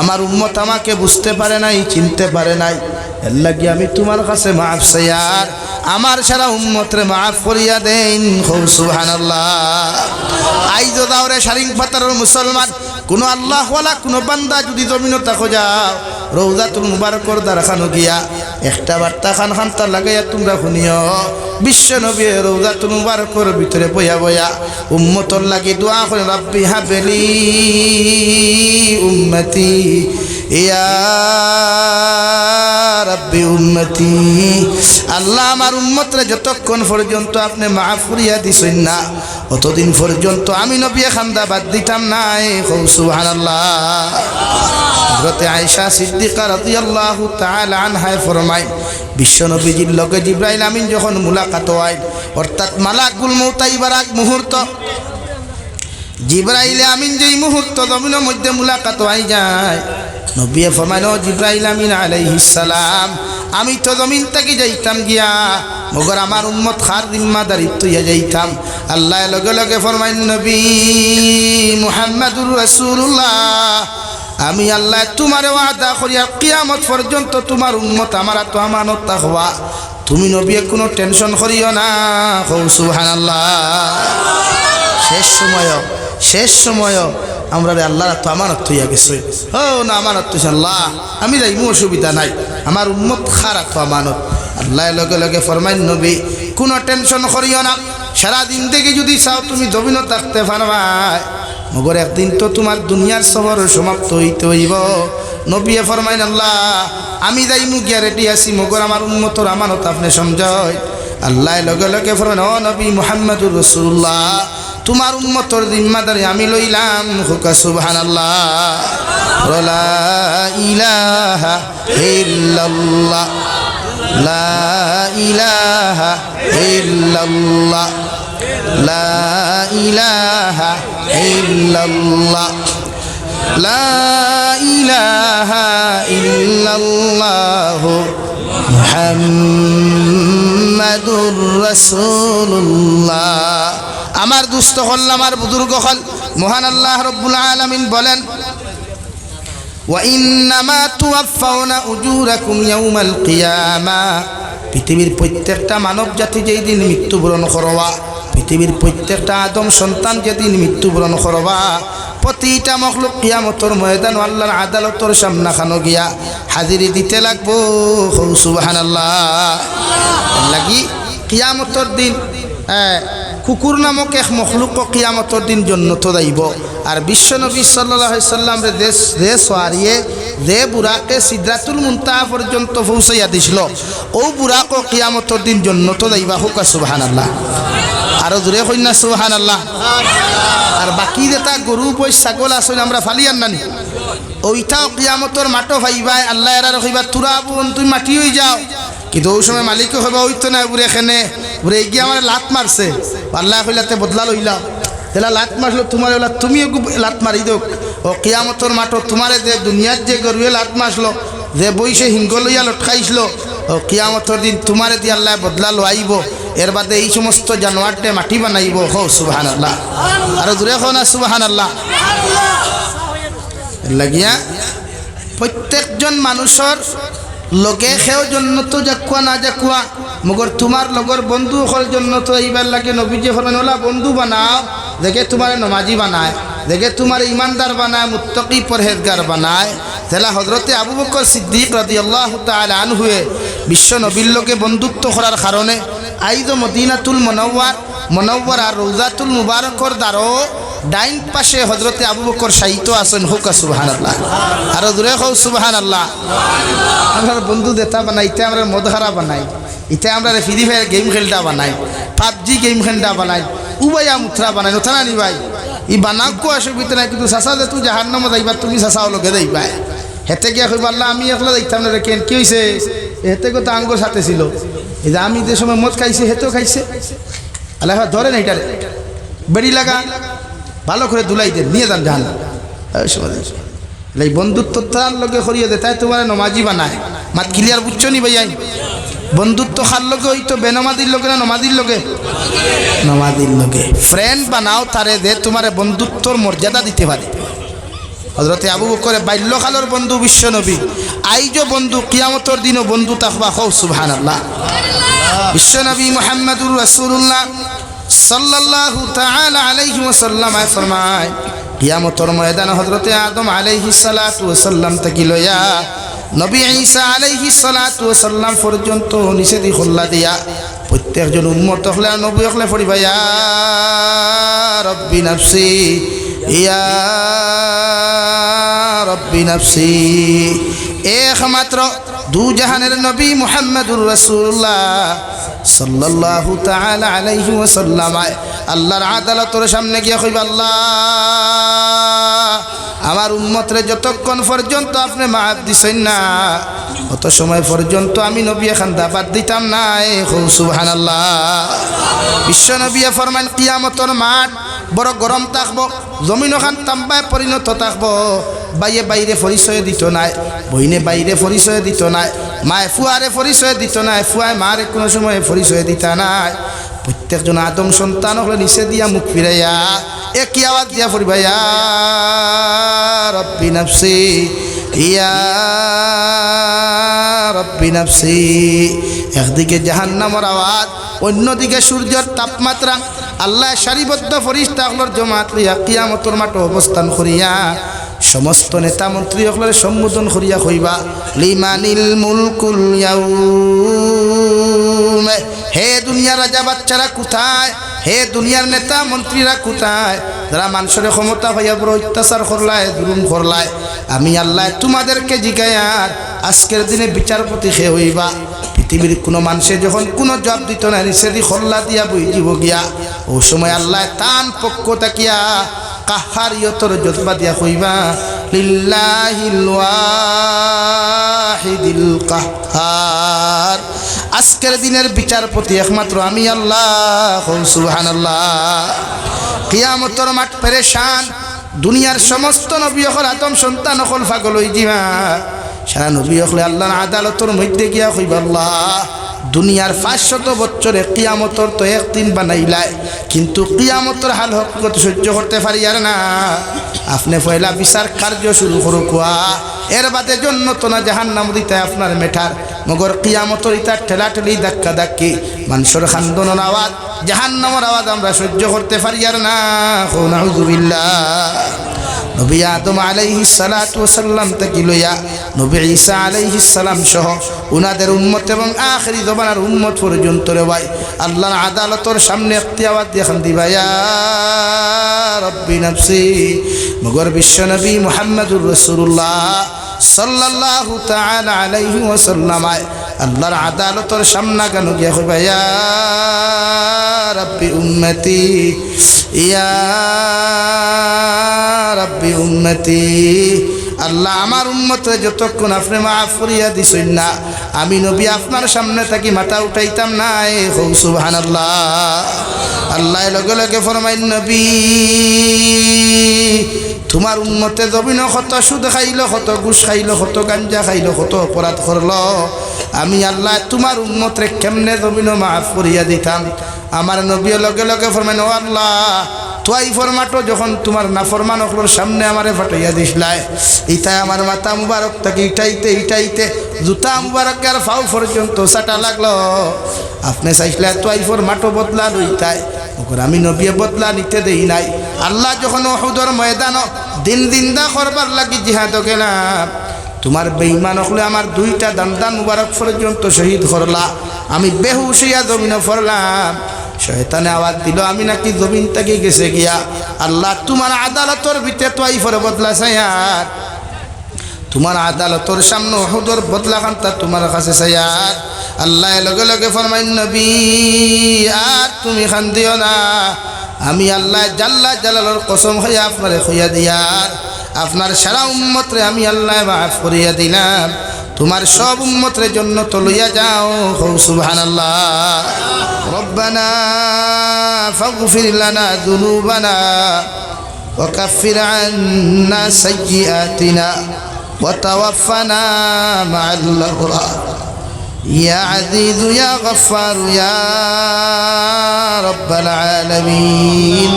আমার উম্মত আমাকে বুঝতে পারে নাই চিনতে পারে নাই এর লাগি আমি তোমার কাছে মাফ চাই আর আমার সারা উম্মতরে মাফ করিয়া দেন সুবহানাল্লাহ আইজো দাওরে শারিং পাতারের মুসলমান কোন আল্লাহওয়ালা কোন বান্দা যদি জমিনে তাকো যাও রওজাতুল মুবারকর দারখানো গিয়া একটা বার্তা খান খানটা লাগাইয়া তোমরা শুনিও বিশ্ব নবী রওজাতুল মুবারকর ভিতরে বয়া বয়া উম্মতর লাগি দোয়া করে রাব্বি হাবলি উম্মতি ইয়া রাব্বি উম্মতি আল্লাহ আমার উম্মতরে যতক্ষণ পর্যন্ত আপনি মাফ করিয়া দিছেন না অতদিন পর্যন্ত আমি নবী খান্দা বাদ দিতাম নাই সুবহানাল্লাহ হযরত আয়েশা সিদ্দিকা রাদিয়াল্লাহু তাআলা আনহা ফরমায় বিশ্ব নবীজির লগে জিবরাইল আমিন যখন মুলাকাত হয় অর্থাৎ মালাকুল মউত আইবার আগ মুহূর্ত জিবরাইল আমিন যেই মুহূর্ত জমিনের মধ্যে মুলাকাত হয়ে যায় নবী ফরমায় জিবরাইল আমিন আলাইহিস সালাম আমি তো জমিন থেকে যাইতাম গিয়া মগর আমার উম্মত খার জিম্মাদারিত্ব ইয়া যাইতাম আল্লাহ লগে লগে ফরমায় নবী মুহাম্মদুর রাসূলুল্লাহ আমি আল্লাহ তোমার ওয়াদা করিয়া কিয়ামত পর্যন্ত তোমার উম্মত আমার তো আমানত তাকওয়া তুমি নবী কোনো টেনশন করিও না সুবহানাল্লাহ শেষ সময় আমরা আল্লাহ তো আমানত হইয়া গেছে ও না আমানত তো আল্লাহ আমি যাইমু অসুবিধা নাই আমার উম্মত খারা তো আমানত আল্লাহ লগে লগে ফরমাইন নবী কোনো টেনশন করিও না সারাদিন থেকে যদি চাও তুমি জমিনে থাকতে পারবা মগর একদিন তো তোমার দুনিয়ার সফর সমাপ্ত হইতে হইব নবী ফরমাইন আল্লাহ আমি যাইমু গিয়া রেডি আছি মগর আমার উম্মতর আমানত আপনি সমঝয় আল্লাহ লগে লগে ফরমান ও নবী মুহাম্মদুর রাসূলুল্লাহ তোমার উম্মতর জিম্মাদারি আমি লইলাম হুকা সুবহানাল্লাহ লা ইলাহা ইল্লাল্লাহ লা ইলাহা ইল্লাল্লাহ লা ইলাহা ইল্লাল্লাহ লা ইলাহা ইল্লাল্লাহ মুহাম্মাদুর রাসূলুল্লাহ। আমার দুস্থ হল আমার বুজুর্গ হল মহান আল্লাহ রব্বুল আলামিন বলেন ওয়া ইন্নামা তুওয়াফাউনা উজুরাকুম ইয়াউমাল কিয়ামা পৃথিবীর প্রত্যেকটা মানব জাতি যেই দিন মৃত্যুবরণ করবা পৃথিবীর প্রত্যেকটা আদম সন্তান যেদিন মৃত্যুবরণ করবা প্রতিটা মখলুক কিয়ামতের ময়দান আল্লাহর আদালতের সামনে খানো গিয়া হাজিরি দিতে লাগবো সুবহানাল্লাহ। লাগি কিয়ামতের দিন কুকুর নামক এক মখলুক কিয়ামতের দিন জন্নত যাইব আর বিশ্বনবী সাল্লাল্লাহু আলাইহি সাল্লাম রে দেশ হারিয়ে যে বুড়াকে সিদরাতুল মুনতাহা পর্যন্ত পৌঁছাইয়া দিছিল ও বুড়াক কিয়ামতের দিন জন্নত যাইবা হুকা সুবহানাল্লাহ। আরো জোরে কইনা সুবহানাল্লাহ। আর বাকি যেটা গরু বই ছাগল আসলে আমরা ফালিয়ান নানি ওইটাও কিয়ামতের মাটো ভাইবাই আল্লাহ এরা রখিবা তুরা বোন তুমি মাটি হয়ে যাও কিন্তু ওই সময় মালিক হইবা ওই তো না বুড়ে এখানে বুড়ে গিয়ে আমার লাত মারছে আল্লাহ কইলাতে বদলা লইলাও তেলা লাত মারলো তোমার ওলা তুমিও লাত মারি দোক ও কিয়ামতের মাটো তোমারে যে দুনিয়ার যে গরুয়ে লাত মারলো যে বইসে হিঙ্গ লইয়া লটকাইছিল ও কিয়ামতের দিন তোমারে দিয়ে আল্লাহ বদলা লইব এর বাদে এই সমস্ত জানোয়ারটে মাটি বানাইব হো সুবহানাল্লাহ। আর দূরে হো না সুবহানাল্লাহ। লাগিয়া প্রত্যেকজন মানুষের লগে সেও জন্নত যাকুয়া না যাকুয়া মগর তোমার লগর বন্ধু হল জন্নত এইবার লাগে নবীজি ফরমান ওলা বন্ধু বানাও দেখে তোমার নমাজি বানায় দেখে তোমার ইমানদার বানায় মুত্তাকি পরহেজগার বানায় তেলা হজরতে আবু বকর সিদ্দিক রাদিয়াল্লাহু তাআলা আনহুয়ে বিশ্ব নবীর লগে বন্ধুত্ব করার কারণে আইজ মদিনাতুল মুনাওয়ারা রওজাতুল মুবারকর দ্বারো ডাইন পাশে হজরতে আবু বকর শাহিত আছেন হুকা সুবহানাল্লাহ। আর দূরে হও সুবহানাল্লাহ। আমরা বন্ধু দেতা বানাই ইতে আমরা মদহারা বানাই ইতে আমরা ফ্রি ফায়ার গেম খেলটা বানাই পাবজি গেম খেলটা বানাই উবাইয়া মুথরা বানাই নথানা নি ভাই ই বানাকো অসুবিধা নাই কিন্তু সাসা যে তুই জাহান্নামে যাইবা তুমি সাসাও লগে যাইবা হেতে গিয়া কইবা আল্লাহ আমি একলা যাইতাম না রে কেন কি হইছে হেতে কত আঙ্গুর সাথে ছিল এই যে আমি যে সময় মদ খাইছি হেতেও খাইছে আল্লাহ ধরে না এটারে বেড়ি লাগা ভালো করে দুলাই দেন নিয়ে যান জাহান এই বন্ধুত্ব তার লগে করিয়ে দে তাই তোমার নমাজি বানায় মাত ক্লিয়ার বুঝছো নি ভাইয়াই বন্ধুত্ব খার লগে ওই তো বেনমাদির লগে না নমাদির লগে নমাদির লগে ফ্রেন্ড বানাও তারে দে তোমার বন্ধুত্বর মর্যাদা দিতে পারে। হযরতে আবু বকরের বাল্যকালের বন্ধু বিশ্ব নবী আইজো বন্ধু কিয়ামতের দিনও বন্ধু তাকবা হও সুবহানাল্লাহ। বিশ্ব নবী মুহাম্মদুর রাসূলুল্লাহ সাল্লাল্লাহু তাআলা আলাইহি ওয়াসাল্লাম ফরমায় কিয়ামতের ময়দানে হযরতে আদম আলাইহিস সালাতু ওয়াসাল্লাম থেকে লইয়া নবী ঈসা আলাইহিস সালাতু ওয়াসাল্লাম পর্যন্ত নিষেধি খোলা দিয়া প্রত্যেকজন উম্মত হলে নবী হলে পড়িবা ইয়া রব্বি নাফসি ইয়া রব্বি নাফসি একমাত্র দু জাহানের নবী মুহাম্মদুর রাসূলুল্লাহ সাল্লাল্লাহু তাআলা আলাইহি ওয়াসাল্লাম আল্লাহর আদালতের সামনে গিয়ে কইবা আল্লাহ আমার উম্মতরে যতক্ষণ পর্যন্ত আপনি মাফ দিছেন না অত সময় পর্যন্ত আমি নবী খান দাবাত দিতাম না সুবহানাল্লাহ। বিশ্ব নবী ফরমান কিয়ামতের মাঠ বড় গরম থাকবো জমিন ওখান তাম্বায় পরিণত থাকবো বাইয়ে বাইরে পরিচয় দিত নাই বইনে বাইরে পরিচয় দিত নাই মায় ফুয়ারে পরিচয় দিত নাই ফুয়ায় মারে কোনো সময় পরিচয় দিত নাই প্রত্যেকজন আদম সন্তান হলে নিচে দিয়া মুখ ফিরাইয়া একই আওয়াজ দিয়া পড়িবা ইয়া রব্বি নাফসি ইয়া রব্বি নাফসি। একদিকে জাহান্নামের আওয়াজ অন্যদিকে সূর্যের তাপমাত্রা আল্লাহ সারিবদ্ধ ফেরেশতাগুলোর জমাত লইয়া কিয়ামতের মাঠে অবস্থান করিয়া সমস্ত নেতা মন্ত্রী সকলের সম্বোধন করিয়া কইবা লিমানিল মুলকুল ইয়াউম হে দুনিয়ার রাজা বাচ্চারা কোথায় হে দুনিয়ার নেতা মন্ত্রীরা কোথায় যারা মানুষের ক্ষমতা হইয়া বড় অত্যাচার করলায় জুলুম করলায় আমি আল্লাহ তোমাদেরকে জিগায়ার আজকের দিনে বিচারপতি হে হইবা পৃথিবীর কোনো মানুষে যখন কোনো জবাব দিত না সেদি খল্লা দিয়া বই জীব গিয়া ও সময় আল্লাহ তান পক্ষ তাকিয়া কাহারিয়তর জজবা দিয়া কইবা লিল্লাহিল ওয়াহিদিল কাহ্হার আজকের দিনের বিচারপতি একমাত্র আমি আল্লাহ সুবহানাল্লাহ কিয়ামতের মাঠ পেরেশান দুনিয়ার সমস্ত নবী হল আদম সন্তান হল পাগল হই দিবা সারা নবী হলে আল্লাহর আদালতের মধ্যে গিয়া কইবা আল্লাহ দুনিয়ার 500 বছরে কিয়ামতর তো একদিন বানাইলাই কিন্তু কিয়ামতের হাল হকত সহ্য করতে পারি আর না আপনি পয়লা বিচার কার্য শুরু করো কোয়া এর বাদে জন্য তো না জাহান্নাম দিতে আপনার মেঠার মগর কিয়ামতের ইতা ঠেলাঠেলি ধাক্কা ধাক্কি মানুষের খান্দনের আওয়াজ জাহান্নামের আওয়াজ আমরা সহ্য করতে পারি আর না নাউযুবিল্লাহ নবী আদম আলাইহিস সালাতু ওয়াস সালাম থেকে লইয়া নবী ঈসা আলাইহিস সালাম সহ উনাদের উম্মত এবং আখিরি জমানার উম্মত পর্যন্ত রে ভাই আল্লাহর আদালতের সামনে একটি আওয়াজ দেখান দিবা ইয়া রাব্বি নাফসি মগর বিশ্ব নবী মুহাম্মদুর রাসূলুল্লাহ সাল্লাল্লাহু তাআলা আলাইহি ওয়াসাল্লাম আল্লাহর আদালতের সামনে কেন গিয়া কইবা ইয়া রাব্বি উম্মতি ইয়া রাব্বি উম্মতি আল্লাহ আমার উম্মতরে যতক্ষণ আপনি মাফ করিয়া দিছেন না আমি নবী আপনার সামনে থাকি মাথা উঠাইতাম না সুবহানাল্লাহ আল্লাহ লগে লগে ফরমাইন নবী তোমার উম্মতে জবিন কত সুদ খাইল কত ঘুষ খাইল কত গাঞ্জা খাইল কত অপরাধ করল আমি আল্লাহ তোমার উম্মতরে কেমনে জবিন মাফ করিয়া দিতাম আমার নবী লগে লগে ফরমাইন ও আল্লাহ তোয়াই ফরমাটো যখন তোমার নাফরমান অকলোর সামনে আমারে ফাটাইয়া দিসলাই ইতাই আমার মাথা মুবারক থাকি ইটাইতে জুতা মুবারক আর ফাও পর্যন্ত সাটা লাগলো আপনি চাইছিলে তোয়াই ফরমাটো বদলা লইতাই ওকর আমি নবী বদলা নিতে দেই নাই আল্লাহ যখন উহুদের ময়দান দিন দা করবার লাগি জিহাদ গেলাম তোমার বেঈমান হলে আমার দুইটা দান মুবারক পর্যন্ত শহীদ করলা আমি বেহুশ হইয়া জমিন পড়লাম শয়তানে আওয়াজ দিল আমি নাকি জমিন থেকে গেছে গিয়া আল্লাহ তোমার আদালতর ভিতরে তো আইফরে বদলা চাইয়ার তোমার আদালতর সামনে উহুদের বদলা খান্তা তোমার কাছে চাইয়ার আল্লাহ লগে লগে ফরমাইন নবী আর তুমি খান দিও না আমি আল্লাহ জাল্লা জালালের কসম হইয়া আপনারে হইয়া দিয়ার আপনার সারা উম্মতরে আমি আল্লাহ মাফ করিয়া দিলাম তোমার সব উম্মতের জন্য তো লইয়া যাও সুবহানাল্লাহ রব্বানা ফাগফির লানা যুনুবানা ওয়া কাফির আন্না সাইয়্যাতিনা ওয়া তাওয়াফানা মা'আল আবরার ইয়া আজিজ ইয়া গফফার ইয়া রাব্বাল আলামিন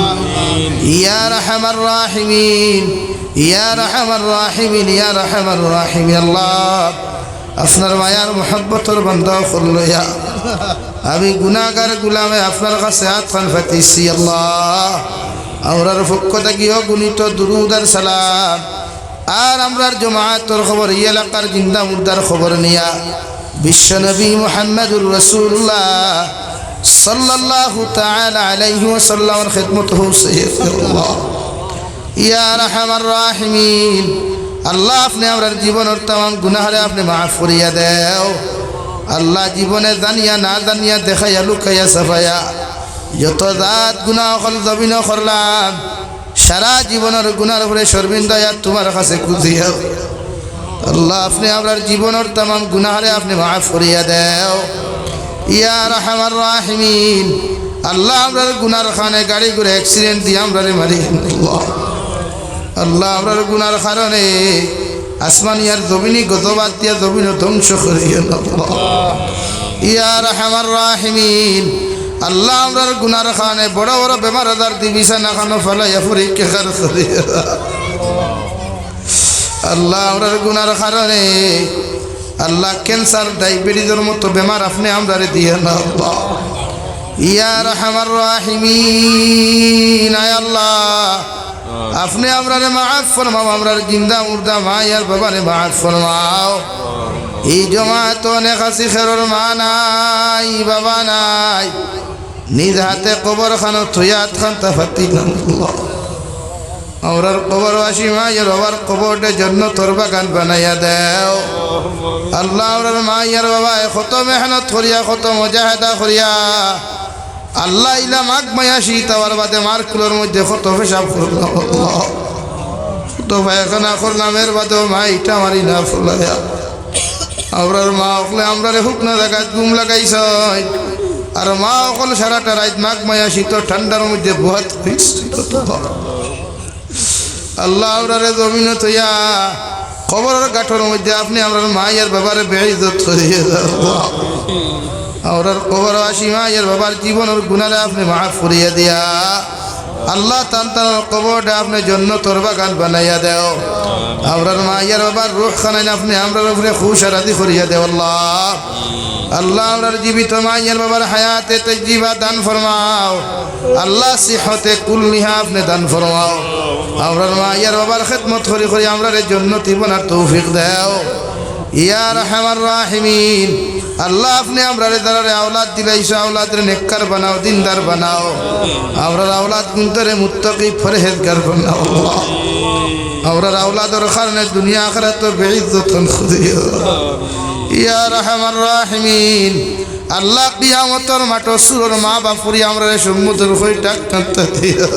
ইয়া আরহামার রাহিমিন ইয়া আরহামার রাহিমিন ইয়া আরহামার রাহিমিন আল্লাহ আপনার মায়ার মোহাব্বতর বান্দা করলইয়া আমি গুনাহগার গোলামে আপনার কাছে হাত খান ফাতিছি আল্লাহ আমরার পক্ষ থেকে অগণিত দুরূদ আর সালাম আর আমরার জামাতের খবর এই এলাকার জিন্দা মুর্দার খবর নিয়া বিশ্বনবী মুহাম্মদুর রাসূলুল্লাহ সাল্লাল্লাহু তাআলা আলাইহি ওয়াসাল্লামের খিদমত হউছে আল্লাহ ইয়া আরহামার রাহিমিন আল্লাহ আপনি আমরার জীবনের तमाम গুনাহরে আপনি মাফ করিয়া দাও আল্লাহ জীবনে জানিয়া না জানিয়া দেখাইয়া লুকাইয়া সাফায়া যত জাত গুনাহ হল জবিন করলাম সারা জীবনের গুনার উপরে শর্মিন্দা তোমার কাছে খুঁজিয়া আল্লাহ আপনি আমরার জীবনের तमाम গুনাহরে আপনি মাফ করিয়া দাও ইয়া আরহামার রাহিমিন আল্লাহ আমরার গুনার খানে গাড়ি করে অ্যাক্সিডেন্ট দিয়ে আমরারে মারি আল্লাহ আমরার গুনার কারণে আসমানিয়ার জমিনি গজবাত দিয়া জমিন ধ্বংস করিয়া আল্লাহ ইয়া আরহামার রাহিমিন আল্লাহ আমরার গুনার খানে বড় বড় বেমার আজার দি বিছানা খানো ফলাইয়া পরীক্ষা করিয়া আল্লাহ আমরার গুনার কারণে আল্লাহ ক্যান্সার ডায়াবেটিসের মতো বেমার আপনি আমরারে দিয়ে না আল্লাহ ইয়া আরহামার রাহিমিন আয় আল্লাহ আপনি আমরারে মাফ ফরমাও আমরার জিন্দা মুর্দা মায়ার বাবারে মাফ ফরমাও এই জমাত অনেক আছে খেরর মা নাই বাবা নাই নিজ হাতে কবর খানো থুয়াত খান তাফাতি আমরার কবরবাসী মায়ের বাবার কবরটা জান্নাতের বাগান বানাইয়া দাও আল্লাহ আমরার মায়ের বাবা কত মেহনত করিয়া কত মুজাহিদা করিয়া আল্লাহ ইলা মাগ মায়া শীতাবার বাদে মার্কুলোর মধ্যে কত পেশাব করলাম কত পায়খানা করলামের বাদেও মা ইটা মারি না ফুলাইয়া আমরার মা অকলে আমরারে হুকনা জায়গায় গুম লাগাইছ আর মা অকল সারাটা রাত মাগ মায়া শীত ঠান্ডার মধ্যে বহুত আল্লাহ আমরারে জমিন থইয়া কবরের গাঠর মধ্যে আপনি আমরার মায়ের বাবারে বেইজ্জত করিয়ে দাও আমরার কবরবাসী মায়ের বাবার জীবনের গুনারে আপনি মাফ করিয়ে দিয়া আল্লাহ তান্তার কবরটা আপনি জান্নাতের বাগান বানাইয়া দাও আমরার মায়ের বাবার রূহ খানাইন আপনি আমরার উপরে খুশ রাজি করিয়া দাও আল্লাহ আল্লাহ আমরার জীবিত মায়ের বাবার হায়াতে তজ্জিবা দান ফরমাও আল্লাহ সিহতে কুল্লিহা আপনি দান ফরমাও আমরার মায়ের বাবার খিদমত করি করি আমরার জান্নাতি বানার তৌফিক দাও ইয়া রাহমার রাহিমিন আল্লাহ আপনি আমরারে দ্বারারে আওলাদ দিলাইছো আওলাদের নেককার বানাও দিনদার বানাও আমরার আওলাদ গুনতরে মুত্তাকি ফরহেজগার বানাও আল্লাহ আমরার আওলাদের কারণে দুনিয়া আখিরাতে বেইজ্জতন খুদিও ইয়া রাহমার রাহিমিন আল্লাহ কিয়ামতের মাঠে সুরর মা বাপুরি আমরারে সম্মুখের হই টাকতে দিও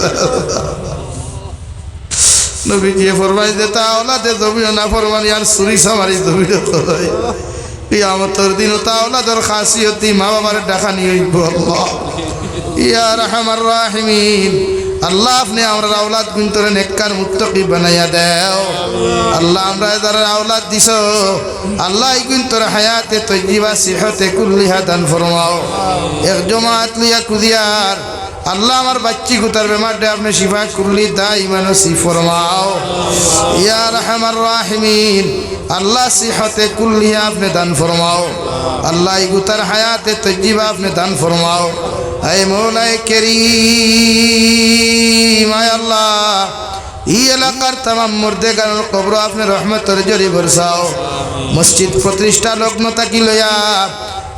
নবী যে ফরমাই দেতা আওলাদে জমিন না ফরমানি আর চুরি সামারি জমিন করাই কিয়ামতের দিন তা আওলাদের খাসিয়তি মা বাবার ডাকানি হইব আল্লাহ ইয়া রাহমার রাহিমিন আল্লাহ আপনি আমরা আওলাদ গুনতরে নেককার মুত্তাকি বানাইয়া দাও আল্লাহ আমরা যারা আওলাদ দিছো আল্লাহ গুনতরে হায়াতে তজ্জিবা সিহতে কুল্লিহা দান ফরমাও এক জমাত লিয়া কুদিয়ার আল্লাহ আমার বাচ্চি গুতার বেমারটা আপনি শিফা কুল্লি দাইমা নসিব ফরমাও ইয়া রাহমার রাহিমিন আল্লাহ সিহতে কুল্লিহা আপনি দান ফরমাও আল্লাহ গুতার হায়াতে তজ্জিবা আপনি দান ফরমাও হে মৌলায়ে কারীম আয় আল্লাহ এই এলাকার তামাম মুর্দেগানের কবর আপনি রহমতের জরি বরসাও মসজিদ প্রতিষ্ঠা লগ্ন থাকি লইয়া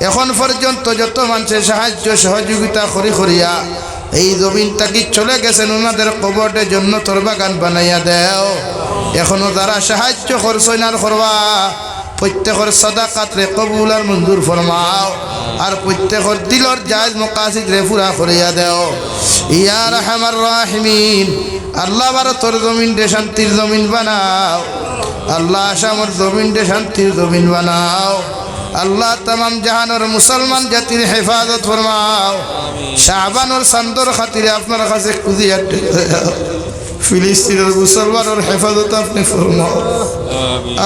এখন পর্যন্ত যত মানুষের সাহায্য সহযোগিতা করিয়া এই জমিনটাকে চলে গেছেন ওনাদের কবরটে জান্নাতের বাগান বানাইয়া দাও এখনো যারা সাহায্য করছেন আর করবা প্রত্যেকের সাদাকাত রে কবুল আর মঞ্জুর ফরমাও আর প্রত্যেকের দিলর জায়েজ মাকাসিদ রে পুরা করিয়া দাও ইয়া রাহমার রাহিমিন আল্লাহ ভারতের জমিন দে শান্তির জমিন বানাও আল্লাহ আসামের জমিন দে শান্তির জমিন বানাও আল্লাহ तमाम জাহানের মুসলমান জাতির হেফাজত ফরমাও শাবানুর চান্দর খাতিরে আপনার কাছে কুদিয়া ফিলিস্তিনের মুসলমানের হেফাজত আপনি ফরমাও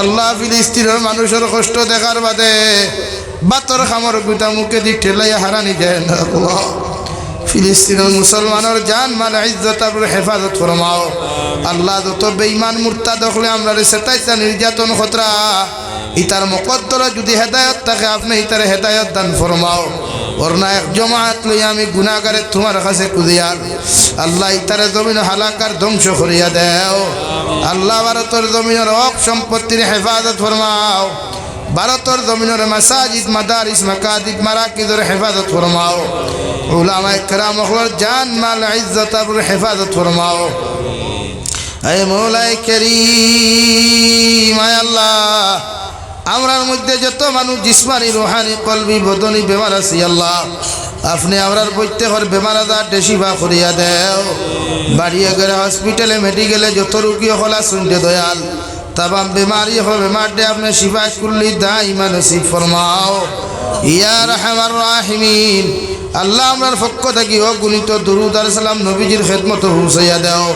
আল্লাহ ফিলিস্তিনের মানুষের কষ্ট দেখার বাদে বাতর খামর গুটা মুখে দি ঠেলাইয়া হারানি যায় না আল্লাহ ফিলিস্তিনের মুসলমানের জান মাল ইজ্জত আপনি হেফাজত ফরমাও আল্লাহ যত বেঈমান মুরতাদ হলে আমরা সেটাইতা নির্যাতন খতরা ইতার মুকদ্দর যদি হেদায়ত থাকে আপনি ইতার হেদায়ত দান ফরমাও ওরনা এক জমাত লই আমি গুনাহগারে তোমার কাছে কুদিয়ার আল্লাহ ইতারে জমিন হালাকার ধ্বংস করিয়া দাও আল্লাহ ভারতের জমিনের হক সম্পত্তির হেফাজত ফরমাও ভারতের জমিনের মাসাজিদ মাদারিস মাকাদিব মারাকিজের হেফাজত ফরমাও উলামায়ে কেরাম হল জান মাল ইজ্জত আর হেফাজত ফরমাও হে মওলায়ে কারীম আয় আল্লাহ আমরার মধ্যে যত মানুষ জিসমানি রুহানি কলবি বদনি বেমার আছে আল্লাহ আপনি আমরার প্রত্যেকের বেমার আজার শিফা করিয়া দেও বাড়িয়ে গেলে হসপিটালে মেডিকেলে যত রোগী হল শুনতে দয়াল তামাম বেমারি হল বেমার দে আপনি শিফা কুল্লি দাইমা নসিব ফরমাও ইয়া রাহমার রাহিমিন আল্লাহ আমরার পক্ষ থেকে অগণিত দুরূদ আর সালাম নবীজির খেদমত পৌঁছাইয়া দেও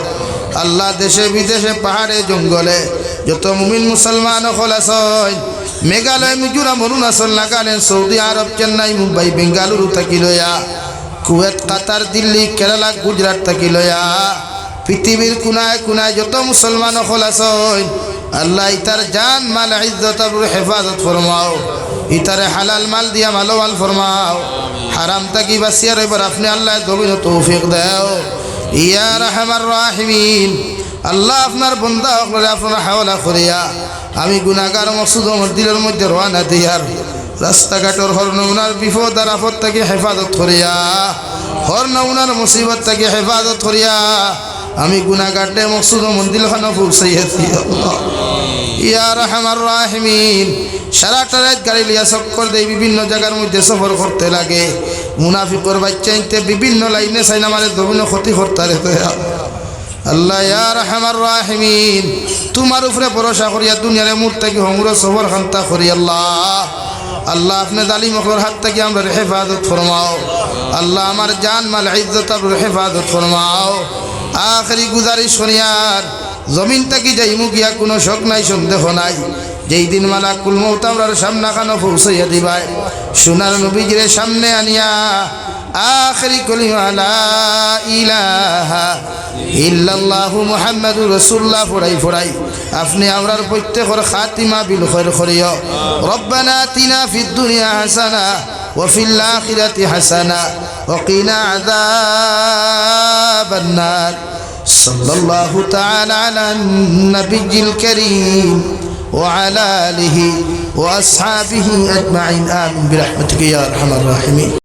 আল্লাহ দেশে বিদেশে পাহাড়ে জঙ্গলে যত মুমিন মুসলমান হল আছেন মেঘালয় মিজোরাম অরুণাচল নাগাল্যান্ড সৌদি আরব চেন্নাই মুম্বাই বেঙ্গালুরু থাকি লয়া কুয়েত কাতার দিল্লি কেরালা গুজরাট থাকি লয়া পৃথিবীর কোনায় কোনায় যত মুসলমান হল আছেন আল্লাহ ইতার জান মাল ইজ্জত আর হেফাজত ফরমাও ইতারে হালাল মাল দিয়া মালওয়াল ফরমাও হারাম থাকি বাঁচিয়া রইবার আপনি আল্লাহ জমিন তৌফিক দাও ইয়া রাহমার রাহিমিন আল্লাহ আপনার বন্দা হলে আপনার হাওলা করিয়া আমি গুনাহগার মকসুদ আমার দিলের মধ্যে রওনা দিয়ার রাস্তাঘাটের হর নমুনার বিপদ আর আপদ থেকে হেফাজত করিয়া হর নমুনার মুসিবত থেকে হেফাজত করিয়া আমি গুনাহগারটে মকসুদ মন্দির খানা পৌঁছাইয়া দিও আল্লাহ ইয়া রহমান রাহিমিন। সারাটা রাত গাড়ি লিয়া চক্কর দেই, বিভিন্ন জায়গার মধ্যে সফর করতে লাগে। মুনাফিকর বাচ্চা ইনতে বিভিন্ন লাইনে চাই না আমাদের বিভিন্ন ক্ষতি করতে আল্লাহ ইয়া রহমান রাহিমিন। তোমার উপরে ভরসা করিয়া দুনিয়ার মুহূর্ত থেকে হমুর সফর খান্তা করি আল্লাহ। আল্লাহ আপনি জালিম মখলর হাত থেকে আমরা হেফাজত ফরমাও আল্লাহ। আমার জান মাল ইজ্জত আপনার হেফাজত ফরমাও। আখরি গুজারিশ করিয়ার জমিন থেকে যাইমু গিয়া কোনো শখ নাই, সন্দেহ নাই। যেই দিন মালাকুল মউত আমরার সামনা খানো পৌঁছাইয়া দিবাই, সোনার নবীজির সামনে আনিয়া আখরি কলিমা লা ইলাহা ইল্লাল্লাহু মুহাম্মাদুর রাসূলুল্লাহ ফড়াই আপনি আমরার প্রত্যেকের খাতিমা বিল খৈর করিও। রব্বানা আতিনা ফিদ দুনিয়া হাসানা ওয়া ফিল আখিরাতি হাসানা ওয়া কিনা আযাবান নার। সাল্লাল্লাহু তাআলা আলা নবিয়্যিল কারীম ওয়া আলা আলিহি ওয়া আসহাবিহি আজমাইন। আমিন বিরহমাতিকা ইয়া আরহামার রাহিমিন।